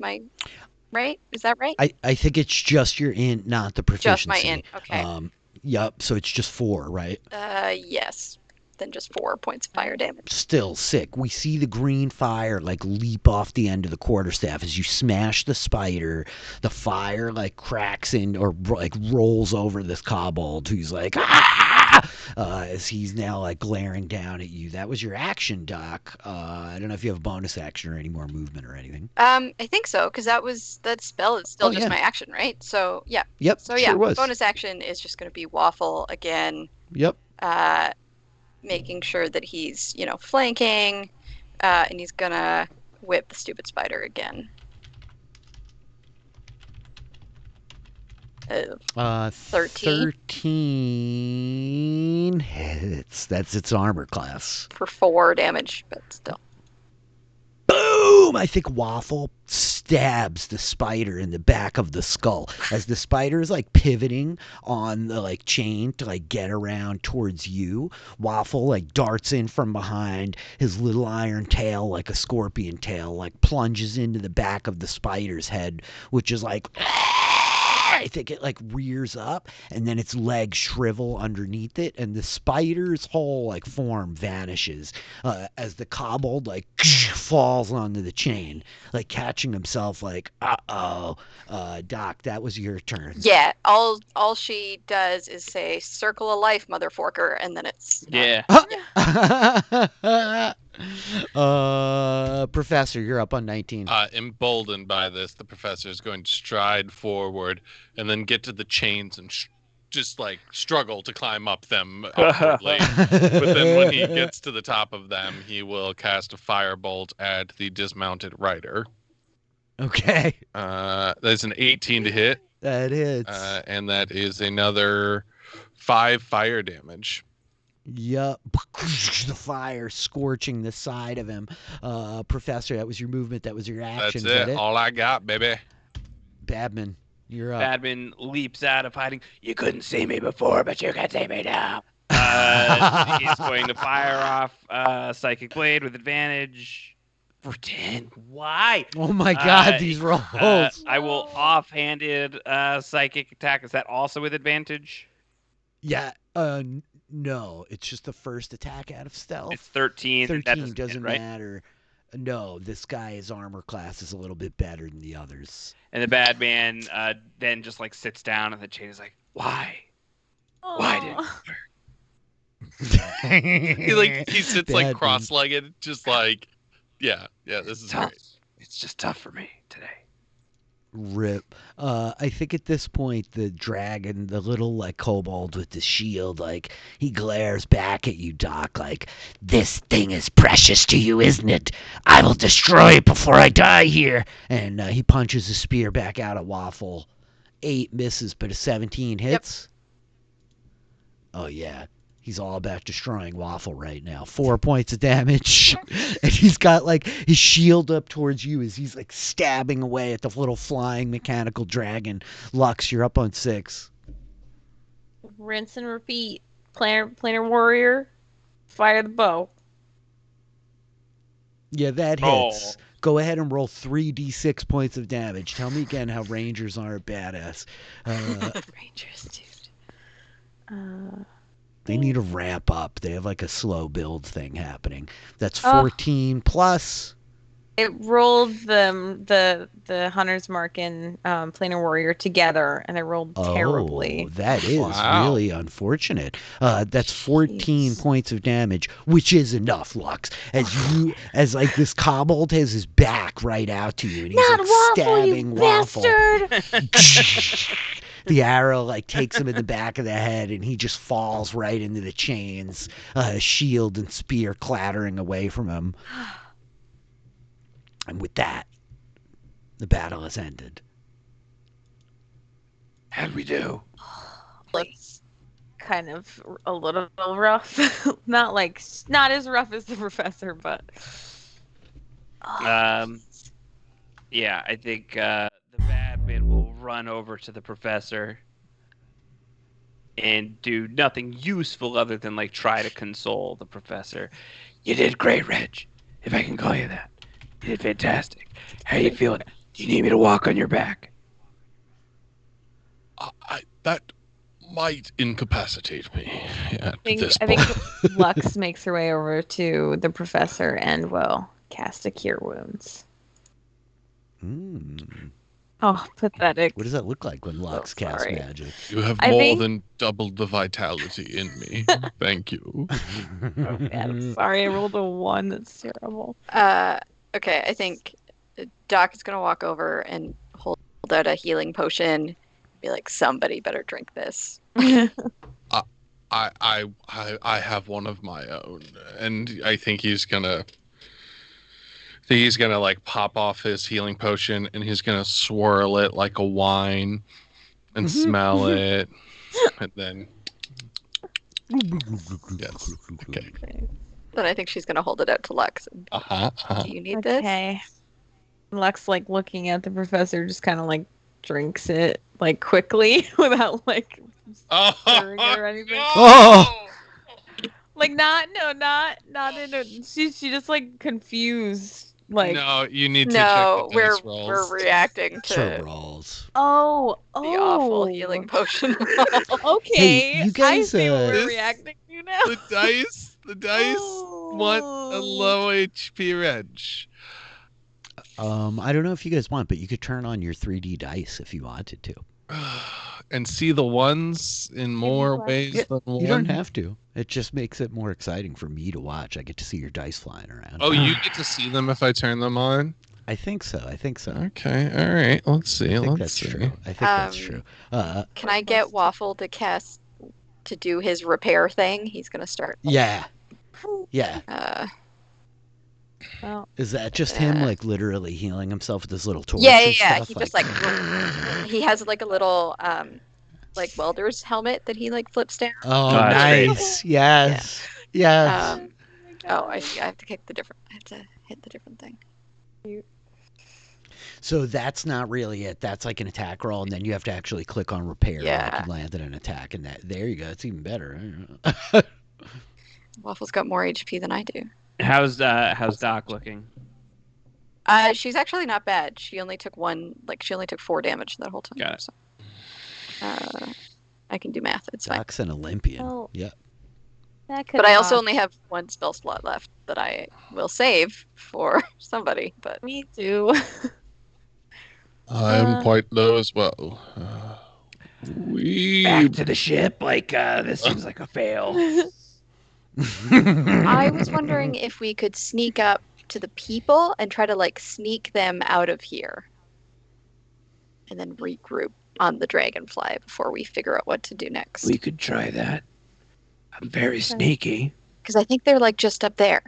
right? Is that right? I think it's just your int, not the proficiency. Just my int, okay. Yep, so it's just 4, right? Yes. Then just 4 points of fire damage. Still sick. We see the green fire leap off the end of the quarterstaff as you smash the spider. The fire cracks in or rolls over this kobold who's as he's now glaring down at you. That was your action, Doc. I don't know if you have a bonus action or any more movement or anything. I think so, because that spell is still just my action, right? So yeah. Yep. So yeah, sure was. bonus action is just going to be Waffle again. Yep. Making sure that he's flanking, and he's gonna whip the stupid spider again. 13. 13 hits. That's its armor class. For 4 damage, but still. Boom! I think Waffle stabs the spider in the back of the skull as the spider is pivoting on the chain to get around towards you. Waffle darts in from behind, his little iron tail like a scorpion tail plunges into the back of the spider's head, which is I think it rears up, and then its legs shrivel underneath it, and the spider's whole form vanishes as the kobold falls onto the chain, catching himself Doc, that was your turn. Yeah, all she does is say "circle of life, motherforker," and then it's yeah. Professor, you're up on 19. Emboldened by this, the professor is going to stride forward and then get to the chains and just struggle to climb up them awkwardly. But then when he gets to the top of them, he will cast a firebolt at the dismounted rider. Okay. That's an 18 to hit. That hits. And that is another 5 fire damage. Yup. The fire scorching the side of him. Professor, that was your movement. That was your action. That's it. All I got, baby. Badman, you're up. Badman leaps out of hiding. You couldn't see me before, but you can see me now. He's going to fire off Psychic Blade with advantage for 10. Why? Oh my god, these rolls. I will offhanded Psychic attack. Is that also with advantage? Yeah. No, it's just the first attack out of stealth. It's 13. 13 doesn't matter. No, this guy's armor class is a little bit better than the others. And the bad man then just sits down on the chain. Is why? Aww. Why did he sits cross-legged, just yeah, this is tough. Great. It's just tough for me today. Rip. I think at this point the dragon, the little kobold with the shield, he glares back at you, Doc, this thing is precious to you, isn't it? I will destroy it before I die here. And he punches his spear back out at Waffle. 8 misses, but a 17 hits. Yep. Oh yeah. He's all about destroying Waffle right now. 4 points of damage. And he's got his shield up towards you as he's stabbing away at the little flying mechanical dragon. Lux, you're up on 6. Rinse and repeat. Planar warrior. Fire the bow. Yeah, that hits. Go ahead and roll 3d6 points of damage. Tell me again how rangers are a badass. Rangers, dude. They need to ramp up. They have like a slow build thing happening. That's 14 plus. It rolled the Hunter's Mark and Planar Warrior together, and it rolled terribly. Oh, that is really unfortunate. That's 14 points of damage, which is enough, Lux. As like this kobold has his back right out to you, and he's Not like Waffle, stabbing you Waffle. bastard! The arrow like takes him in the back of the head, and he just falls right into the chains. Shield and spear clattering away from him. And with that, the battle has ended. How'd we do? Looks kind of a little rough. not as rough as the professor, but yeah, I think the badman will run over to the professor and do nothing useful other than like try to console the professor. You did great, Reg. If I can call you that. You did fantastic. How you feeling? Do you need me to walk on your back? That might incapacitate me at this I point. think Lux makes her way over to the professor and will cast a Cure Wounds. Oh, pathetic. What does that look like when Lux casts magic? You have than doubled the vitality in me. Thank you. I'm sorry, I rolled a 1. That's terrible. Okay, I think Doc is gonna walk over and hold out a healing potion. Be like, somebody better drink this. I have one of my own, and I think he's gonna like pop off his healing potion, and he's gonna swirl it like a wine, and smell it, and then yes, okay. Then I think she's gonna hold it out to Lux. Do you need this? Okay. Lux, like looking at the professor, just kind of like drinks it like quickly without like stirring it or anything. Oh! Like not in a. She just like confused. Like no, you need to check the dice rolls. We're reacting to rolls. the awful healing potion. Okay, Hey, you guys, I see what we're reacting to now. The dice want a low HP Reg. I don't know if you guys want, but you could turn on your 3D dice if you wanted to. And see the ones in more ways than one. You don't have to. It just makes it more exciting for me to watch. I get to see your dice flying around. Oh, you get to see them if I turn them on? I think so. Okay, all right. Let's see. I think that's true. Can I get Waffle to do his repair thing? He's gonna start. Yeah. Well, is that just him like literally healing himself with this little torch? Yeah. Stuff? He just like he has like a little like welder's helmet that he like flips down. Oh, nice. Yes. Yes. I see. I have to hit the different thing. So that's not really it. That's like an attack roll, and then you have to actually click on repair and land an attack, and there you go. It's even better. Waffle's got more HP than I do. How's Doc looking? She's actually not bad. She only took 4 damage that whole time. Got it. So. I can do math. It's fine. Doc's an Olympian. Oh. Yep. But I also only have 1 spell slot left that I will save for somebody. But me too. I'm quite low as well. Back to the ship. Like this seems like a fail. I was wondering if we could sneak up to the people and try to like sneak them out of here, and then regroup on the Dragonfly before we figure out what to do next. We could try that. I'm very sneaky. Because I think they're like just up there.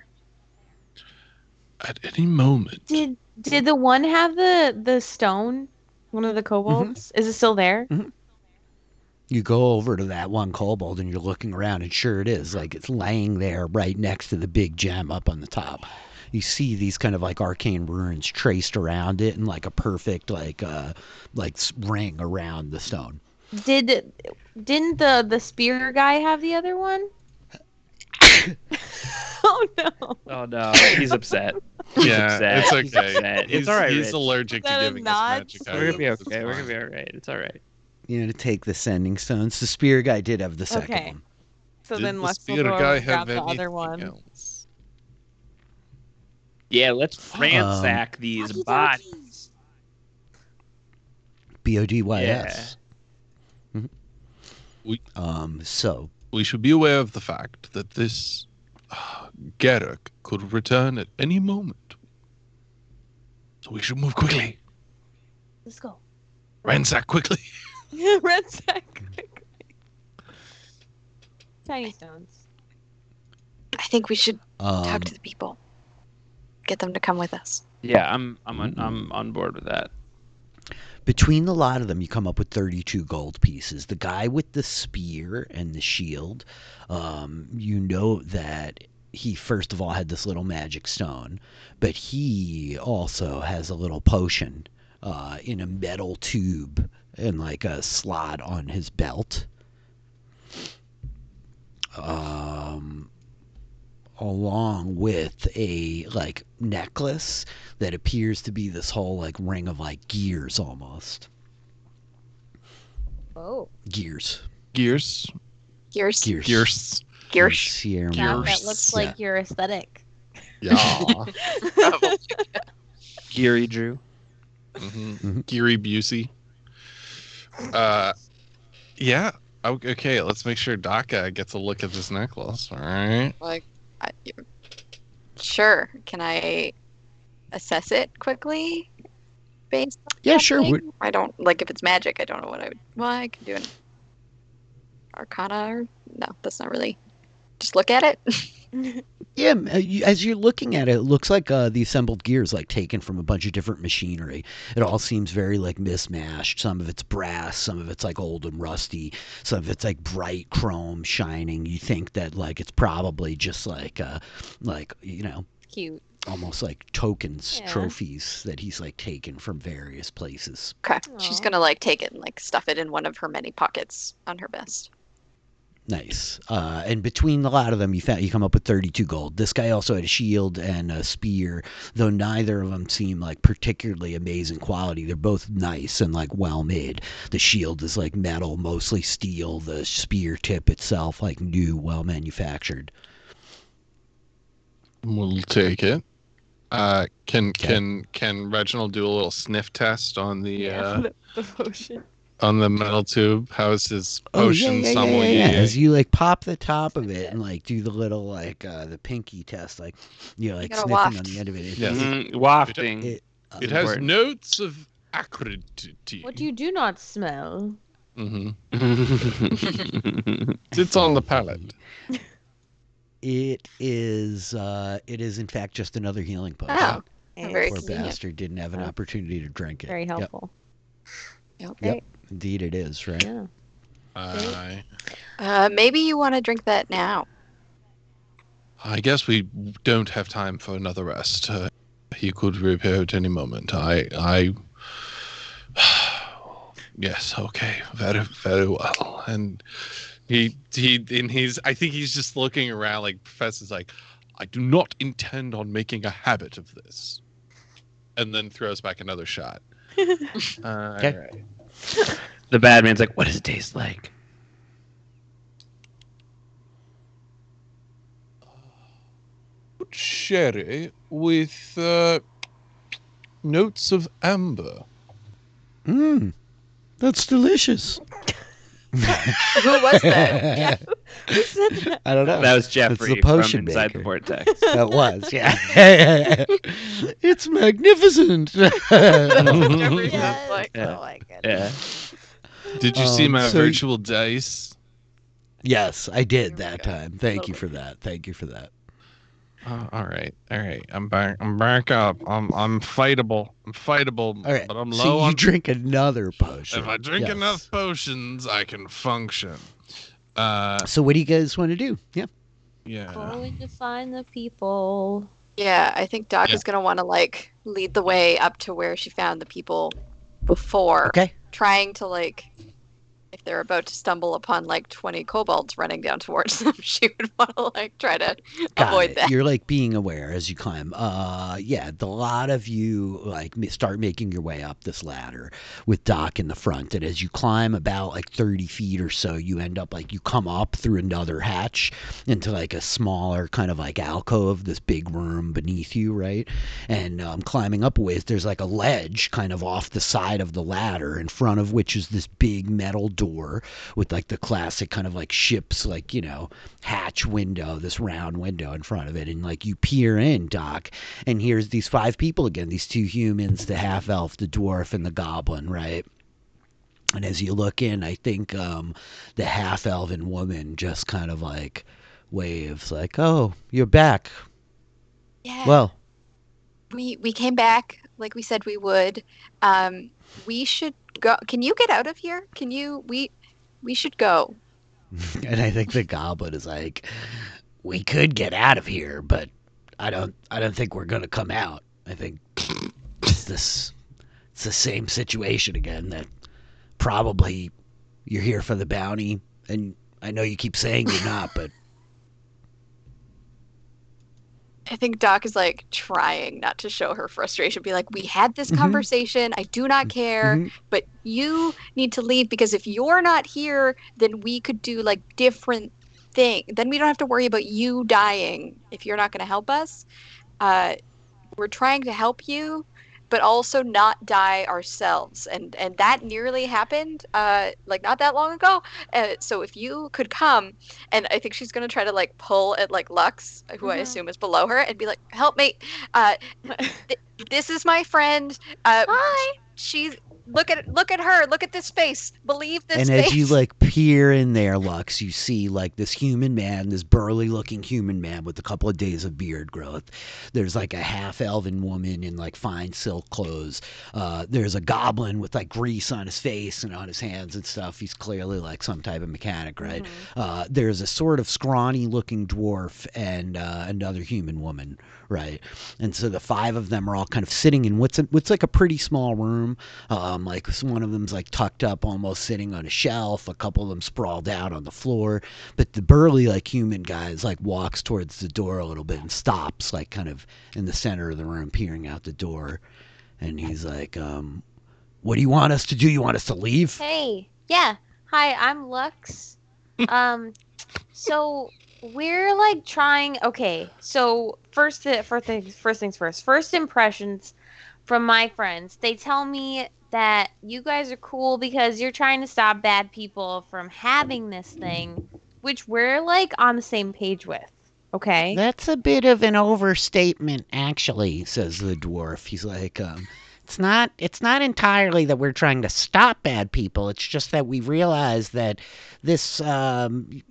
At any moment. Did the one have the stone? One of the kobolds? Is it still there? Mm-hmm. You go over to that one kobold and you're looking around, and sure it is. Like it's laying there right next to the big gem up on the top. You see these kind of like arcane runes traced around it, and like a perfect like ring around the stone. Didn't the spear guy have the other one? Oh no! He's upset. Yeah, it's okay. It's all right. He's allergic to giving us magic. We're gonna be okay. We're gonna be all right. It's all right. You know, to take the sending stones. The spear guy did have the second one. So Did then the Lex will spear go over guy and grab have the other anything one. else? Yeah, let's ransack these bodies. BODYS. Yeah. So We should be aware of the fact that this Garruk could return at any moment. So we should move quickly. Let's go. Ransack quickly. Ransack. Tiny stones. I think we should talk um, to the people. Get them to come with us. Yeah, I'm on board with that. between the lot of them, you come up with 32 gold pieces. The guy with the spear and the shield, you know that he first of all had this little magic stone, but he also has a little potion in a metal tube and like a slot on his belt. Along with a like necklace that appears to be this whole like ring of like gears almost. Oh. Gears. Gears. Gears. Gears. Gears. Gears. Gears. God, that looks like your aesthetic. Yeah. Geary Drew. Geary Busey. Yeah. Okay, let's make sure Daka gets a look at this necklace. All right. Like, sure. Can I assess it quickly? Based on Yeah, sure. something? I don't like if it's magic. I don't know what I would. Well, I could do an Arcana. Or, no, that's not really. Just look at it. Yeah, as you're looking at it, it looks like the assembled gears like taken from a bunch of different machinery. It all seems very like mismatched. Some of it's brass, some of it's like old and rusty, some of it's like bright chrome shining. You think that like it's probably just like you know, Cute. almost like tokens, Yeah. trophies that he's like taken from various places. Okay. She's Aw. gonna like take it and like stuff it in one of her many pockets on her vest. Nice. And between the lot of them, you come up with 32 gold. This guy also had a shield and a spear, though neither of them seem like particularly amazing quality. They're both nice and like well made. The shield is like metal, mostly steel. The spear tip itself, like new, well manufactured. We'll take it. Can Reginald do a little sniff test on the the potion. on the metal tube? How is his Oh potion yeah. sommelier? As you like pop the top of it and like do the little like the pinky test, like you know, like gotta sniffing waft. on the end of it. Yes. Wafting. It It has important. notes of acridity. What you do not smell. Mm-hmm. Sits on the palate. It is in fact just another healing potion. Oh, very Poor convenient. bastard didn't have an opportunity to drink it. Very Yep. helpful. Yep. Indeed it is, right? Yeah. Maybe you want to drink that now. I guess we don't have time for another rest. He could reappear at any moment. I. Yes. Okay. Very, very well. And I think he's just looking around like Professor's like, I do not intend on making a habit of this. And then throws back another shot. Okay. All right. The bad man's like, what does it taste like? Sherry with notes of amber. That's delicious. Who was that? Who said that? I don't know. That was Jeffrey the potion from Inside maker. the Vortex. That was, yeah. It's magnificent. Jeffrey Yes. was like, Yeah. oh my goodness. Yeah. Did you see my so- virtual dice? Yes, I did Here we that go. time. Thank you Little for that. Thank you for that. All right. I'm back up. I'm fightable. All right. but I'm so low you on. drink another potion. If I drink Yes. enough potions, I can function. So what do you guys want to do? Yeah. Yeah. Going to find the people. Yeah, I think Doc Yeah. is gonna want to like lead the way up to where she found the people before, Okay. trying to like, if they're about to stumble upon like 20 kobolds running down towards them, she would want to like try to avoid that. You're like being aware as you climb. Yeah, a lot of you like start making your way up this ladder with Doc in the front, and as you climb about like 30 feet or so, you end up like you come up through another hatch into like a smaller kind of like alcove, this big room beneath you, right? And climbing up a ways, there's like a ledge kind of off the side of the ladder, in front of which is this big metal door with like the classic kind of like ship's like, you know, hatch window, this round window in front of it. And like you peer in, Doc, and here's these 5 people again, these 2 humans, the half elf, the dwarf, and the goblin, right? And as you look in, I think the half elven woman just kind of like waves like, "Oh, you're back." Yeah. Well, we came back like we said we would. We should go. Can you get out of here? Can you? We should go. and I think the goblin is like, "We could get out of here, but I don't think we're gonna come out. I think it's the same situation again, that probably you're here for the bounty, and I know you keep saying you're not, but I think Doc is like trying not to show her frustration. Be like, we had this conversation. I do not care, but you need to leave, because if you're not here, then we could do like different thing. Then we don't have to worry about you dying if you're not going to help us. We're trying to help you, but also not die ourselves. And that nearly happened, like not that long ago. So if you could come, and I think she's going to try to like pull at like Lux, who I assume is below her, and be like, help me. This is my friend. Hi. She's look at her. Look at this face. Believe this and face. as you like peer in there, Lux, you see like this human man, this burly looking human man with a couple of days of beard growth. There's like a half elven woman in like fine silk clothes. There's a goblin with like grease on his face and on his hands and stuff. He's clearly like some type of mechanic, right? There's a sort of scrawny looking dwarf and another human woman, right? And so the 5 of them are all kind of sitting in what's like a pretty small room. Like one of them's like tucked up, almost sitting on a shelf. A couple of them sprawled out on the floor. But the burly like human guy is like walks towards the door a little bit and stops, like kind of in the center of the room, peering out the door. And he's like, "What do you want us to do? You want us to leave?" Hey, yeah. Hi, I'm Lux. So we're like trying. Okay, so first things first. First impressions from my friends. They tell me that you guys are cool because you're trying to stop bad people from having this thing, which we're like on the same page with. Okay. That's a bit of an overstatement, actually, says the dwarf. He's like, it's not entirely that we're trying to stop bad people. It's just that we realize that this incredible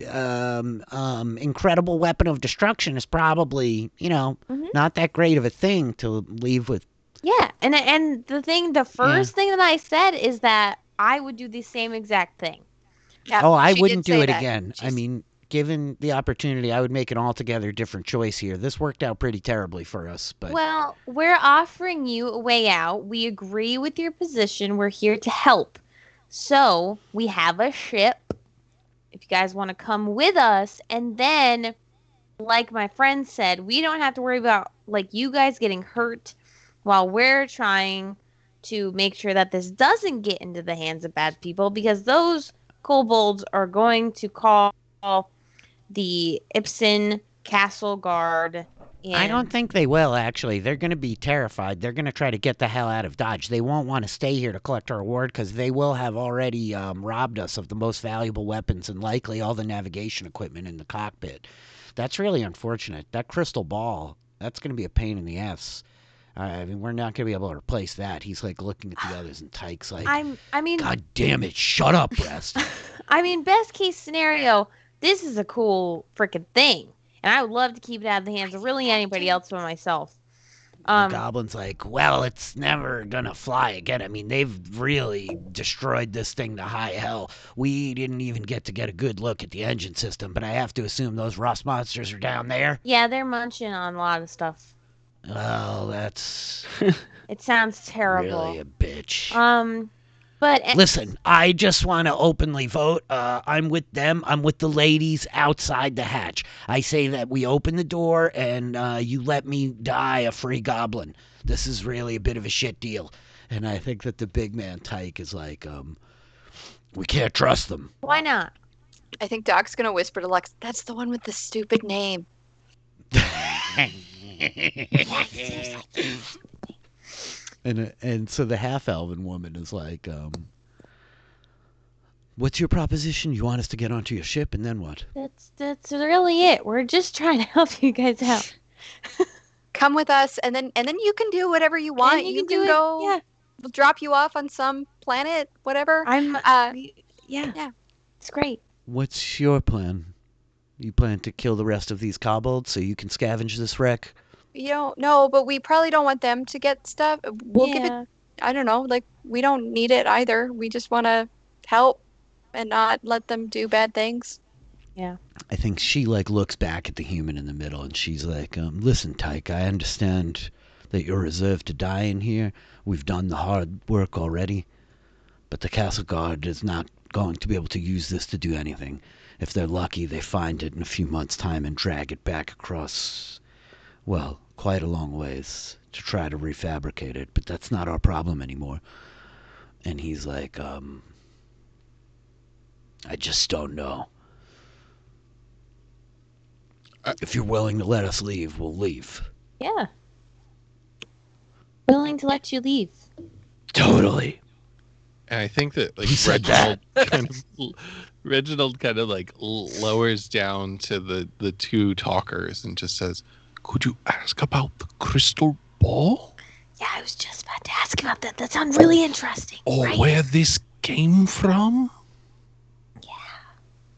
weapon of destruction is probably, not that great of a thing to leave with. Yeah, and the first thing that I said is that I would do the same exact thing. Yeah, I she wouldn't did do say it that. again. I mean, given the opportunity, I would make an altogether different choice here. This worked out pretty terribly for us, but Well, we're offering you a way out. We agree with your position. We're here to help. So, we have a ship. If you guys want to come with us, and then, like my friend said, we don't have to worry about like you guys getting hurt while we're trying to make sure that this doesn't get into the hands of bad people, because those kobolds are going to call the Ipsen Castle Guard. I don't think they will, actually. They're going to be terrified. They're going to try to get the hell out of Dodge. They won't want to stay here to collect our reward because they will have already robbed us of the most valuable weapons and likely all the navigation equipment in the cockpit. That's really unfortunate. That crystal ball, that's going to be a pain in the ass. I mean, we're not going to be able to replace that. He's like looking at the others, and Tyke's like, God damn it, shut up, Rest. I mean, best case scenario, this is a cool freaking thing. And I would love to keep it out of the hands of really anybody else but myself. The goblin's like, well, it's never going to fly again. I mean, they've really destroyed this thing to high hell. We didn't even get to get a good look at the engine system, but I have to assume those rust monsters are down there. Yeah, they're munching on a lot of stuff. Oh, that's It sounds terrible. really a bitch. But Listen, I just want to openly vote. I'm with them. I'm with the ladies outside the hatch. I say that we open the door and you let me die a free goblin. This is really a bit of a shit deal. And I think that the big man Tyke is like, we can't trust them. Why not? I think Doc's gonna whisper to Lex, "That's the one with the stupid name." And so the half-elven woman is like, what's your proposition? You want us to get onto your ship, and then what? That's really it. We're just trying to help you guys out. Come with us, and then you can do whatever you want. And You do can it. go. Yeah. We'll drop you off on some planet, whatever. Yeah. Yeah. It's great. What's your plan? You plan to kill the rest of these kobolds so you can scavenge this wreck? You don't know, but we probably don't want them to get stuff. We'll give it. I don't know. Like, we don't need it either. We just want to help and not let them do bad things. Yeah. I think she looks back at the human in the middle and she's like, listen, Tyke, I understand that you're reserved to die in here. We've done the hard work already. But the castle guard is not going to be able to use this to do anything. If they're lucky, they find it in a few months' time and drag it back across, well, quite a long ways to try to refabricate it. But that's not our problem anymore. And he's like, I just don't know. If you're willing to let us leave, we'll leave. Yeah. Willing to let you leave. Totally. And I think that like He said that. Reginald kind of like lowers down to the two talkers and just says, "Could you ask about the crystal ball? Yeah, I was just about to ask about that. That sounds really interesting. Or right? where this came from?" Yeah,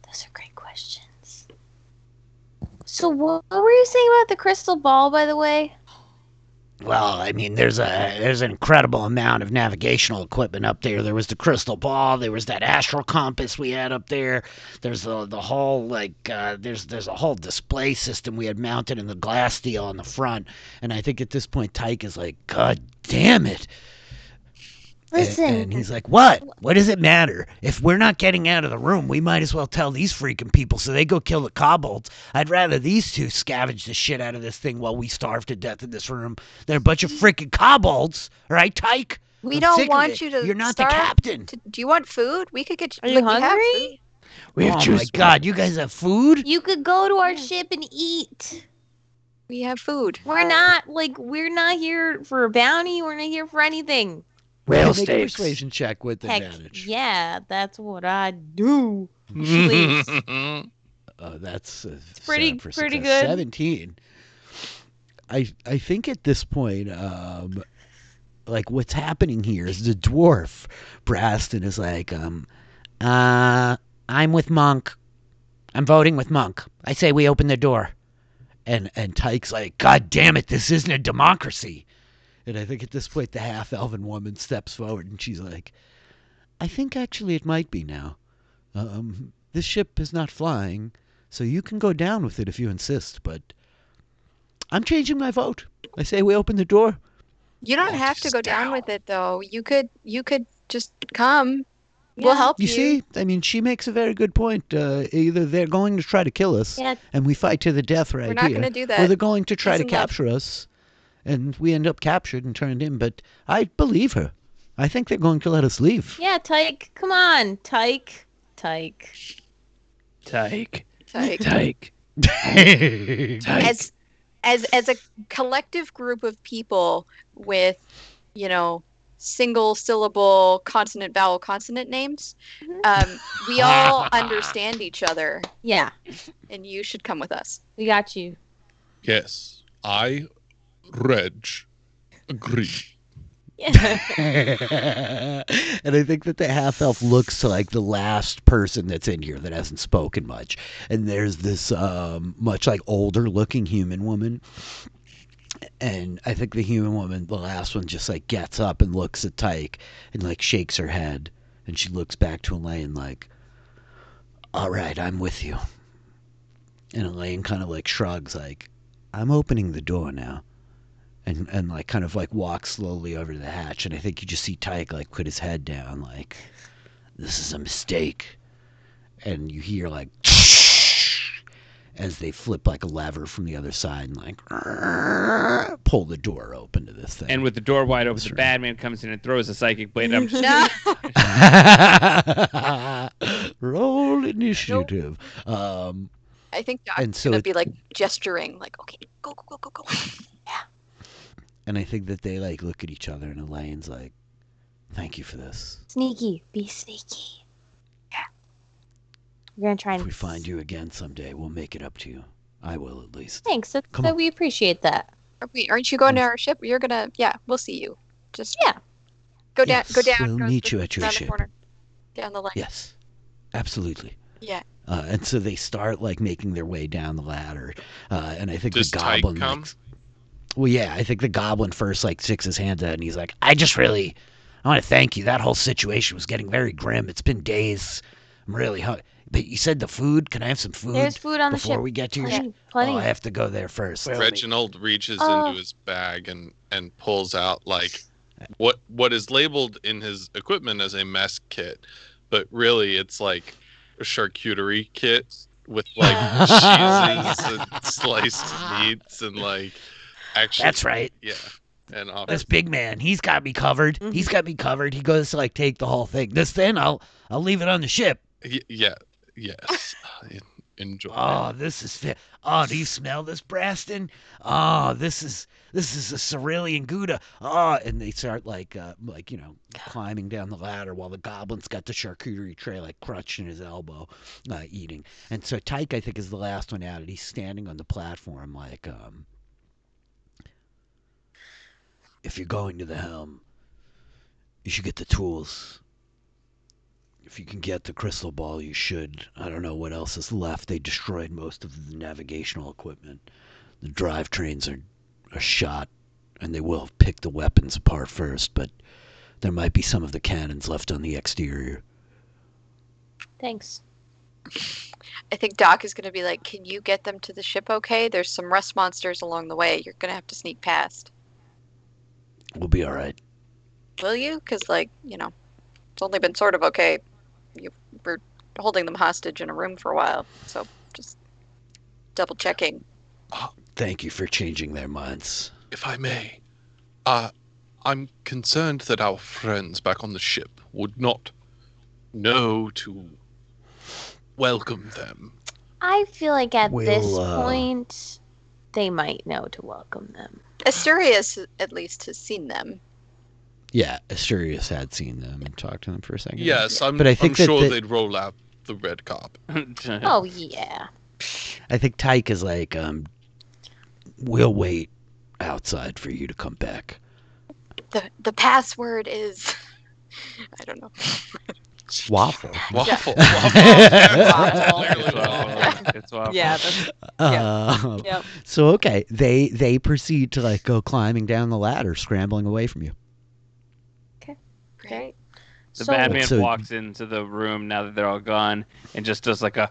those are great questions. So what were you saying about the crystal ball, by the way? Well, I mean, there's an incredible amount of navigational equipment up there. There was the crystal ball. There was that astral compass we had up there. There's the whole there's a whole display system we had mounted in the glass steel on the front. And I think at this point, Tyke is like, God damn it. Listen. And he's like, what? What does it matter? If we're not getting out of the room, we might as well tell these freaking people so they go kill the kobolds. I'd rather these two scavenge the shit out of this thing while we starve to death in this room than a bunch of freaking kobolds. All right, Tyke? We I'm don't sick of want it. you to You're not starve. the captain. Do you want food? We could get you. Are you hungry? We have Oh juice. my God, you guys have food? You could go to our ship and eat. We have food. We're not here for a bounty. We're not here for anything. Whale Make a steaks. persuasion check with Heck, advantage. yeah, that's what I do. Please. That's pretty- set for pretty success. good. 17. I think at this point, what's happening here is the dwarf Braston is like, I'm with Monk. I'm voting with Monk. I say we open the door. And Tyke's like, God damn it, this isn't a democracy. And I think at this point, the half-elven woman steps forward and she's like, I think actually it might be now. This ship is not flying, so you can go down with it if you insist, but I'm changing my vote. I say we open the door. You don't have to go down with it, though. You could just come. We'll help you. You see, I mean, she makes a very good point. Either they're going to try to kill us, and we fight to the death right here. We're not going to do that. Or they're going to try to Isn't that- capture us, and we end up captured and turned in. But I believe her. I think they're going to let us leave. Yeah, Tyke, come on, Tyke. Tyke. Tyke. Tyke. As a collective group of people with, single syllable consonant vowel consonant names, we all understand each other. Yeah, And you should come with us. we got you. Yes, I, Reg, agree. And I think that the half-elf looks like the last person that's in here that hasn't spoken much. And there's this much older-looking human woman. And I think the human woman, the last one, just gets up and looks at Tyke and shakes her head. And she looks back to Elaine like, all right, I'm with you. And Elaine kind of shrugs I'm opening the door now. and like kind of like walk slowly over to the hatch, and I think you just see Tyke like put his head down, like, this is a mistake, and you hear like as they flip like a lever from the other side and like pull the door open to this thing. And with the door wide open, the bad man comes in and throws a psychic blade. Roll initiative. I think Doc's and so gonna be like gesturing, like, okay, go, go, go, go, go. Yeah. And I think that they like look at each other, and Elaine's like, "Thank you for this. Sneaky. Be sneaky. Yeah. We're gonna try and. If we find you again someday, we'll make it up to you. I will, at least." Thanks. Come on. We appreciate that. Aren't you going to our ship? You're gonna. Yeah, we'll see you. Just go down. Yes, Go down. we'll go meet you at your around ship. The corner, down the line. Yes, absolutely. Yeah. And so they start like making their way down the ladder, and I think Does the Tyke goblin. come? Like, well, yeah, I think the goblin first like sticks his hand out, and he's like, I want to thank you. That whole situation was getting very grim. It's been days. I'm really hungry. But you said the food. Can I have some food? There's food on the ship. Before we get to your ship. Plenty. Oh, I have to go there first. Reginald reaches into his bag and pulls out like what is labeled in his equipment as a mess kit, but really it's like a charcuterie kit with like cheeses and sliced meats and like actually. That's right. Yeah. And This big man, he's got me covered. Mm-hmm. He's got me covered. He goes to like take the whole thing. This then I'll leave it on the ship. Yeah. Yes. Enjoy. Oh, this is fit. Oh, do you smell this, Braston? Oh, this is a cerulean Gouda. Oh, and they start like climbing down the ladder while the goblin's got the charcuterie tray like crutched in his elbow, eating. And so Tyke, I think, is the last one out, and he's standing on the platform like, if you're going to the helm, you should get the tools. If you can get the crystal ball, you should. I don't know what else is left. They destroyed most of the navigational equipment. The drivetrains are shot, and they will pick the weapons apart first, but there might be some of the cannons left on the exterior. Thanks. I think Doc is gonna be like, can you get them to the ship okay? There's some rust monsters along the way. You're gonna have to sneak past. We'll be all right. Will you? Because, it's only been sort of okay. You were holding them hostage in a room for a while, so just double checking. Thank you for changing their minds. If I may, I'm concerned that our friends back on the ship would not know to welcome them. I feel like at this point, they might know to welcome them. Asturias, at least, has seen them. Yeah, Asturias had seen them and talked to them for a second. Yes, but I think I'm sure they'd roll out the red carpet. Oh, yeah. I think Tyke is like, we'll wait outside for you to come back. The password is, I don't know. Waffle. Waffle. It's waffle. Yeah. Yep. So okay, they proceed to like go climbing down the ladder, scrambling away from you. Great. The bad man walks into the room now that they're all gone and just does like a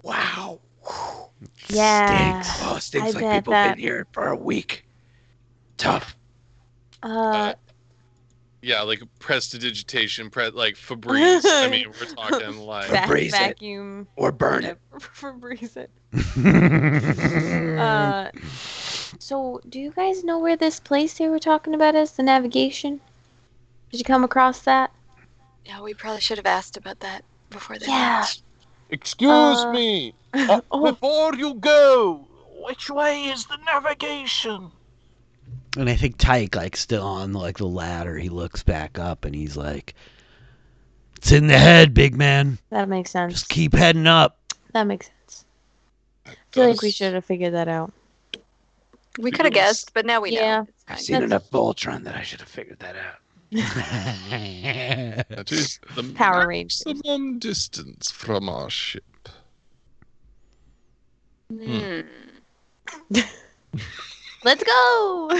wow. Yeah. Stinks. Oh, stinks like people been here for a week. Tough. Yeah, like prestidigitation, like Febreze. I mean, we're talking like Febreze vacuum or burn it. Febreze it. So, do you guys know where this place they were talking about is? The navigation? Did you come across that? Yeah, we probably should have asked about that before they went. Excuse me. Before you go, which way is the navigation? And I think Tyke, like, still on like the ladder, he looks back up and he's like, "It's in the head, big man. That makes sense. Just keep heading up." That makes sense. I feel like we should have figured that out. We could have guessed, but now we know. It's fine. I've seen enough Voltron that I should have figured that out. that is the Power Rangers. maximum distance from our ship. Let's go.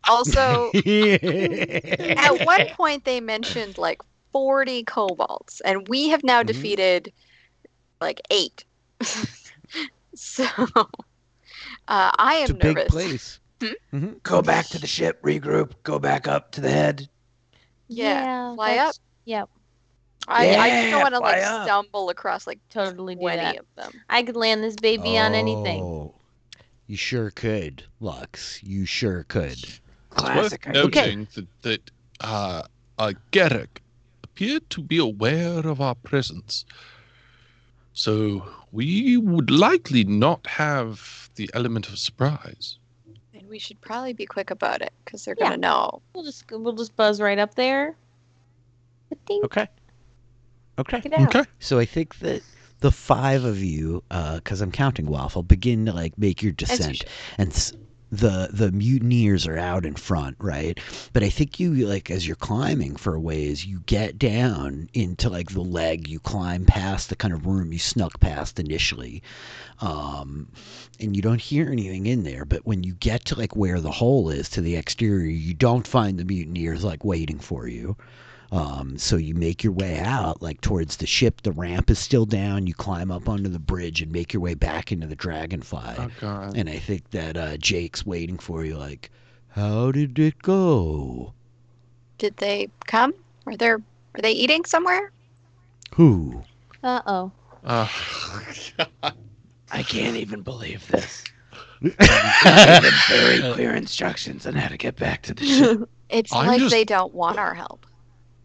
Also, at one point they mentioned like 40 kobolds, and we have now defeated like 8. So I am it's a nervous. big place. Go back to the ship, regroup, go back up to the head. Yeah, fly up. Yep. I just don't want to fly up. stumble across Totally do 20 that. of them. I could land this baby on anything. Oh, you sure could, Lux. You sure could. Classic. It's worth noting that Garrick appeared to be aware of our presence. So we would likely not have the element of surprise. And we should probably be quick about it because they're gonna know. We'll just buzz right up there. Okay. Check it out. Okay. So I think that the 5 of you, because I'm counting Waffle, begin to make your descent, and the mutineers are out in front, right? But I think you as you're climbing for a ways, you get down into the leg, you climb past the kind of room you snuck past initially, and you don't hear anything in there. But when you get to where the hole is to the exterior, you don't find the mutineers waiting for you. So you make your way out towards the ship. The ramp is still down. You climb up onto the bridge and make your way back into the Dragonfly. Oh, God. And I think that Jake's waiting for you how did it go? Did they come? Are they eating somewhere? Who? Uh-oh. God. I can't even believe this. Given very clear instructions on how to get back to the ship. It's they don't want our help.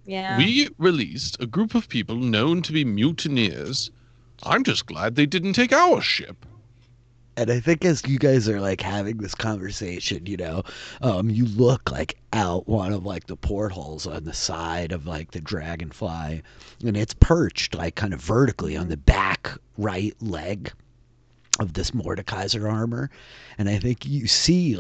Yeah. We released a group of people known to be mutineers. I'm just glad they didn't take our ship. And I think as you guys are having this conversation, you look out one of the portholes on the side of the Dragonfly, and it's perched kind of vertically on the back right leg of this Mordekaiser armor. And I think you see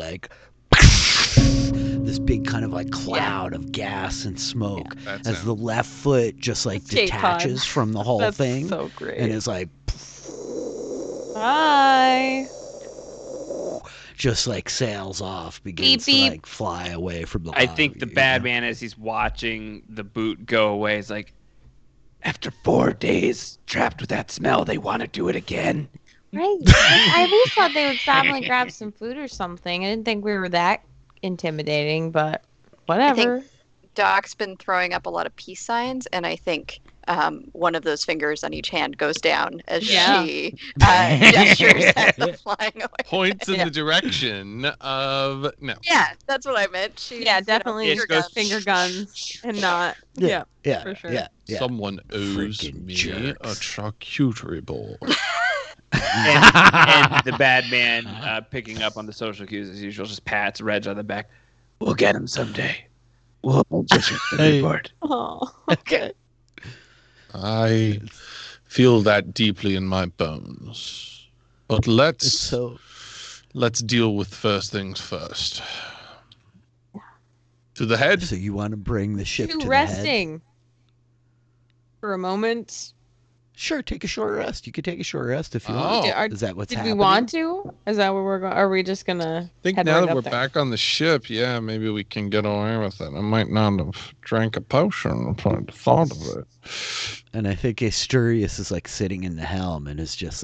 this big kind of cloud of gas and smoke as the left foot just detaches from the whole thing. So great. And is Bye. just sails off, begins Beep, to fly away from the I lot think of the you, bad man, as he's watching the boot go away, is After 4 days trapped with that smell, they want to do it again. Right. I at least thought they would stop and grab some food or something. I didn't think we were that intimidating, but whatever. I think Doc's been throwing up a lot of peace signs, and I think one of those fingers on each hand goes down as she gestures at the flying away. Points in the direction of no. Yeah, that's what I meant. She, definitely finger guns and not. Yeah, for sure. Yeah. Someone owes Freaking me jerks. a charcuterie board. and the bad man, picking up on the social cues as usual, just pats Reg on the back. We'll get him someday. We'll just report. Oh. Okay. I feel that deeply in my bones. But let's deal with first things first. To the head. So you want to bring the ship to the head? resting for a moment. Sure, take a short rest. You could take a short rest if you Oh. want. Is that what's Did happening? we want to? Is that what we're going? Are we just gonna? I think head now right that up we're there? back on the ship, maybe we can get away with it. I might not have drank a potion if I'd thought of it. And I think Asturias is sitting in the helm and is just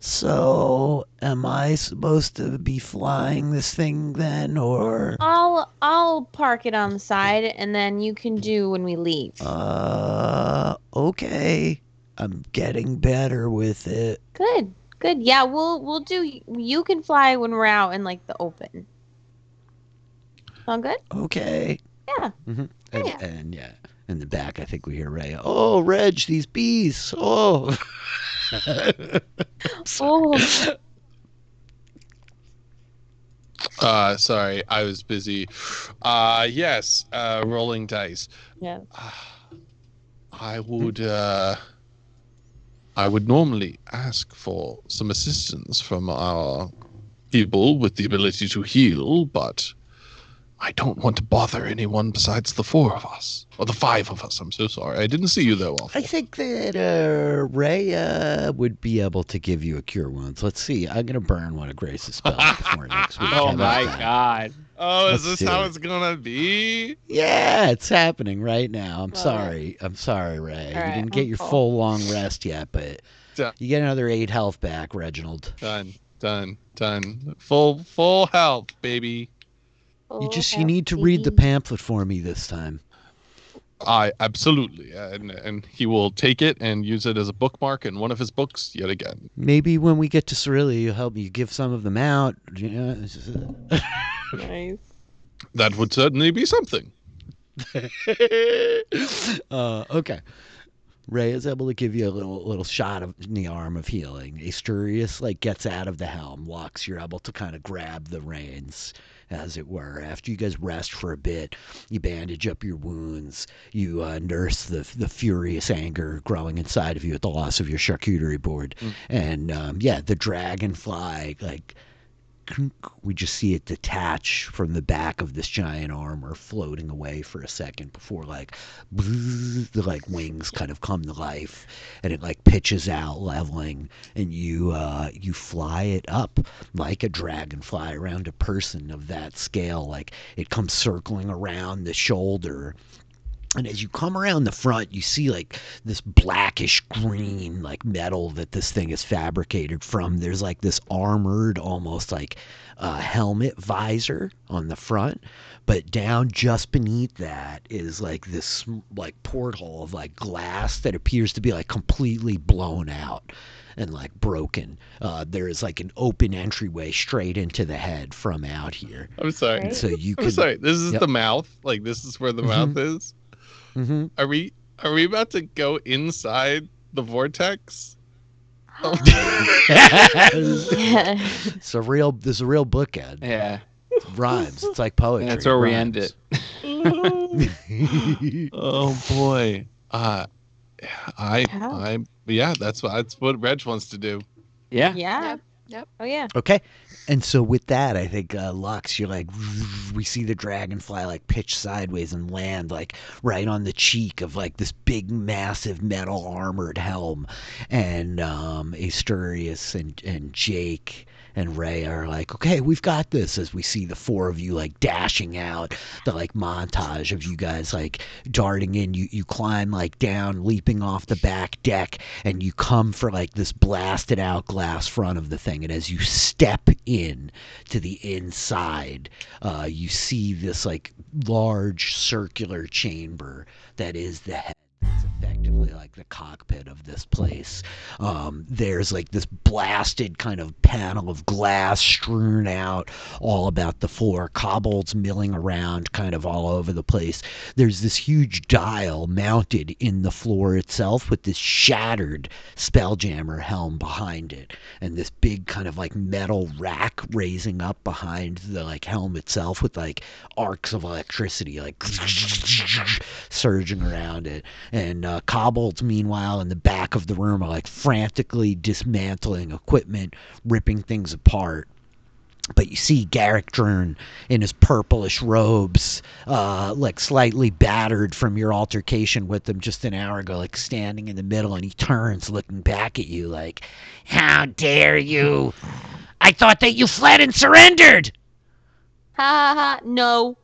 so am I supposed to be flying this thing then, or? I'll park it on the side, and then you can do when we leave. Okay. I'm getting better with it. Good. Yeah, we'll do. You can fly when we're out in the open. Sound good? Okay. Yeah. Mm-hmm. And in the back, I think we hear Ray. Oh, Reg, these bees. Oh. Oh. Sorry, I was busy. Yes, rolling dice. Yeah. I would normally ask for some assistance from our people with the ability to heal, but I don't want to bother anyone besides the 4 of us. Or the 5 of us, I'm so sorry. I didn't see you there, Waffle. I think that Ray would be able to give you a cure wounds. Let's see. I'm going to burn one of Grace's spells before next week. Oh How about my that? God. Oh, Let's is this do how it. it's gonna be? Yeah, it's happening right now. I'm Love sorry. I'm sorry, Ray. All You right, didn't get I'm your full. full long rest yet, but Done. you get another 8 health back, Reginald. Done. Done. Full health, baby. You need to read the pamphlet for me this time. Absolutely, and he will take it and use it as a bookmark in one of his books yet again. Maybe when we get to Cerealia, you'll help me give some of them out. Nice. That would certainly be something. Okay. Ray is able to give you a little shot in the arm of healing. Asturias gets out of the helm. Lux, you're able to kind of grab the reins, as it were. After you guys rest for a bit, you bandage up your wounds. You nurse the furious anger growing inside of you at the loss of your charcuterie board. And the dragonfly we just see it detach from the back of this giant armor, floating away for a second before the wings kind of come to life, and it pitches out leveling, and you fly it up like a dragonfly around a person of that scale. It comes circling around the shoulder. And as you come around the front, you see this blackish green metal that this thing is fabricated from. There's this armored, almost helmet visor on the front, but down just beneath that is this porthole of glass that appears to be completely blown out and broken. There is an open entryway straight into the head from out here. I'm sorry. And so I'm sorry. This is the mouth. This is where the mouth is. Mm-hmm. Are we about to go inside the vortex? There's a real bookend. Yeah. It rhymes. It's like poetry. That's where we end it. Oh boy. That's what Reg wants to do. Yeah. Yeah. Yep. Oh yeah. Okay. And so with that, I think Lux, you're we see the dragonfly pitch sideways and land right on the cheek of this big, massive metal armored helm, and Asturias and Jake and Ray are okay, we've got this, as we see the four of you dashing out, the montage of you guys darting in. You climb down, leaping off the back deck, and you come for this blasted out glass front of the thing. And as you step in to the inside, you see this large circular chamber that is the head. It's effectively the cockpit of this place. There's this blasted kind of panel of glass strewn out all about the floor, kobolds milling around kind of all over the place. There's this huge dial mounted in the floor itself with this shattered Spelljammer helm behind it, and this big kind of metal rack raising up behind the helm itself with arcs of electricity surging around it. And kobolds, meanwhile, in the back of the room are frantically dismantling equipment, ripping things apart. But you see Garrick Dern in his purplish robes, slightly battered from your altercation with him just an hour ago, standing in the middle, and he turns, looking back at you how dare you? I thought that you fled and surrendered! Ha ha ha, no.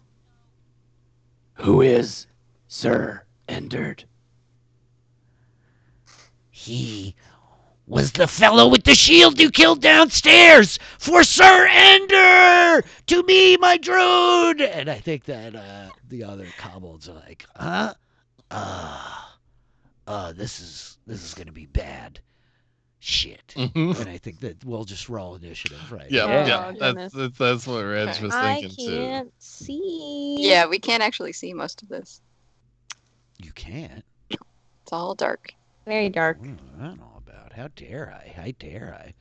Who is Sir Endered? He was the fellow with the shield you killed downstairs for Sir Ender! To me, my druid! And I think that the other kobolds are huh? This is gonna be bad. Shit. Mm-hmm. And I think that we'll just roll initiative, right? Yeah. Oh, That's what Reg was I thinking too. can't see. Yeah, we can't actually see most of this. You can't. It's all dark. Very dark. I don't know about. How dare I? How dare I?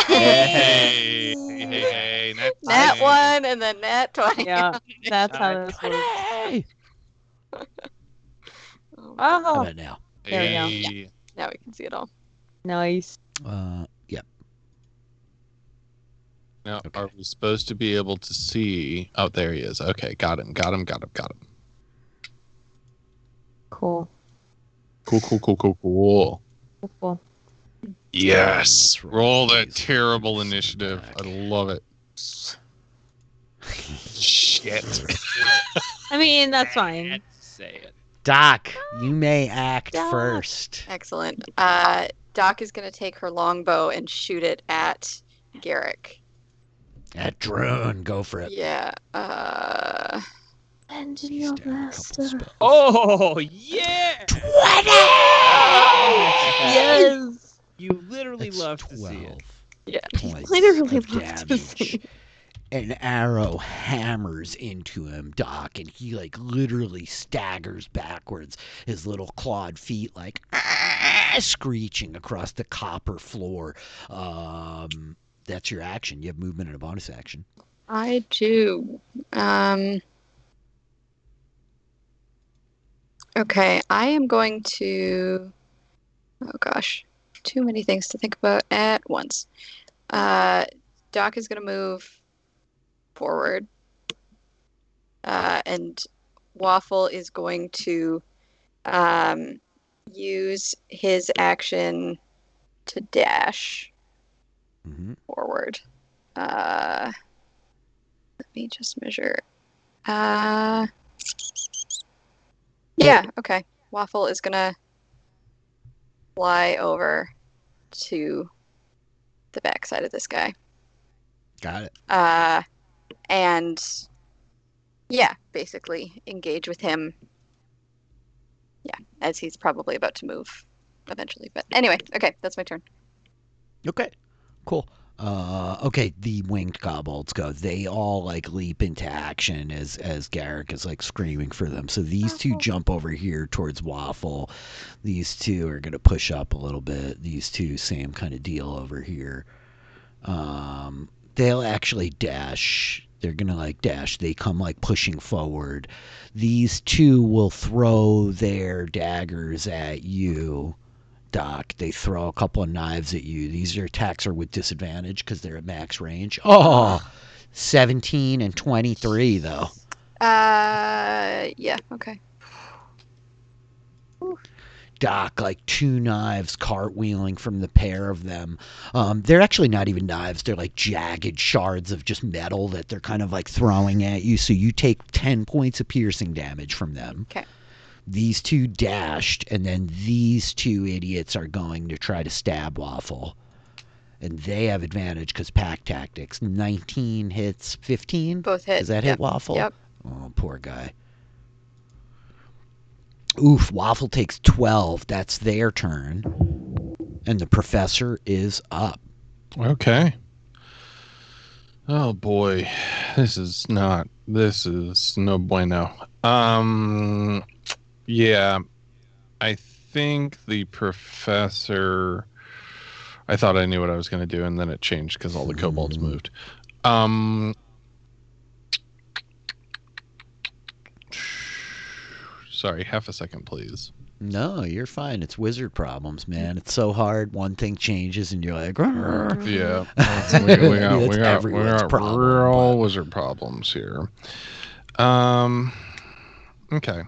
Hey, Nat 1 and then Nat 20. Yeah, that's how this works. Hey! Oh, How Oh, about now? There we go. Hey. now we can see it all. nice. Yep. Now, Okay. are we supposed to be able to see? Oh, there he is. Okay, got him. Cool. Cool. Cool. Yes. Let's roll Roll that these terrible back. initiative. I love it. Shit. I mean, that's fine. Let's say it. Doc, you may act Doc. first. Excellent. Doc is going to take her longbow and shoot it at Garrick. That drone, go for it. Yeah. And in your master. Oh, yeah! 20! Yes. You literally That's love 12 to see it. Yeah. points Literally of love to see damage. An arrow hammers into him, Doc, and he like literally staggers backwards, his little clawed feet like screeching across the copper floor. That's your action. You have movement and a bonus action. I do. Okay, I am going to. Oh gosh, too many things to think about at once. Doc is going to move forward, and Waffle is going to use his action to dash forward. Let me just measure. Yeah, okay. Waffle is gonna fly over to the backside of this guy. Got it. And yeah, basically engage with him. Yeah, as he's probably about to move eventually. But anyway, okay, that's my turn. Okay, cool. Okay, the winged kobolds go. They all like leap into action as Garrick is like screaming for them. So these two jump over here towards Waffle. These two are gonna push up a little bit. These two, same kind of deal over here. They'll actually dash. They're gonna like dash. They come like pushing forward. These two will throw their daggers at you, Doc. They throw a couple of knives at you. These attacks are with disadvantage because they're at max range. 17 and 23 though. Yeah, okay. Doc, like two knives cartwheeling from the pair of them. They're actually not even knives. They're like jagged shards of just metal that they're kind of like throwing at you. So you take 10 points of piercing damage from them. Okay. These two dashed, and then these two idiots are going to try to stab Waffle. And they have advantage because pack tactics. 19 hits, 15? Both hit. Does that hit Waffle? Yep. Oh, poor guy. Oof, Waffle takes 12. That's their turn. And the professor is up. Okay. Oh boy. This is no bueno. Yeah. I think the professor, I thought I knew what I was going to do, and then it changed because all the kobolds moved. Sorry, half a second, please. No, you're fine. It's wizard problems, man. It's so hard. One thing changes, and you're like, "Grr." Yeah. we got real wizard problems here. Okay.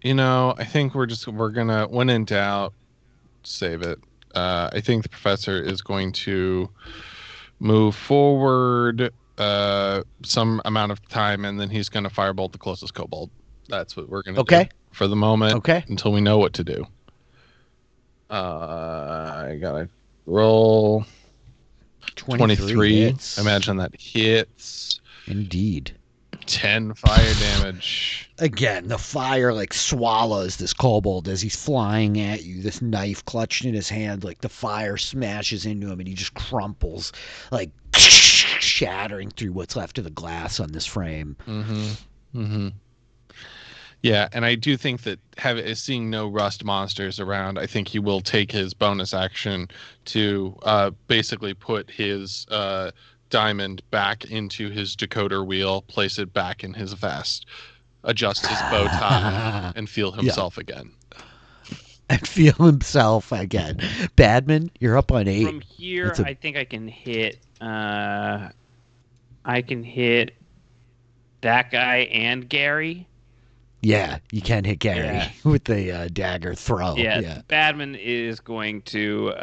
I think we're gonna, when in doubt, save it. I think the professor is going to move forward some amount of time, and then he's going to firebolt the closest kobold. That's what we're going to do for the moment until we know what to do. I got to roll 23. Imagine that hits. Indeed. 10 fire damage. Again, the fire like swallows this kobold as he's flying at you, this knife clutched in his hand. Like the fire smashes into him and he just crumples, like shattering through what's left of the glass on this frame. Yeah, and I do think that seeing no rust monsters around, I think he will take his bonus action to basically put his diamond back into his decoder wheel, place it back in his vest, adjust his bow tie, and feel himself again. And feel himself again. Badman, you're up on 8. From here, I think I can hit. I can hit that guy and Gary. Yeah, you can hit Gary with the dagger throw. Yeah. Badman is going to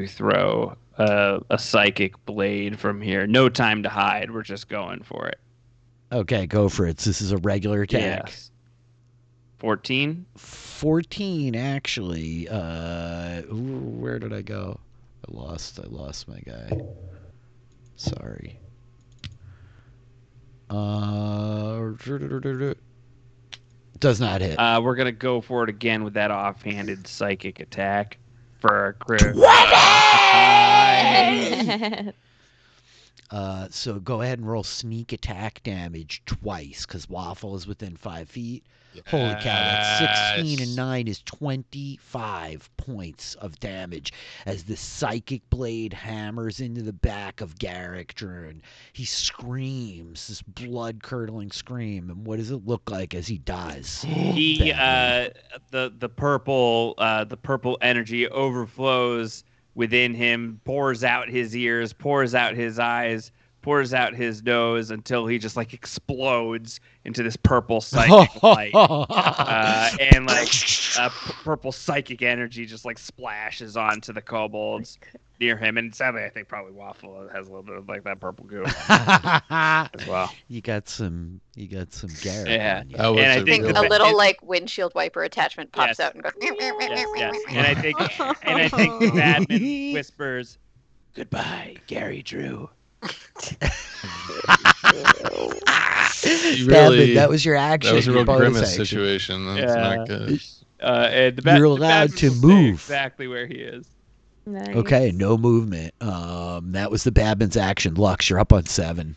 throw a psychic blade from here. No time to hide. We're just going for it. Okay, go for it. So this is a regular attack. Yes. 14? 14, actually. Where did I go? I lost my guy. Sorry. Does not hit. We're gonna go for it again with that offhanded psychic attack for a crit. 20! So go ahead and roll sneak attack damage twice, because Waffle is within 5 feet. Yes. Holy cow, that's 16 and 9 is 25 points of damage as the psychic blade hammers into the back of Garrick Drune. He screams, this blood-curdling scream, and what does it look like as he dies? He, the purple energy overflows within him, pours out his ears, pours out his eyes, pours out his nose until he just like explodes into this purple psychic light. And like purple psychic energy just like splashes onto the kobolds near him. And sadly, I think probably Waffle has a little bit of like that purple goo as well. You got some Garrett. Yeah. And I think a little like windshield wiper attachment pops out and goes. Yes. And I think the badman whispers, "Goodbye, Gary Drew." Badman, that was your action. That was a real grimace action. situation. That's not good. And you're allowed to move exactly where he is. Nice. Okay, no movement. That was the Badman's action. Lux, you're up on 7.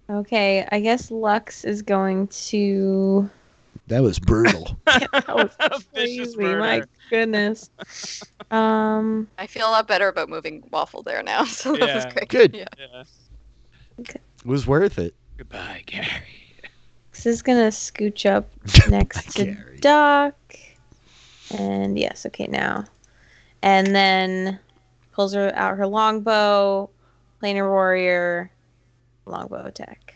Okay, I guess Lux is going to. That was brutal. That was crazy. My goodness. I feel a lot better about moving Waffle there now, so that was great. Good. Yeah. Okay. It was worth it. Goodbye, Gary. This is gonna scooch up next to Gary. Doc. And yes, okay, now. And then pulls out her longbow, planar warrior, longbow attack.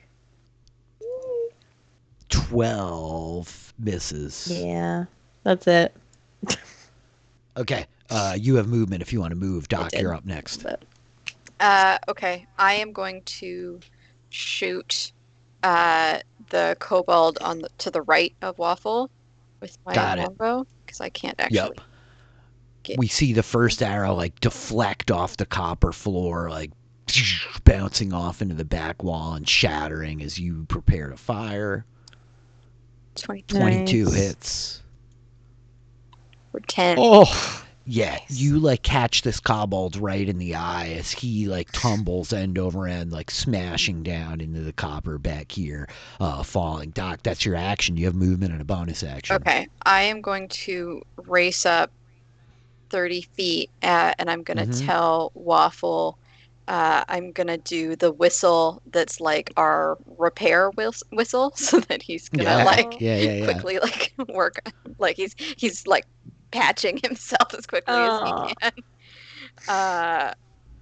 12 misses. Yeah, that's it. Okay, you have movement if you want to move. Doc, you're up next. Okay, I am going to shoot the kobold to the right of Waffle with my longbow because I can't actually. Yep. We see the first arrow like deflect off the copper floor, like bouncing off into the back wall and shattering as you prepare to fire. 22 hits. For 10. Oh, yeah. You like catch this kobold right in the eye as he like tumbles end over end, like smashing down into the copper back here, falling. Doc, that's your action. You have movement and a bonus action. Okay, I am going to race up 30 feet and I'm going to tell Waffle I'm going to do the whistle that's like our repair whistle so that he's going to quickly like work. Like he's like patching himself as quickly as he can.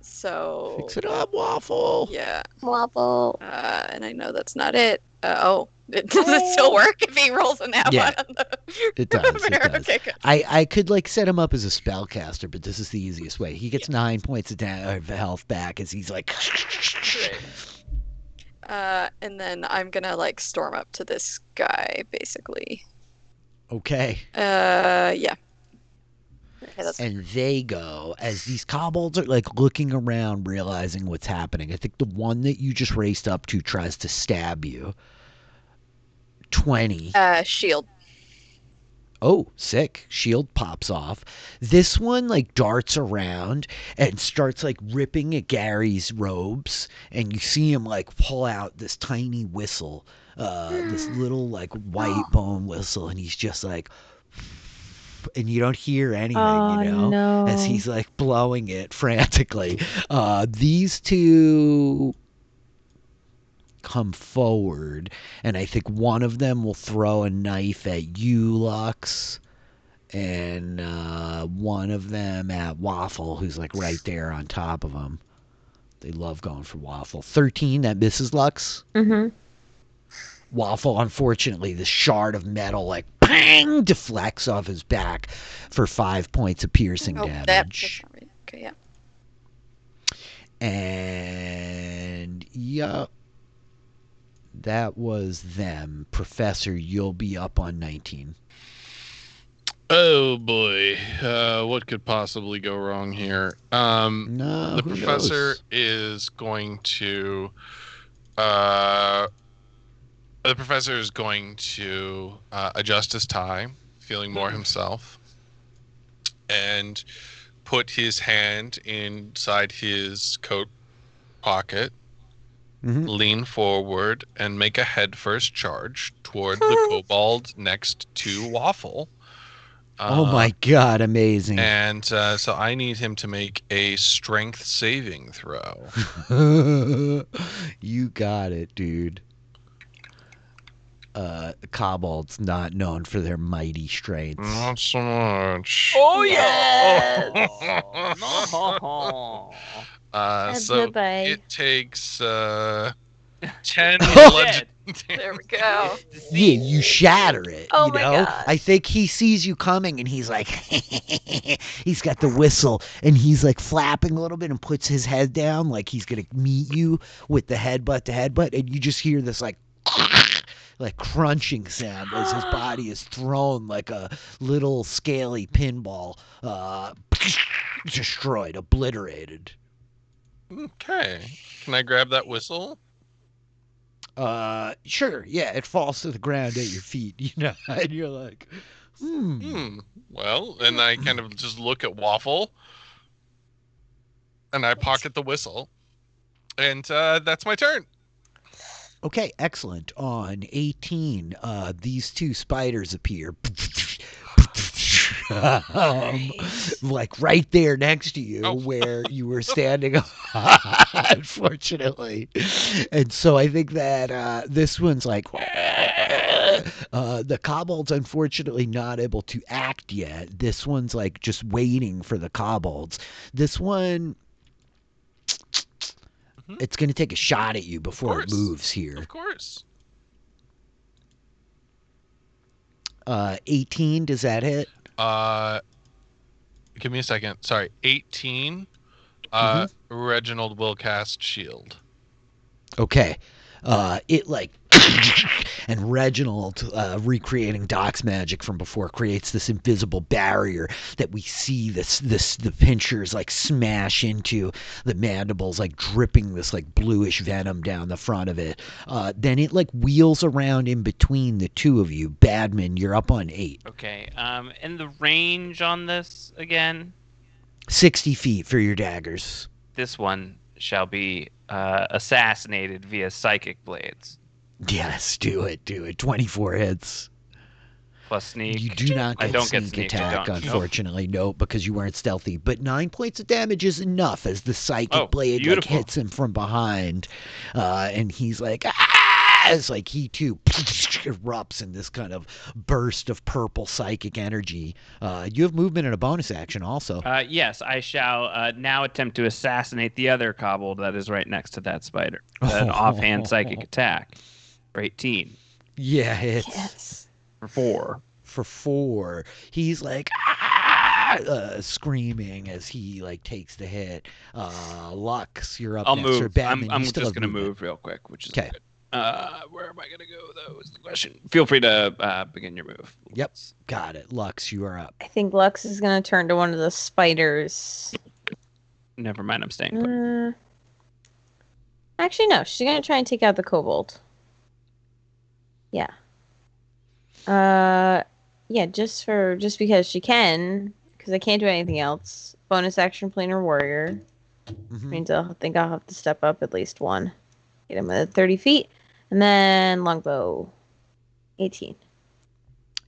So fix it up, Waffle. Yeah. Waffle. And I know that's not it. Does it still work if he rolls an app on the It does. Okay, good. I could like set him up as a spellcaster, but this is the easiest way. He gets 9 points of health back as he's like. And then I'm gonna like storm up to this guy, basically. Okay. Yeah. Okay, and they go as these kobolds are like looking around, realizing what's happening. I think the one that you just raced up to tries to stab you. 20. Shield. Oh, sick. Shield pops off. This one like darts around and starts like ripping at Gary's robes, and you see him like pull out this tiny whistle, this little like white bone whistle, and he's just like, and you don't hear anything, as he's like blowing it frantically. These two come forward, and I think one of them will throw a knife at you, Lux, and one of them at Waffle, who's like right there on top of him. They love going for Waffle. 13, that misses, Lux. Waffle, unfortunately, the shard of metal like bang deflects off his back for 5 points of piercing damage. That's not right. Okay, yeah. And yup. That was them. Professor, you'll be up on 19. Oh boy, what could possibly go wrong here? No, The who professor knows? is going to. Uh, the professor is going to adjust his tie, feeling more himself, and put his hand inside his coat pocket, lean forward, and make a headfirst charge toward the kobold next to Waffle. Oh my god, amazing. And so I need him to make a strength saving throw. You got it, dude. Kobolds not known for their mighty strengths. Not so much. Oh yes. So goodbye. it takes 10 Dead. There we go. Yeah, you shatter it. Oh you my know? gosh. I think he sees you coming and he's like, he's got the whistle and he's like flapping a little bit and puts his head down like he's gonna meet you with the headbutt to headbutt, and you just hear this like crunching sound as his body is thrown like a little scaly pinball, destroyed, obliterated. Okay. Can I grab that whistle? Sure, yeah, it falls to the ground at your feet, you know, and you're like, Well, and I kind of just look at Waffle, and I pocket the whistle, and that's my turn. Okay, excellent. On 18, these two spiders appear. Like right there next to you where you were standing, unfortunately. And so I think that this one's like, the kobold's unfortunately not able to act yet. This one's like just waiting for the kobolds. This one, it's going to take a shot at you before it moves here. Of course. 18, does that hit? Give me a second. Sorry, 18. Reginald will cast shield. Okay. It like and Reginald, recreating Doc's magic from before, creates this invisible barrier that we see the pinchers like smash into the mandibles, like dripping this like bluish venom down the front of it. Then it like wheels around in between the two of you. Badman, you're up on 8. Okay. And the range on this again? 60 feet for your daggers. This one shall be assassinated via psychic blades. Yes, do it. 24 hits. Plus sneak. You do not get sneak attack, unfortunately. No, because you weren't stealthy. But 9 points of damage is enough as the psychic blade like, hits him from behind. And he's like, ah! It's like he too erupts in this kind of burst of purple psychic energy. You have movement and a bonus action also. Yes, I shall now attempt to assassinate the other kobold that is right next to that spider. An offhand psychic attack. For 18. Yeah, hits. Yes. For 4. He's like screaming as he like takes the hit. Lux, you're up I'll next. move. I'm just gonna move real quick, which is okay. Where am I gonna go though? Is the question. Feel free to begin your move. Yep, got it. Lux, you are up. I think Lux is gonna turn to one of the spiders. Never mind, I'm staying put. Actually, no. She's gonna try and take out the kobold. Yeah. Yeah. Just because she can, because I can't do anything else. Bonus action, planar warrior. Means I think I'll have to step up at least one. Get him at 30 feet, and then longbow. 18.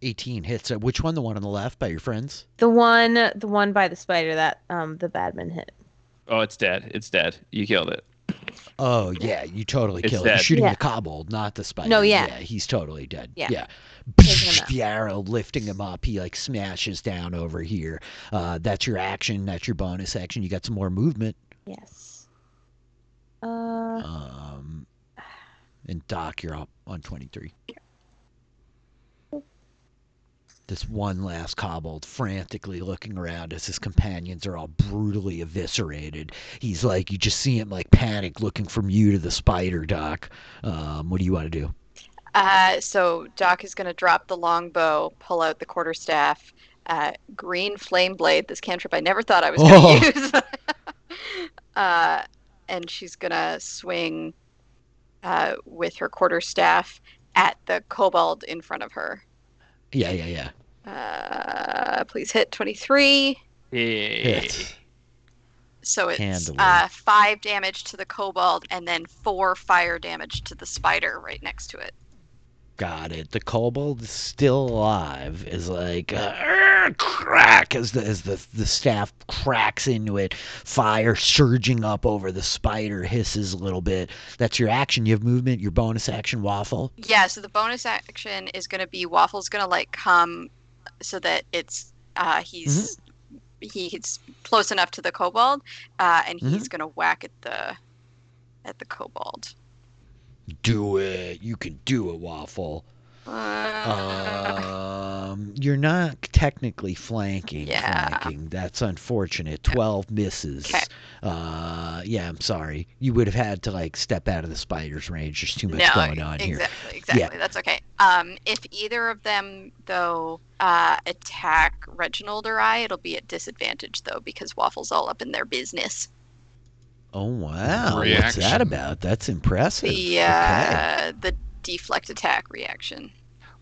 18 hits. Which one? The one on the left by your friends? The one by the spider that the badman hit. Oh, it's dead. It's dead. You killed it. Oh yeah, you totally killed it. You're shooting the kobold, not the spider. No, yeah. He's totally dead. Yeah. The arrow lifting him up. He like smashes down over here. That's your action. That's your bonus action. You got some more movement. Yes. And Doc, you're up on 23. This one last kobold frantically looking around as his companions are all brutally eviscerated. He's like, you just see him like panic looking from you to the spider, Doc. What do you want to do? So Doc is going to drop the longbow, pull out the quarterstaff, green flame blade. This cantrip I never thought I was going to use. And she's gonna swing with her quarterstaff at the kobold in front of her. Yeah. Please hit 23. Hit. So it's Handily. 5 damage to the kobold and then 4 fire damage to the spider right next to it. Got it. The kobold is still alive. Is like crack as the staff cracks into it. Fire surging up over the spider, hisses a little bit. That's your action. You have movement. Your bonus action, Waffle. Yeah. So the bonus action is going to be Waffle's going to like come so that it's he's close enough to the kobold, and he's going to whack at the kobold. Do it. You can do it, Waffle. You're not technically flanking. That's unfortunate. 12 misses. Okay. Yeah, I'm sorry. You would have had to like step out of the spider's range. There's too much going on here. Exactly. Yeah. That's okay. If either of them though attack Reginald or I, it'll be at disadvantage though because Waffle's all up in their business. Oh wow! Reaction. What's that about? That's impressive. The deflect attack reaction.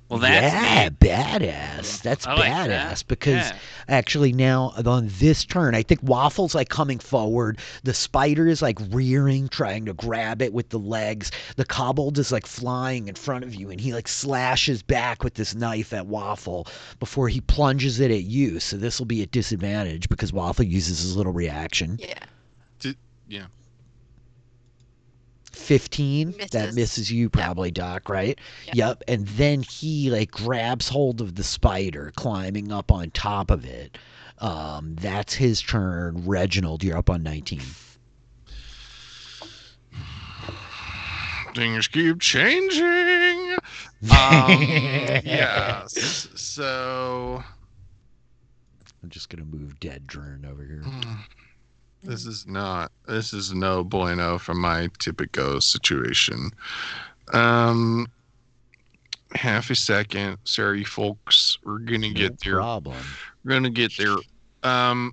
Well, that's badass. That's I like badass that. because actually now on this turn, I think Waffle's like coming forward. The spider is like rearing, trying to grab it with the legs. The kobold is like flying in front of you, and he like slashes back with this knife at Waffle before he plunges it at you. So this will be at disadvantage because Waffle uses his little reaction. Yeah. 15. Misses. That misses you probably, Doc, right? Yep. And then he like grabs hold of the spider, climbing up on top of it. That's his turn. Reginald, you're up on 19. Things keep changing. Yeah. So I'm just gonna move Dead Dern over here. This is no bueno for my typico situation. Half a second. Sorry, folks. We're gonna get there. Problem. We're gonna get there. I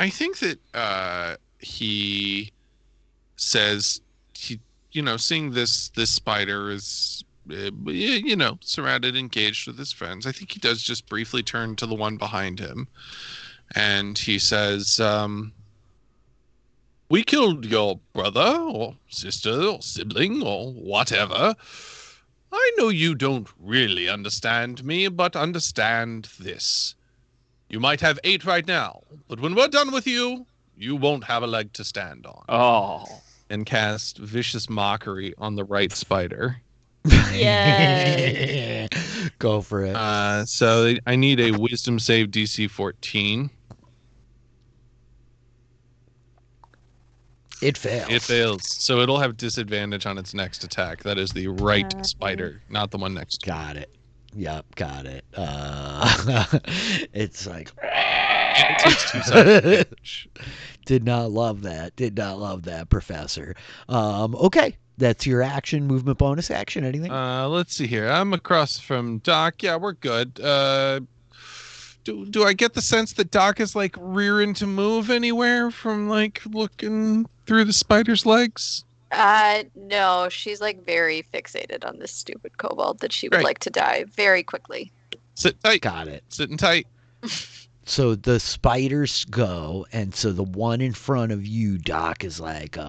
think that he says seeing this spider is surrounded, engaged with his friends. I think he does just briefly turn to the one behind him, and he says, "We killed your brother or sister or sibling or whatever. I know you don't really understand me, but understand this. You might have 8 right now, but when we're done with you, you won't have a leg to stand on." Oh. And cast Vicious Mockery on the right spider. Yay. Go for it. So I need a Wisdom save DC 14. It fails. It fails. So it'll have disadvantage on its next attack. That is the right spider, not the one next to it. Got it. Yep, got it. It's like... It takes 2 seconds. Did not love that, Professor. Okay, that's your action, movement, bonus action. Anything? Let's see here. I'm across from Doc. Yeah, we're good. Do I get the sense that Doc is like rearing to move anywhere from like looking through the spider's legs? No, she's like very fixated on this stupid kobold that she would Great. like to die very quickly. Sit tight. Got it. Sitting tight. So the spiders go, and so the one in front of you, Doc, is like,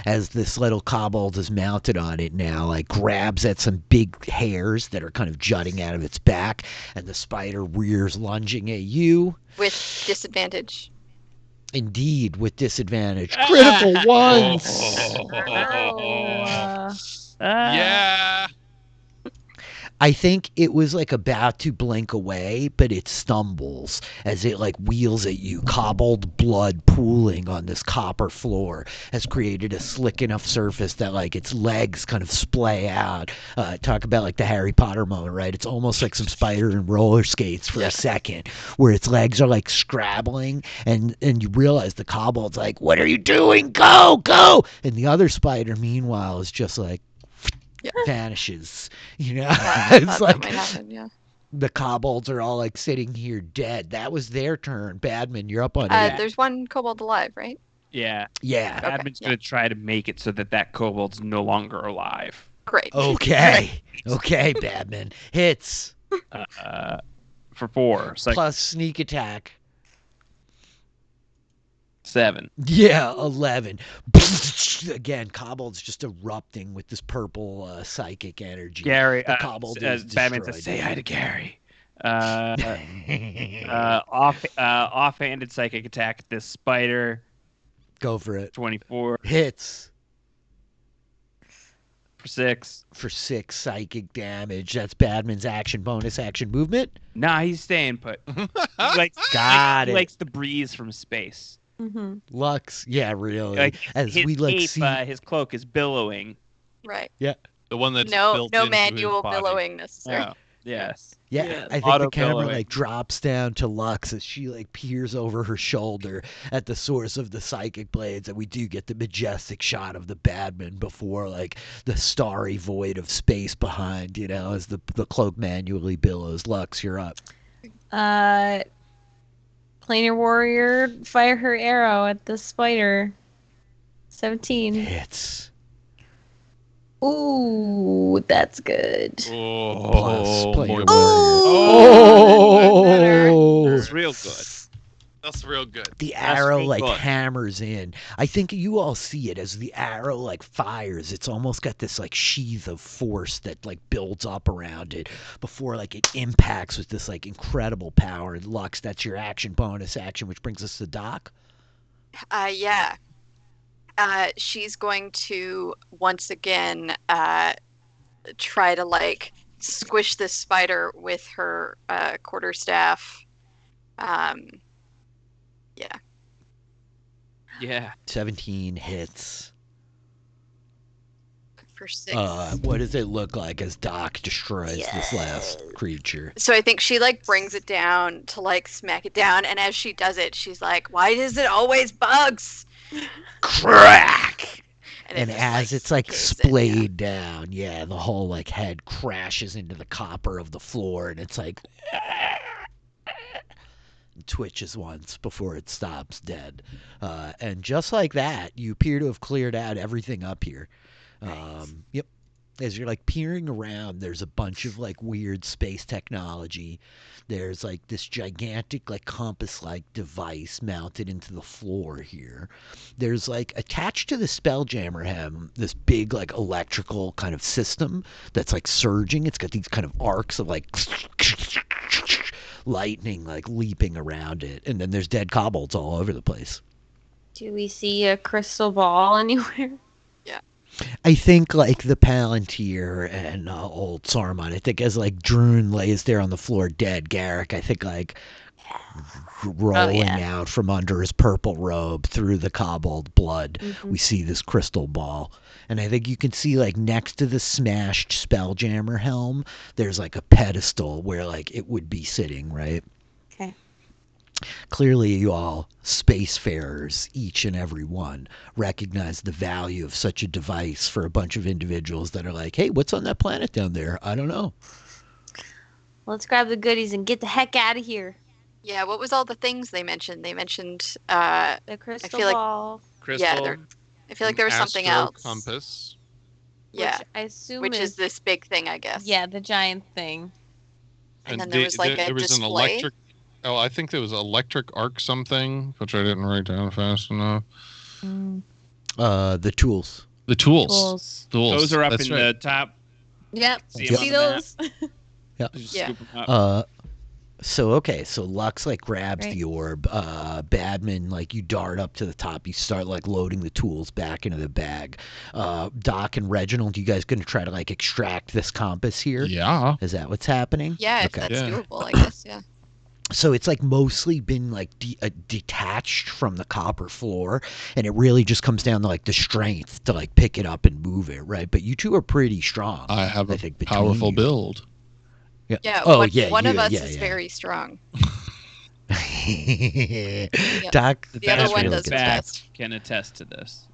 as this little kobold is mounted on it now, like grabs at some big hairs that are kind of jutting out of its back, and the spider rears, lunging at you. With disadvantage. Indeed, with disadvantage. Critical ones! Yeah. I think it was like about to blink away, but it stumbles as it like wheels at you. Cobbled blood pooling on this copper floor has created a slick enough surface that like its legs kind of splay out. Talk about like the Harry Potter moment, right? It's almost like some spider in roller skates for a second, where its legs are like scrabbling, and you realize the kobold's like, "What are you doing? Go, go!" And the other spider, meanwhile, is just like, vanishes. I It's thought like that might happen, yeah. The kobolds are all like sitting here dead. That was their turn. Badman, you're up on 8. There's one kobold alive, right? Yeah. Yeah. Badman's going to try to make it so that kobold's no longer alive. Great. Okay. Okay, Badman. Hits. For 4. Plus sneak attack. 7. Yeah, 11. Again, kobold's just erupting with this purple psychic energy. Gary, the kobold is Badman destroyed. says, Say hi to Gary. Offhanded psychic attack. This spider. Go for it. 24. Hits. For 6. For 6 psychic damage. That's Badman's action, bonus action movement. Nah, he's staying put. He likes the breeze from space. Mm-hmm. Lux, yeah, really. Like, As his we like cape, see, his cloak is billowing. Right. yeah, The one that's No built into manual his body. billowing necessary. Oh, yes. yeah. I think auto the camera billowing. like drops down to Lux as she like peers over her shoulder at the source of the psychic blades, and we do get the majestic shot of the Badman before like the starry void of space behind. You know, as the cloak manually billows. Lux, you're up. Planar warrior, fire her arrow at the spider. 17. Hits. Ooh, that's good. Plus Oh, planar boy. warrior. Oh, That's real good. That's real good. The arrow real like good. hammers in. I think you all see it as the arrow like fires. It's almost got this like sheath of force that like builds up around it before like it impacts with this like incredible power. And Lux, that's your action, bonus action, which brings us to Doc. Yeah. She's going to once again try to like squish this spider with her quarterstaff. Yeah. Yeah. 17 hits. For 6. What does it look like as Doc destroys this last creature? So I think she like brings it down to like smack it down, and as she does it, she's like, "Why is it always bugs?" Crack! it And just, as it's like caves in, splayed down, yeah, the whole like head crashes into the copper of the floor, and it's like twitches once before it stops dead. And just like that, you appear to have cleared out everything up here. Yep. As you're like peering around, there's a bunch of like weird space technology. There's like this gigantic like compass-like device mounted into the floor here. There's like attached to the Spelljammer hem this big like electrical kind of system that's like surging. It's got these kind of arcs of like lightning like leaping around it, and then there's dead kobolds all over the place. Do we see a crystal ball anywhere? I think like the Palantir and old Saruman, I think as like Droon lays there on the floor dead, Garrick, I think like rolling out from under his purple robe through the kobold blood, we see this crystal ball. And I think you can see like next to the smashed Spelljammer helm, there's like a pedestal where like it would be sitting, right? Okay. Clearly, you all, spacefarers, each and every one, recognize the value of such a device for a bunch of individuals that are like, hey, what's on that planet down there? I don't know. Let's grab the goodies and get the heck out of here. Yeah, what was all the things they mentioned? They mentioned The crystal feel like- ball. Crystal. I feel like there was something astro else. compass. Yeah, Which I assume which is this big thing, I guess. Yeah, the giant thing. And then there was like a there was an display. electric. Oh, I think there was electric arc something, which I didn't write down fast enough. The tools. The tools. Those are up That's in right. the top. Yep. See 'em on See the map. those? Just Yeah. scoop 'em up. So Lux like grabs Right. the orb. Badman, like you dart up to the top. You start like loading the tools back into the bag. Doc and Reginald, you guys gonna try to like extract this compass here? Yeah. Is that what's happening? Yeah, if Okay. that's Yeah. doable, I guess. Yeah. So it's like mostly been like detached from the copper floor, and it really just comes down to like the strength to like pick it up and move it, right? But you two are pretty strong. I have a think between powerful you. build. Yeah. Oh, one, yeah, One of you- us yeah, is yeah. very strong. Doc, The other that's one really does good. its Back best. can attest to this.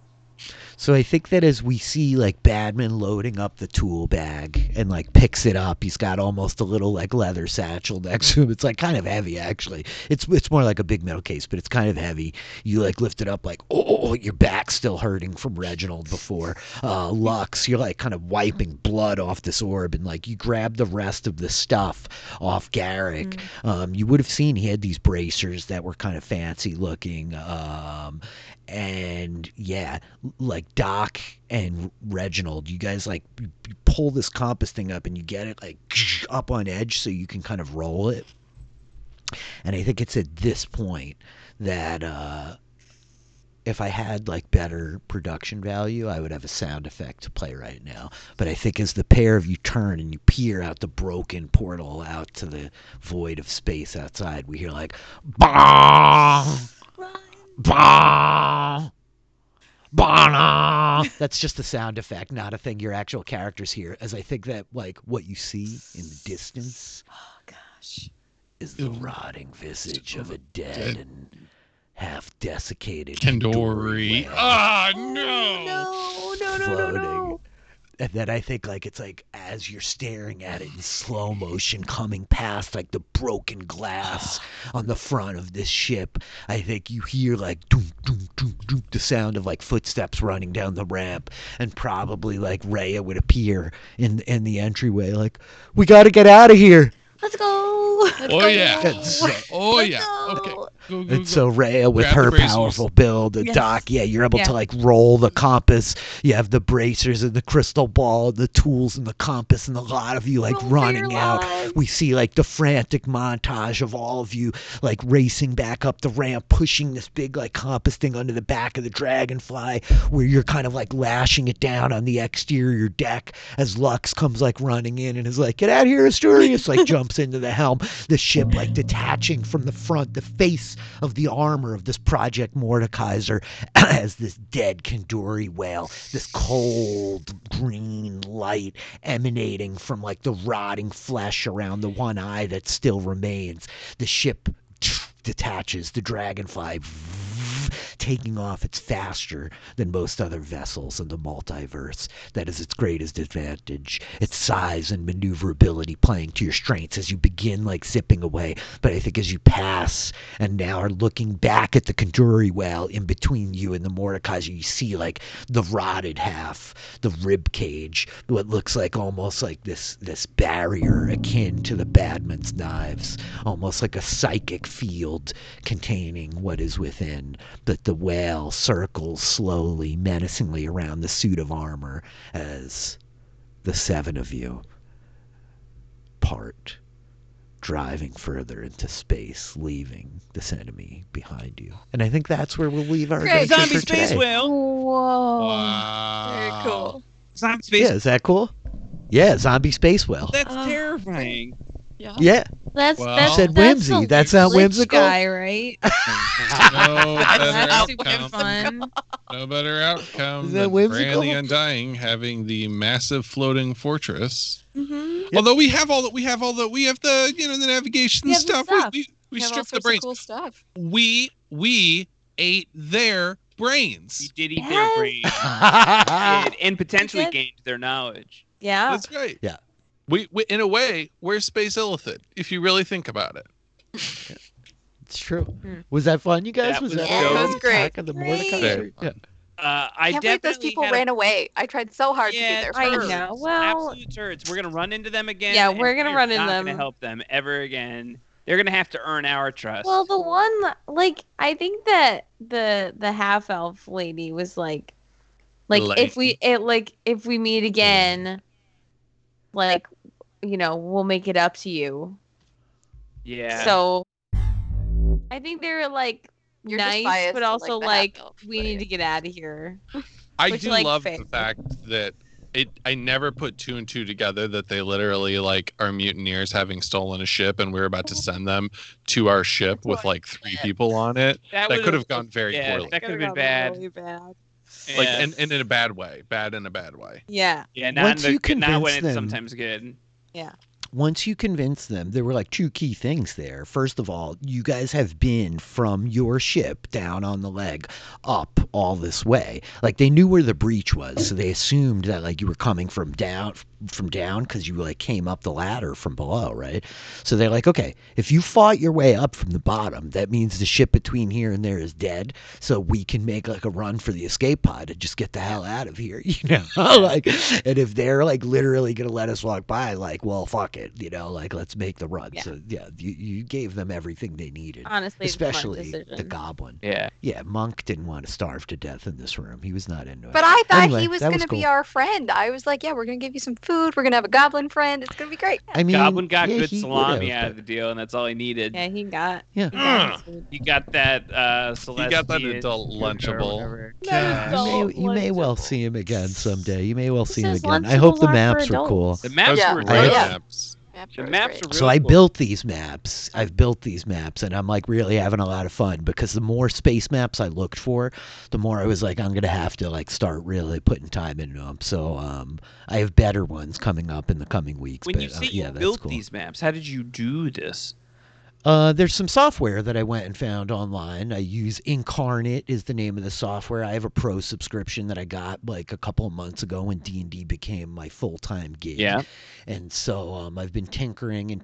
So I think that as we see like Badman loading up the tool bag and like picks it up, he's got almost a little like leather satchel next to him. It's like kind of heavy actually. It's more like a big metal case, but it's kind of heavy. You like lift it up like, oh, your back's still hurting from Reginald before. Lux, you're like kind of wiping blood off this orb, and like you grab the rest of the stuff off Garrick. You would have seen he had these bracers that were kind of fancy looking. And yeah, like Doc and Reginald, you guys like you pull this compass thing up and you get it like up on edge so you can kind of roll it. And I think it's at this point that if I had like better production value, I would have a sound effect to play right now. But I think as the pair of you turn and you peer out the broken portal out to the void of space outside, we hear like bong, bong, bong. That's just a sound effect, not a thing your actual characters hear. As I think that like what you see in the distance, is the rotting visage of a dead and half desiccated Kendori. Ah, no! Floating. And then I think like it's like as you're staring at it in slow motion coming past like the broken glass on the front of this ship, I think you hear like doom doom doom doom, the sound of like footsteps running down the ramp, and probably like Rhea would appear in the entryway like, we got to get out of here. Let's go. Okay. Go, And so Rhea with Grab the her bracers. powerful build, and Yes. Doc, you're able to like roll the compass. You have the bracers and the crystal ball, the tools and the compass, and a lot of you like Roll for running your out. lives. We see like the frantic montage of all of you like racing back up the ramp, pushing this big like compass thing under the back of the Dragonfly, where you're kind of like lashing it down on the exterior deck as Lux comes like running in and is like, get out of here, Asturias, like jumps into the helm. The ship like detaching from the front, the face of the armor of this Project Mordekaiser as this dead Kendori whale, this cold green light emanating from like the rotting flesh around the one eye that still remains. The ship detaches, the Dragonfly taking off. It's faster than most other vessels in the multiverse. That is its greatest advantage. Its size and maneuverability playing to your strengths as you begin like zipping away. But I think as you pass and now are looking back at the Kenduri whale in between you and the Mordekaiser, you see like the rotted half, the rib cage, what looks like almost like this barrier akin to the Badman's knives, almost like a psychic field containing what is within. But the whale circles slowly, menacingly around the suit of armor as the seven of you part, driving further into space, leaving this enemy behind you. And I think that's where we'll leave our Great. adventure Zombie for space today. whale. Whoa. Wow. Very cool. Zombie space. Yeah, is that cool? Yeah, zombie space whale. That's Oh. terrifying. Yeah, That's Well- that's You said that's whimsy. the That's not lich whimsical? guy, right? No better That's super outcome. fun. No better outcome Is that than whimsical? Bran the Undying having the massive floating fortress. Mm-hmm. Although we have the the navigation We have the stuff. stuff. We We have all stripped the sorts of brains. cool stuff. We ate their brains. You did eat Yes. their brain, and potentially did. gained their knowledge. Yeah. That's right. Yeah. We in a way we're Space Illithid if you really think about it. It's true. Hmm. Was that fun, you guys? That was was that so fun? It was great. Attack of the Great. Mordekaiser? Yeah. I Can't believe those definitely people had a- ran away. I tried so hard to be Yeah, there I first. know. Well, Absolute turds. We're gonna run into them again. Yeah, and we're gonna we're run into not them. Gonna help them ever again. They're gonna have to earn our trust. well, the one like I think that the half elf lady was like if we meet again, like we'll make it up to you. yeah. So I think they're like You're just nice, biased but to, also the like half-elf, we but need to get out of here. I Which, do like, love fair. the fact that I never put two and two together that they literally like are mutineers having stolen a ship and we're about to send them to our ship with like 3 people on it. That would've- could have gone very yeah, poorly. That could have been bad. Really bad. Like Yeah. and in a bad way. Bad in a bad way. Yeah. Yeah, not, Once you not when convince it's them- sometimes good. once you convince them, there were like two key things there. First of all, you guys have been from your ship down on the leg up all this way. Like they knew where the breach was, so they assumed that like you were coming from down because you like came up the ladder from below, right? So they're like, okay, if you fought your way up from the bottom, that means the ship between here and there is dead, so we can make like a run for the escape pod and just get the hell out of here, you know? Like, and if they're like literally gonna let us walk by, like, well, fuck it, you know, like let's make the run. So yeah, you gave them everything they needed. Honestly, especially smart decision. the goblin. Yeah, Monk didn't want to starve to death in this room. He was not into it. But I thought Anyway, he was that going to be cool. our friend. I was like, yeah, we're going to give you some food. We're going to have a goblin friend. It's going to be great. I mean, Goblin got yeah, good he salami would've, out of the deal, and that's all he needed. Yeah, he got. Yeah. You got that Celestian. You got that adult Lunchable. You may well see him again someday. You may well see him says again. I hope the Lunchables aren't maps for are cool. The maps Yeah. were Oh, great. yeah. Maps. The maps are really So I cool. built these maps. I've built these maps, and I'm like really having a lot of fun because the more space maps I looked for, the more I was like, I'm gonna have to like start really putting time into them. So I have better ones coming up in the coming weeks. When but, you say yeah, you that's built cool. these maps, how did you do this? There's some software that I went and found online. I use Incarnate is the name of the software. I have a pro subscription that I got like a couple of months ago when D&D became my full-time gig. Yeah. And so I've been tinkering, and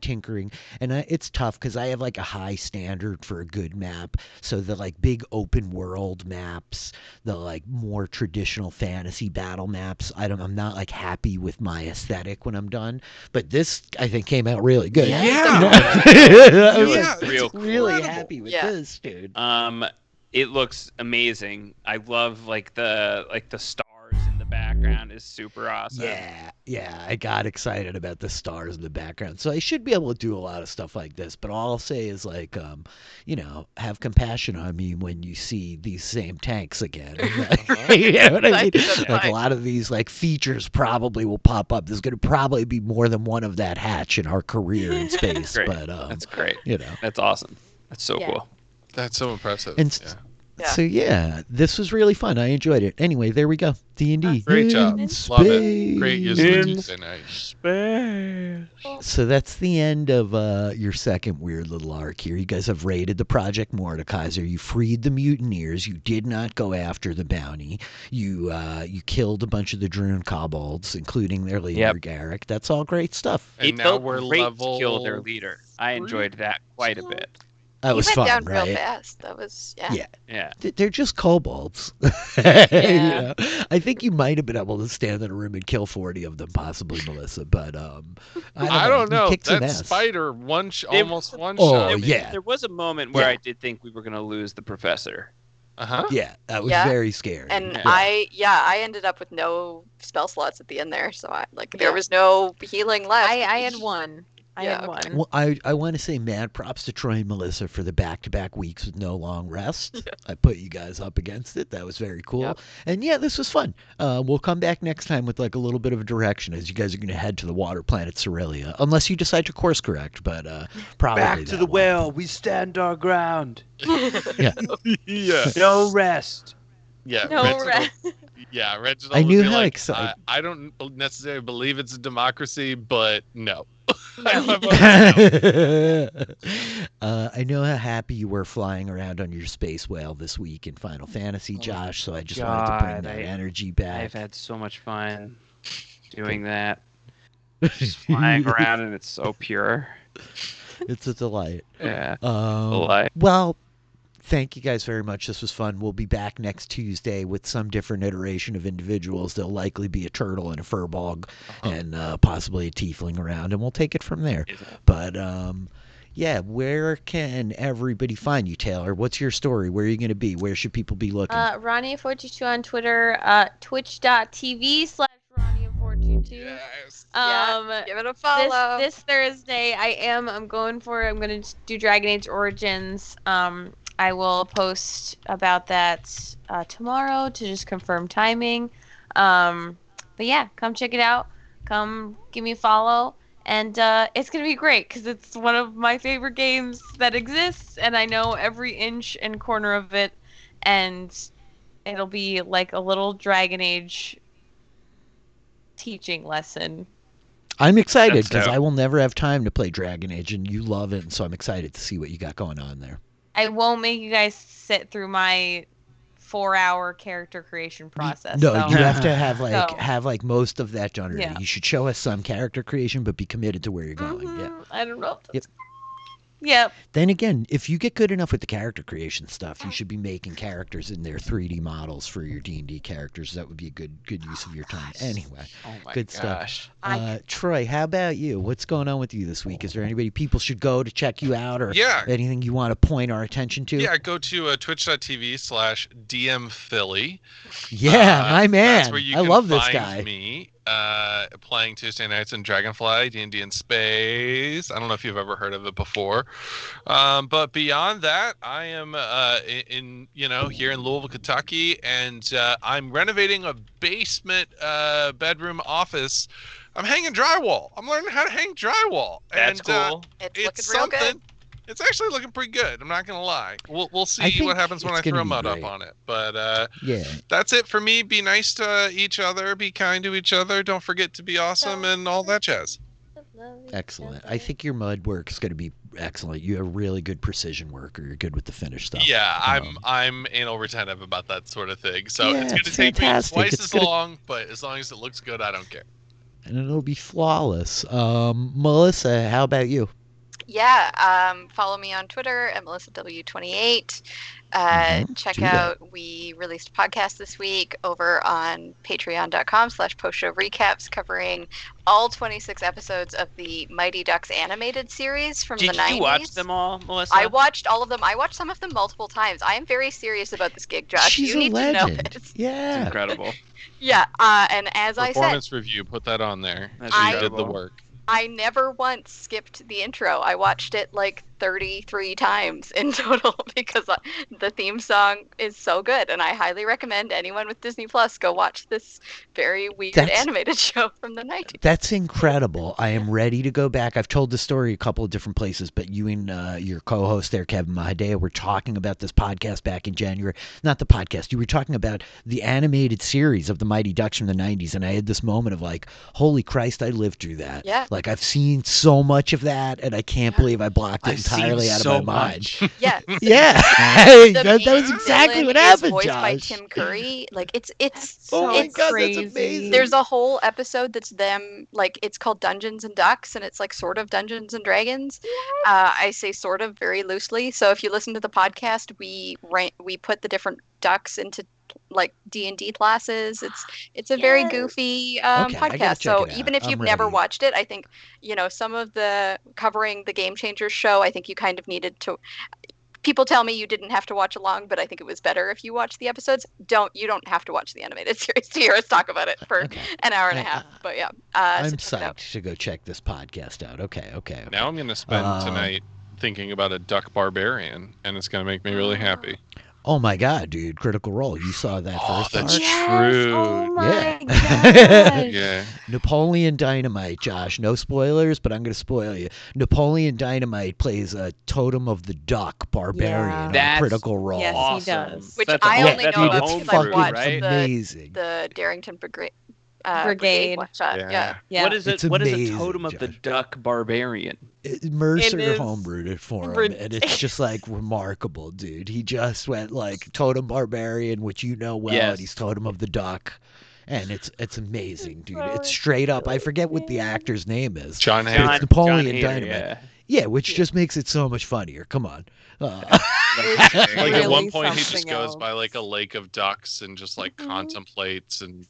it's tough because I have like a high standard for a good map. So the like big open world maps, the like more traditional fantasy battle maps, I'm not like happy with my aesthetic when I'm done. But this I think came out really good. Yeah. I was Yeah, like, real really incredible. happy with Yeah. this, dude. It looks amazing. I love like the stars in the background is super awesome. Yeah, I got excited about the stars in the background. So I should be able to do a lot of stuff like this, but all I'll say is like, have compassion on me when you see these same tanks again. You know what I mean? That's Like fine. a lot of these like features probably will pop up. There's going to probably be more than one of that hatch in our career in space, Great. but That's great. you know. That's awesome. That's so Yeah. cool. That's so impressive. And yeah. Yeah. so yeah, this was really fun. I enjoyed it. Anyway, there we go. D&D. Great job. In Love it. Great use of the In Tuesday night. Space. So that's the end of your second weird little arc here. You guys have raided the Project Mordekaiser. You freed the mutineers. You did not go after the bounty. You killed a bunch of the Droon kobolds, including their leader, Yep. Garrick. That's all great stuff. And It now felt we're great level to kill their leader. I enjoyed that quite a bit. That was he went fun, down right? real fast. That was, yeah. Yeah. Yeah. They're just kobolds. Yeah. You know? I think you might have been able to stand in a room and kill 40 of them, possibly, Melissa. But I don't You know. kicked some That ass. spider They- almost one Oh, shot. yeah. There was a moment where Yeah. I did think we were going to lose the professor. Uh-huh. Yeah, that was Yeah. very scary. And Yeah. I ended up with no spell slots at the end there, so there was no healing left. I had one. I Yeah, had okay. one. Well, I want to say mad props to Troy and Melissa for the back-to-back weeks with no long rest. I put you guys up against it. That was very cool. Yep. And yeah, this was fun. We'll come back next time with like a little bit of a direction as you guys are going to head to the water planet Cerelia, unless you decide to course correct. But probably Back to that the one. well. We stand our ground. Yeah. No rest. Yeah. No Reginald, rest. Yeah, Reginald I would knew be how like, excited- I don't necessarily believe it's a democracy, but no. I love it. I know how happy you were flying around on your space whale this week in Final Fantasy, Josh. So I just wanted to bring God, that I- energy back. I've had so much fun doing that. Just flying around and it's so pure. It's a delight. Yeah. Um, well, thank you guys very much. This was fun. We'll be back next Tuesday with some different iteration of individuals. There'll likely be a turtle and a furbog and possibly a tiefling around, and we'll take it from there. But yeah, where can everybody find you, Taylor? What's your story? Where are you going to be? Where should people be looking? Ronnie42 on Twitter, twitch.tv/Ronnie422. Yes. Give it a follow. This Thursday, I'm going to do Dragon Age Origins. I will post about that tomorrow to just confirm timing. But yeah, come check it out. Come give me a follow. And it's going to be great because it's one of my favorite games that exists. And I know every inch and corner of it. And it'll be like a little Dragon Age teaching lesson. I'm excited That's because dope. I will never have time to play Dragon Age, and you love it, and so I'm excited to see what you got going on there. I won't make you guys sit through my 4-hour character creation process. No, so. you have to have So. like most of that done already. Yeah. You should show us some character creation, but be committed to where you're going. Yeah. I don't know. Yep. Yep. Then again, if you get good enough with the character creation stuff, you should be making characters in their 3D models for your D&D characters. That would be a good use of your time. Anyway, good stuff. Troy, how about you? What's going on with you this week? Is there anybody people should go to check you out, or anything you want to point our attention to? Yeah, go to twitch.tv/DMPhilly. Yeah, my man. That's where you I can love this find guy. me playing Tuesday nights in Dragonfly, D&D in Space. I don't know if you've ever heard of it before. But beyond that, I am in here in Louisville, Kentucky, and I'm renovating a basement bedroom office. I'm hanging drywall. I'm learning how to hang drywall. That's cool. It's looking real good. It's actually looking pretty good. I'm not gonna lie. We'll see what happens when I throw mud up on it. But that's it for me. Be nice to each other. Be kind to each other. Don't forget to be awesome and all that jazz. Excellent. I think your mud work is going to be excellent. You're a really good precision worker. You're good with the finished stuff. Yeah, I'm anal retentive about that sort of thing. So Yeah, it's going it's to take me fantastic. twice It's as gonna- long, but as long as it looks good, I don't care. And it'll be flawless. Melissa, how about you? Yeah, follow me on Twitter at MelissaW28. Check do that. out, we released a podcast this week over on patreon.com/postshow recaps covering all 26 episodes of the Mighty Ducks animated series from the 90s. Did you watch them all, Melissa? I watched all of them. I watched some of them multiple times. I am very serious about this gig, Josh. She's you a need legend. to know it. Yeah. It's incredible. Yeah, and as I said, Performance review, put that on there. That's You did the incredible. work. I never once skipped the intro. I watched it like 33 times in total because the theme song is so good, and I highly recommend anyone with Disney Plus go watch this very weird animated show from the 90s. That's incredible. I am ready to go back. I've told the story a couple of different places, but you and your co-host there, Kevin Mahadea, were talking about this podcast back in January. Not the podcast. You were talking about the animated series of the Mighty Ducks from the 90s, and I had this moment of like, holy Christ, I lived through that. Yeah. Like, I've seen so much of that, and I can't believe I blocked it entirely out of my mind. Yeah. Yeah. The that was main exactly villain what is happened, voiced by Josh. Tim Curry. Like it's Oh my it's God, crazy. that's amazing. There's a whole episode that's them, like it's called Dungeons and Ducks, and it's like sort of Dungeons and Dragons. I say sort of very loosely. So if you listen to the podcast, we put the different ducks into like D&D classes. It's a very goofy I gotta podcast. check So it out. even if I'm you've never ready. watched it, I think some of the covering the Game Changers show, I think you kind of needed to. People tell me you didn't have to watch along, but I think it was better if you watched the episodes. You don't have to watch the animated series to hear us talk about it for an hour and a half. But yeah, I'm so check it out. psyched to go check this podcast out. Okay. Now I'm going to spend tonight thinking about a duck barbarian, and it's going to make me really happy. Oh my God, dude! Critical Role. You saw that first That's arc? true. Oh my Yeah. Yeah. Napoleon Dynamite, Josh. No spoilers, but I'm going to spoil you. Napoleon Dynamite plays a Totem of the Duck barbarian on That's Critical Role. Yes, awesome. he does. Which That's I a- only that's know a about it's because homebrew, I've watched right? the amazing. Darrington Brigade. Brigade. one shot. Yeah. Yeah. What is It's it? What is a amazing, totem of the Josh. duck barbarian? Mercer It is homebrewed it for him, and it's just like remarkable, dude. He just went like Totem Barbarian, which you know well, Yes. and he's Totem of the Duck, and it's amazing, dude. It's straight up. I forget what the actor's name is. John but Hader. it's Napoleon John Hader, Dynamite. Yeah, which just makes it so much funnier. Come on. Like at Really one point, he just something goes else. by like a lake of ducks and just like contemplates and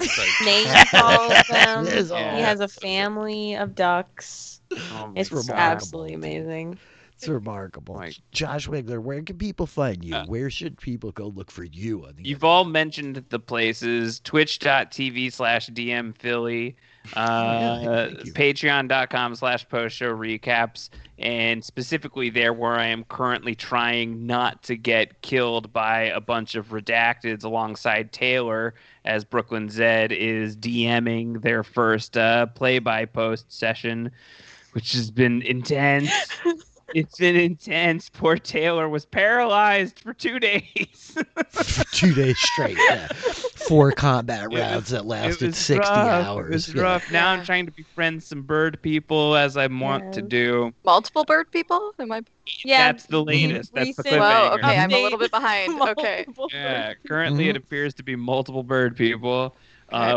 Name like, all of them. There's He all- has a family of ducks. Oh my It's remarkable. absolutely amazing. It's remarkable. Right. Josh Wigler, where can people find you? Where should people go look for you on the You've all mentioned the places: twitch.tv/DMPhilly, thank you. patreon.com/postshow recaps, and specifically there where I am currently trying not to get killed by a bunch of redacteds alongside Taylor, as Brooklyn Zed is DMing their first play-by-post session, which has been intense. It's been intense. Poor Taylor was paralyzed for 2 days. for 2 days straight. Yeah. 4 combat rounds that lasted 60 hours. It was rough. Now I'm trying to befriend some bird people as I want to do. Multiple bird people? That's the latest. That's the cliffhanger. Well, okay, I'm a little bit behind. Okay. Yeah, currently it appears to be multiple bird people.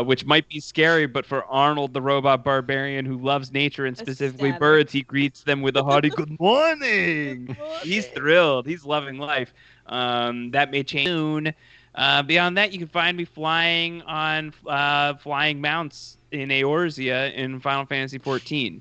Which might be scary, but for Arnold, the robot barbarian who loves nature and specifically birds, he greets them with a hearty "Good morning." He's thrilled. He's loving life. That may change soon. Beyond that, you can find me flying on flying mounts in Eorzea in Final Fantasy XIV.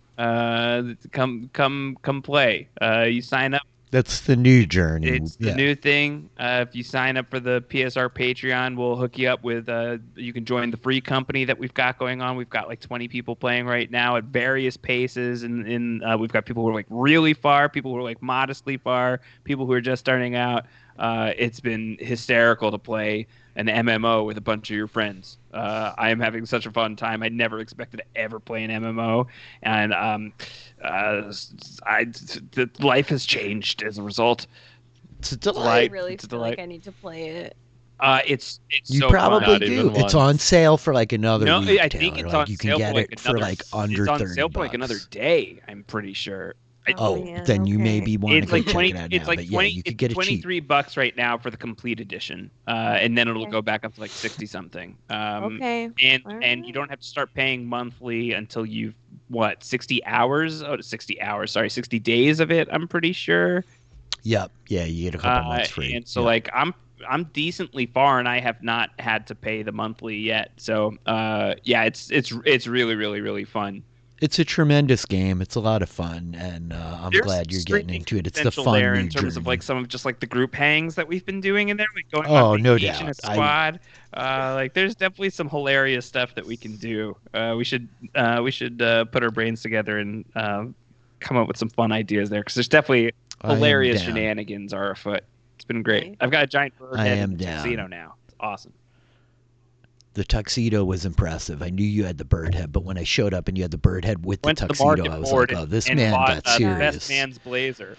Come play. You sign up. That's the new journey. It's the new thing. If you sign up for the PSR Patreon, we'll hook you up with. You can join the free company that we've got going on. We've got like 20 people playing right now at various paces, and we've got people who are like really far, people who are like modestly far, people who are just starting out. It's been hysterical to play an MMO with a bunch of your friends. I am having such a fun time. I never expected to ever play an MMO, and life has changed as a result. It's a delight. I really feel like I need to play it. It's you so probably fun. do. It's on sale for like another week. I think it's on you can sale get for like it for like under it's on $30. sale for like another day. I'm pretty sure. Then you maybe want to go like check 20, it out it's now. like But 20, yeah, you could it's get it cheap. $23 right now for the complete edition, and then it'll go back up to like 60 something. And you don't have to start paying monthly until you've 60 hours? 60 hours. Sorry, 60 days of it. I'm pretty sure. Yep. Yeah, you get a couple months free. And so like I'm decently far, and I have not had to pay the monthly yet. So it's really really really fun. It's a tremendous game. It's a lot of fun, and I'm glad you're getting into it. It's the fun there new in terms journey. of like some of just like the group hangs that we've been doing in there, like going Oh, on no vacation doubt. as a squad. Like there's definitely some hilarious stuff that we can do. We should put our brains together and come up with some fun ideas there, because there's definitely hilarious shenanigans are afoot. It's been great. I've got a giant bird head in the tuxedo now. It's awesome. The tuxedo was impressive. I knew you had the bird head, but when I showed up and you had the bird head with the tuxedo, I was like, "Oh, this man got serious." Best man's blazer.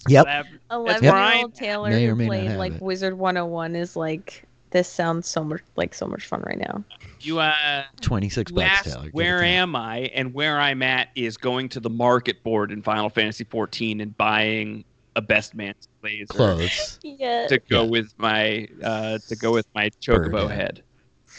Yep. 11-year-old Taylor May or who may not played have like it. Wizard 101 is like, this sounds so much fun right now. You $26 you asked, Taylor. where am I? And where I'm at is going to the market board in Final Fantasy XIV and buying a best man's blazer Clothes. to go with my chocobo head.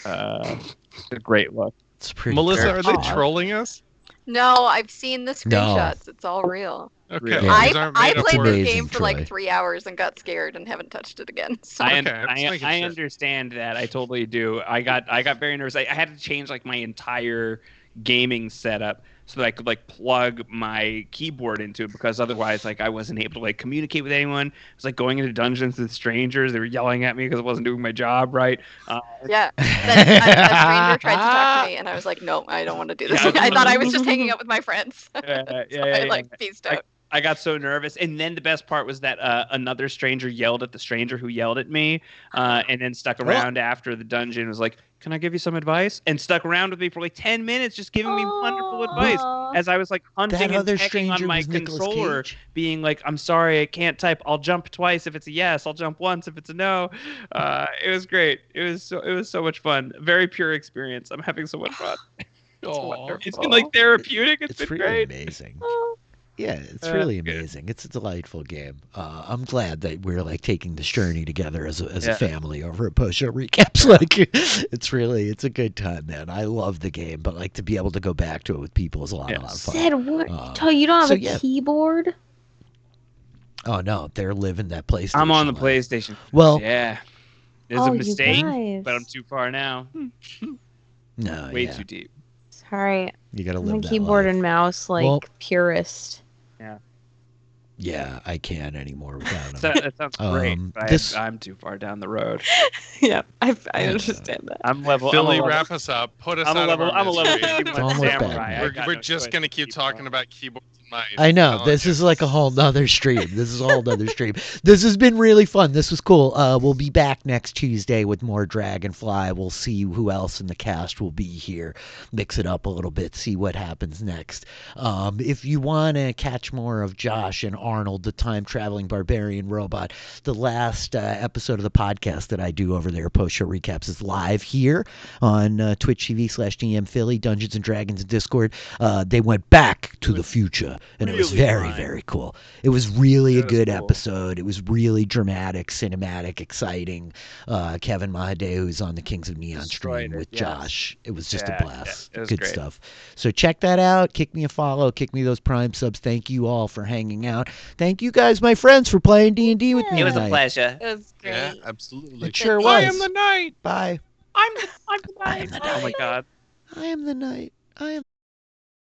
It's a great look. It's pretty. Melissa, cool. are they trolling us? No, I've seen the No. screenshots. It's all real. Okay. Yeah. These aren't I made up played words. this game for Troy. like 3 hours and got scared and haven't touched it again. So. I making sure. understand that. I totally do. I got very nervous. I had to change like my entire gaming setup so that I could like plug my keyboard into it, because otherwise like I wasn't able to like communicate with anyone. It was like going into dungeons with strangers. They were yelling at me because I wasn't doing my job right. Yeah, a stranger tried to talk to me, and I was like, "No, I don't want to do this." I thought I was just hanging out with my friends. I peaced out. I got so nervous, and then the best part was that another stranger yelled at the stranger who yelled at me, and then stuck around after the dungeon. And was like, "Can I give you some advice?" And stuck around with me for like 10 minutes, just giving me wonderful advice as I was like hunting That and other checking on stranger my was Nicolas controller, Cage? being like, "I'm sorry, I can't type. I'll jump twice if it's a yes. I'll jump once if it's a no." It was great. It was so much fun. Very pure experience. I'm having so much fun. It's been like therapeutic. It's been really great. amazing. Yeah, it's really amazing. It's a delightful game. I'm glad that we're like taking this journey together as a family over at post show recaps. Like, it's a good time, man. I love the game, but like to be able to go back to it with people is a lot of fun. Said what? You don't have a keyboard? Oh no, they're living that PlayStation. I'm on the life. PlayStation. Well, yeah, it's a mistake, but I'm too far now. No, way too deep. Sorry, you gotta I'm live a that keyboard life. and mouse purist. Yeah, I can't anymore without them. That sounds great. But I'm too far down the road. Yeah, I understand that. I'm level. Philly, wrap us up. Put us out of our I'm a level misery. 51 samurai. We're just gonna keep talking about keyboards and mice. I know. This is like a whole nother stream. This has been really fun. This was cool. We'll be back next Tuesday with more Dragonfly. We'll see who else in the cast will be here. Mix it up a little bit. See what happens next. If you want to catch more of Josh and Arnold, the time-traveling barbarian robot. The last episode of the podcast that I do over there, post-show recaps, is live here on Twitch TV/DM Philly, Dungeons & Dragons and Discord. They went back to the future, and it was very, very cool. It was really a good episode. It was really dramatic, cinematic, exciting. Kevin Mahade, who's on the Kings of Neon stream with Josh. It was just a blast. It was good great stuff. So check that out. Kick me a follow. Kick me those Prime subs. Thank you all for hanging out. Thank you guys, my friends, for playing D&D with me It was tonight. a pleasure. It was great. Yeah, absolutely. It sure was. I am the knight. Bye. I'm the night. I am the Oh my night. god. I am the night. I am